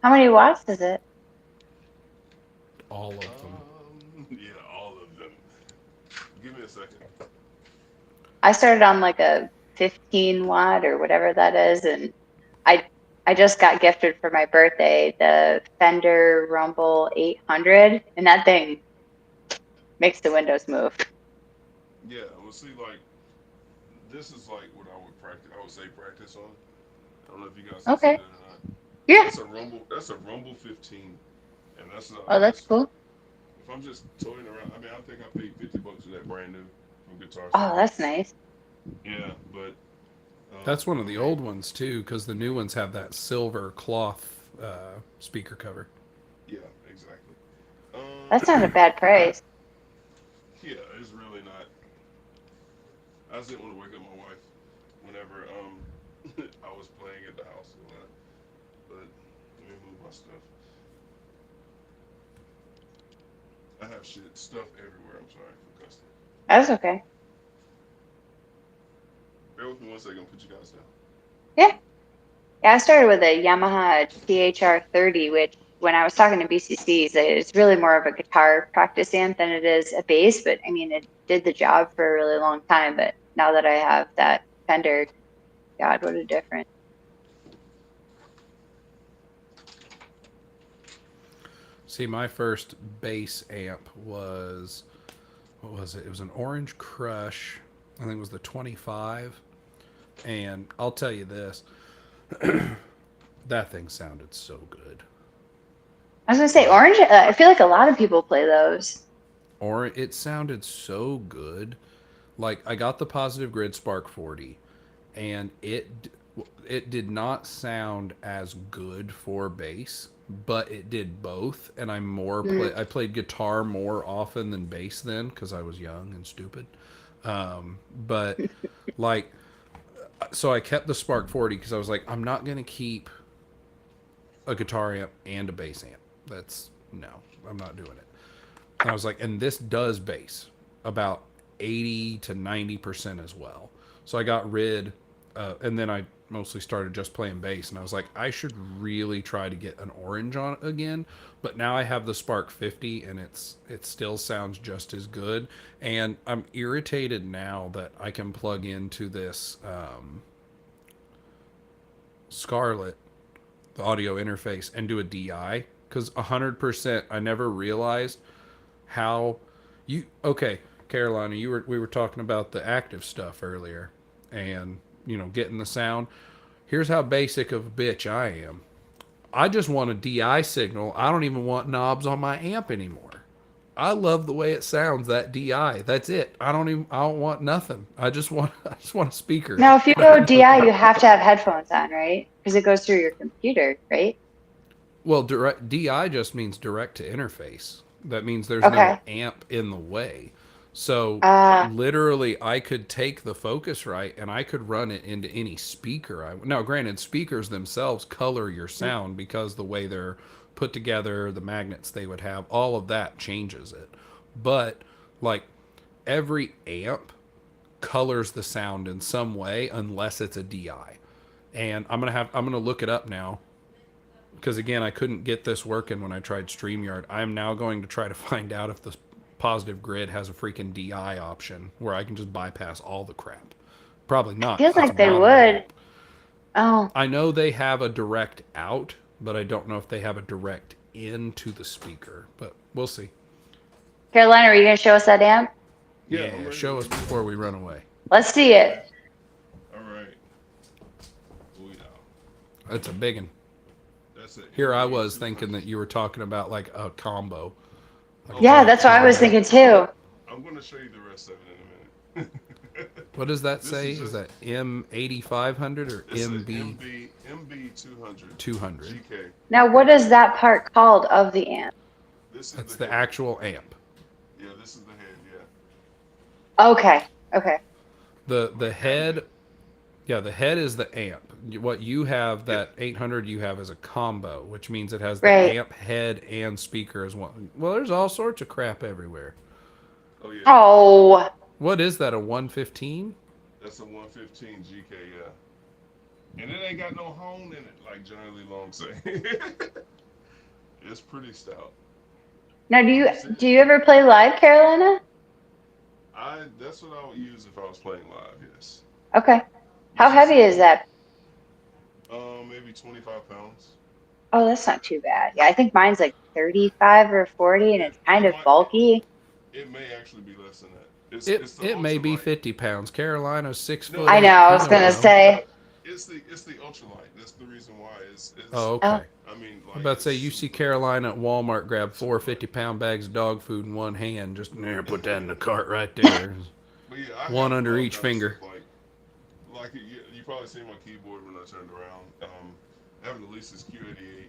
How many watts is it? all of them. Yeah, all of them. Give me a second. I started on like a 15 watt or whatever that is, and I I just got gifted for my birthday the Fender Rumble 800, and that thing makes the windows move. Yeah, well, see, like this is like what I would practice. I would say practice on. I don't know if you guys can see that Okay. or not. Yeah. That's a Rumble. That's a Rumble 15, and that's Oh, that's cool. if I'm just toying around. I mean, I think I paid $50 for that brand new from Guitar Oh, Center. that's nice. Yeah, but That's one of I the mean, old ones too, because the new ones have that silver cloth speaker cover. yeah, exactly. That's not a bad price. Yeah, it's really not. I just didn't want to wake up my wife whenever I was playing at the house a lot. But let me move my stuff. I have stuff everywhere. I'm sorry for custom. That's okay. Bear with me 1 second. Put you guys down. Yeah. Yeah, I started with a Yamaha THR 30, which when I was talking to BCCs, it's really more of a guitar practice amp than it is a bass. But I mean, it did the job for a really long time. But now that I have that Fender, God, what a difference. See, my first bass amp was, what was it? It was an Orange Crush. I think it was the 25. And I'll tell you this, that thing sounded so good. I was gonna say Like, orange. I feel like a lot of people play those. or it sounded so good. Like I got the Positive Grid Spark 40, and it did not sound as good for bass, but it did both. And Mm. I played guitar more often than bass then because I was young and stupid. But like, so I kept the Spark 40 because I was like, I'm not gonna keep a guitar amp and a bass amp. That's no, I'm not doing it. And I was like, and this does bass about 80 to 90% as well. So I got rid, and then I mostly started just playing bass. And I was like, I should really try to get an orange on it again. But now I have the Spark 50, and it still sounds just as good. And I'm irritated now that I can plug into this Scarlett, the audio interface, and do a DI, because 100% I never realized how you okay, Carolina, we were talking about the active stuff earlier, and getting the sound. Here's how basic of a bitch I am. I just want a DI signal. I don't even want knobs on my amp anymore. I love the way it sounds. That DI. That's it. I don't want nothing. I just want a speaker. Now, if you go DI, you have to have headphones on, right? Because it goes through your computer, right? Well, direct DI just means direct to interface. That means there's no Okay. amp in the way. So Uh, literally, I could take the Focusrite and I could run it into any speaker. Now, granted, speakers themselves color your sound because the way they're put together, the magnets they would have, all of that changes it. But like every amp colors the sound in some way unless it's a DI. And I'm gonna look it up now because again, I couldn't get this working when I tried StreamYard. I'm now going to try to find out if the Positive Grid has a freaking DI option where I can just bypass all the crap. Probably not. feels 'Cause it's like a they mono would. amp. Oh, I know they have a direct out, but I don't know if they have a direct into the speaker. But we'll see. Carolina, are you going to show us that amp? Yeah, Yeah, I'm ready. show us before we run away. Let's see it. All right. Booyah. That's a big one. That's it. Here I was thinking that you were talking about like a combo. Like Yeah, a that's what I was combo. thinking too. I'm going to show you the rest of it in a minute. What does that This say? is Is just- that M8500 or It's MB MB 200 200? GK. Now, what is that part called of the amp? This is That's the the head. actual amp. Yeah, this is the head. Yeah. Okay, okay. The head, yeah, the head is the amp. What you have, that 800 you have, is a combo, which means it has the Right. amp, head, and speaker as one. Well, there's all sorts of crap everywhere. Oh yeah. Oh, What is that? A 115? That's a 115 GK. Yeah. And it ain't got no hone in it, like Johnny Long say. It's pretty stout. now do you ever play live, Carolina? That's what I would use if I was playing live. Yes. Okay. How It's just- heavy is that? Maybe 25 pounds. Oh, that's not too bad. Yeah, I think mine's like 35 or 40, and it's kind of bulky. It may actually be less than that. It's It may be ultralight. 50 pounds. Carolina's 6 No, foot. I know. 8. I You was don't gonna know. say. It's the ultralight. That's the reason why. It's Oh, okay. I mean, like, I'm about to say, you it's- see Carolina at Walmart grab 4 50-pound bags of dog food in one hand. Just there, put that in the cart right there. But yeah, I One have under all each kinds of finger. stuff, like you probably seen my keyboard when I turned around. I have an Alesis Q88.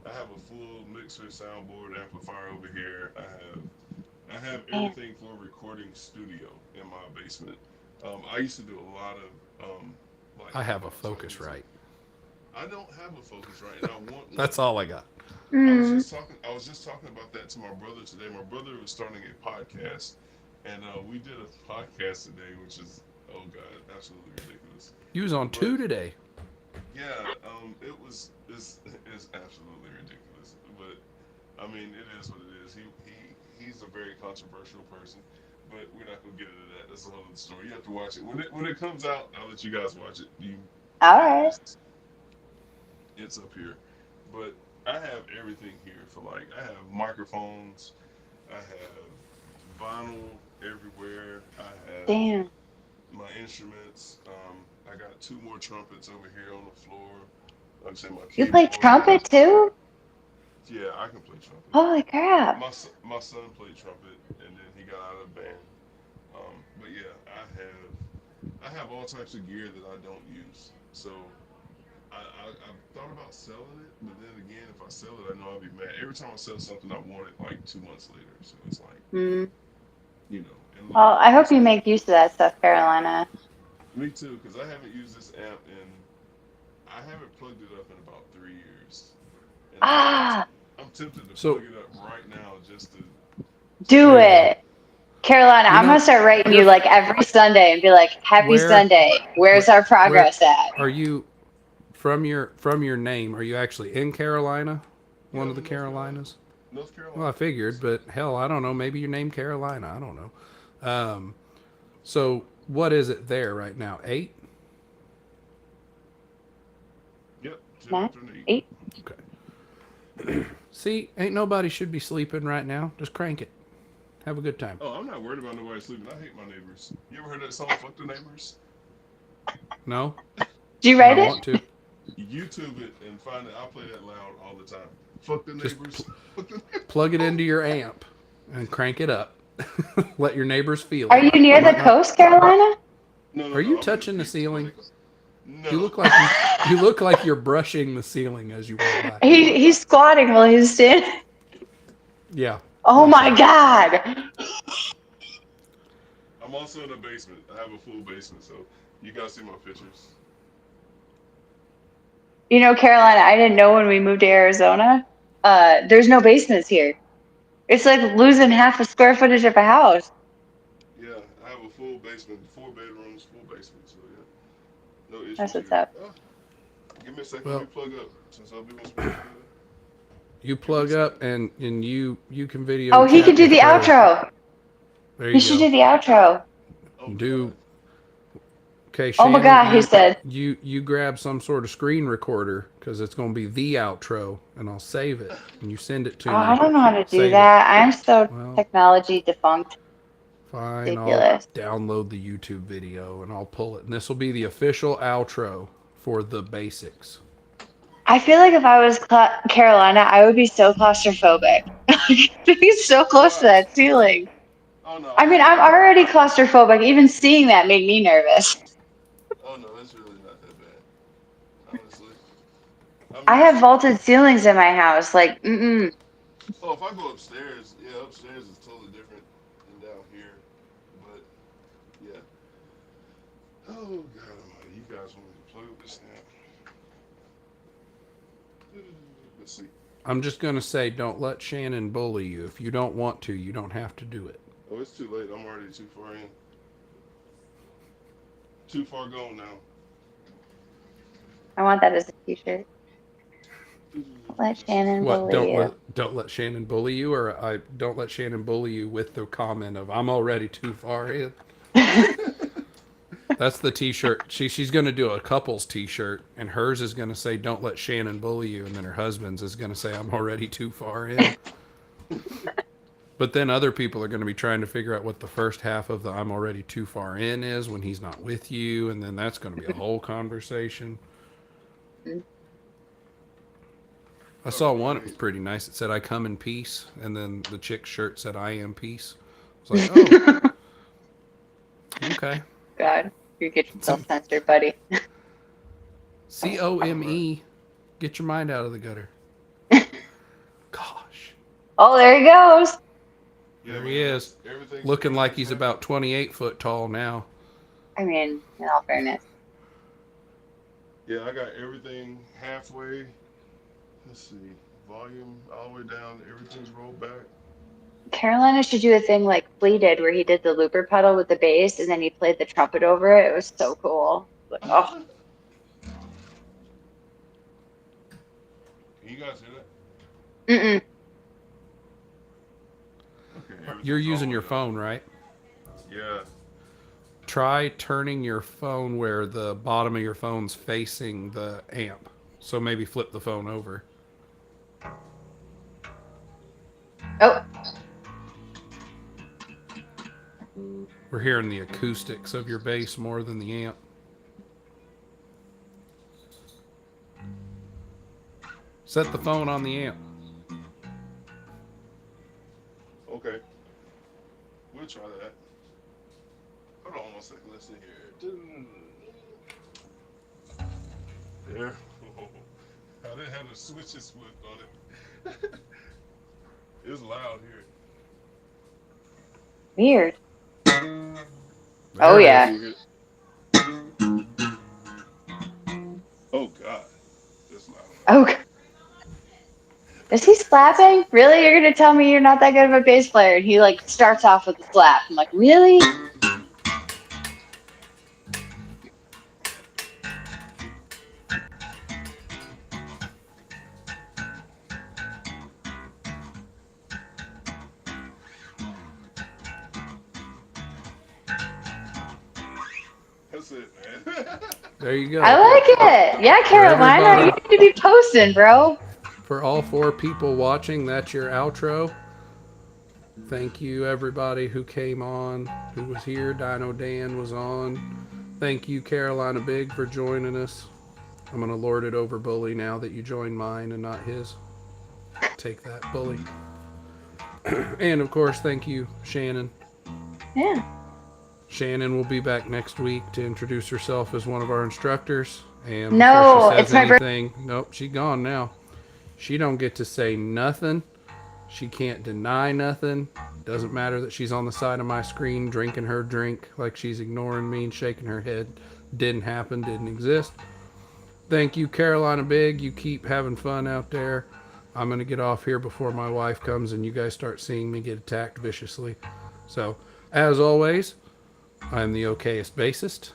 I have a full mixer, soundboard, amplifier over here. I have everything for a recording studio in my basement. I used to do a lot of like. I have a Focusrite. I don't have a Focusrite, and I want one. That's all I got. Mm. I was just talking about that to my brother today. My brother was starting a podcast, and we did a podcast today, which is, oh god, absolutely ridiculous. You was on 2 today. Yeah, it's absolutely ridiculous. But I mean, it is what it is. He's a very controversial person, but we're not gonna get into that. That's a whole other story. You have to watch it when it comes out. I'll let you guys watch it. All right. It's up here, but I have everything here for like I have microphones, I have vinyl everywhere, I have Damn. my instruments. I got 2 more trumpets over here on the floor. Like I said, my You play keyboard. trumpet too? Yeah, I can play trumpet. Holy crap. My son played trumpet, and then he got out of the band. But yeah, I have all types of gear that I don't use. So I've thought about selling it, but then again, if I sell it, I know I'll be mad. Every time I sell something, I want it like 2 months later. So it's like, Mm. you know. And Well, I hope you make use of that stuff, Carolina. Me too, because I haven't used this amp I haven't plugged it up in about 3 years. And Ah, I'm tempted to So- plug it up right now just to. do There you it. Carolina, You I'm know- gonna start writing you like every Sunday and be like, Happy Where- Sunday. Where's our progress at? Are you from your name? Are you actually in Carolina? One Yeah, of the North Carolina. Carolinas? North Carolina. Well, I figured, but hell, I don't know. Maybe you're named Carolina. I don't know. So what is it there right now? 8? Yep. 10 Nine, after 8. Okay. See, ain't nobody should be sleeping right now. Just crank it. Have a good time. Oh, I'm not worried about nobody sleeping. I hate my neighbors. You ever heard that song, Fuck the Neighbors? No? Do you write I it? want to. YouTube it and find it. I play that loud all the time. Fuck the Just neighbors. Fuck the Plug it into your amp. and crank it up. Let your neighbors feel Are it. you near the Might not. coast, Carolina? No, no, Are no. you I'm in the touching the Phoenix ceiling? Place. You No. look like you look like you're brushing the ceiling as you walk by. He's squatting while he's standing. Yeah. Oh Like my that. God. I'm also in the basement. I have a full basement, so you guys see my pictures. You know, Carolina, I didn't know when we moved to Arizona. There's no basements here. It's like losing half the square footage of a house. Yeah, I have a full basement, 4 bedrooms, full basement. So yeah, no That's issues what's here. up. Ah, give me a second. Let me Well, plug up since I'll be on speakerphone. you Give me a plug second. up and you can video Oh, he chat could do with the her. outro. There He you should go. do the outro. Oh Do God. okay, Oh my Shannon. God, he said. You grab some sort of screen recorder because it's going to be the outro, and I'll save it and you send it Oh, to I me. don't know how to do Save it. that. I'm so Well, technology defunct. fine. I'll Ridiculous. download the YouTube video and I'll pull it, and this will be the official outro for the BASSics. I feel like if I was Carolina, I would be so claustrophobic. He's so close to Why? that ceiling. Oh no, I I'm mean, not I'm that bad. already claustrophobic. Even seeing that made me nervous. Oh no, it's really not that bad. Honestly, I'm I used have to it. vaulted ceilings in my house. Like, mm-mm. Oh, if I go upstairs, yeah, upstairs is totally different than down here. But yeah. Oh God Almighty, you guys want me to plug up this now? Let's see. I'm just going to say, don't let Shannon bully you. If you don't want to, you don't have to do it. Oh, it's too late. I'm already too far in. Too far gone now. I want that as a t-shirt. Let Let's see. Shannon What? bully you. Don't let Shannon bully you, or I don't let Shannon bully you with the comment of I'm already too far in. That's the T-shirt. She's going to do a couples T-shirt, and hers is going to say "Don't let Shannon bully you," and then her husband's is going to say "I'm already too far in." But then other people are going to be trying to figure out what the first half of the "I'm already too far in" is when he's not with you, and then that's going to be a whole conversation. I All saw one. It was right. pretty nice. It said "I come in peace," and then the chick's shirt said "I am peace." I was like, "Oh, okay." God, you get yourself Some censored, buddy. All right. COME. Get your mind out of the gutter. Gosh, Oh, there he goes. Yeah, there he man. is, That's everything's looking like everything's he's happening. about 28 foot tall now. I mean, in all fairness. Yeah, I got everything halfway. Let's see. Volume all the way down. Everything's rolled back. Carolina should do a thing like Flea did, where he did the looper pedal with the bass, and then he played the trumpet over it. It was so cool. Like, oh, Can you guys hear that? mm-mm. Okay, You're everything's all the using way your up. phone, right? Yeah. Try turning your phone where the bottom of your phone's facing the amp. So maybe flip the phone over. Oh, We're hearing the acoustics of your bass more than the amp. Set the phone on the amp. Okay. We'll try that. Hold on one second. Let's see here. There. I didn't have the switches flipped on it. It was loud here. weird. There Oh, it yeah. is. Oh God, that's loud. Oh, is he slapping? Really? You're gonna tell me you're not that good of a bass player? And he like starts off with a slap. I'm like, really? That's it, man. There you I go. like it. Yeah, For Carolina, you everybody, need to be posting, bro. for all 4 people watching, that's your outro. Thank you, everybody who came on, who was here. Dino Dan was on. Thank you, Carolina Big, for joining us. I'm going to lord it over Bully now that you joined mine and not his. Take that, Bully. And of course, thank you, Shannon. Yeah. Shannon will be back next week to introduce herself as one of our instructors. And No, before she it's says my birthday. anything, nope, she gone now. She don't get to say nothing. She can't deny nothing. Doesn't matter that she's on the side of my screen drinking her drink like she's ignoring me and shaking her head. Didn't happen, didn't exist. Thank you, Carolina Big. You keep having fun out there. I'm going to get off here before my wife comes and you guys start seeing me get attacked viciously. So, as always, I'm the okayest bassist.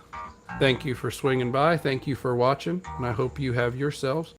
Thank you for swinging by. Thank you for watching. And I hope you have yourselves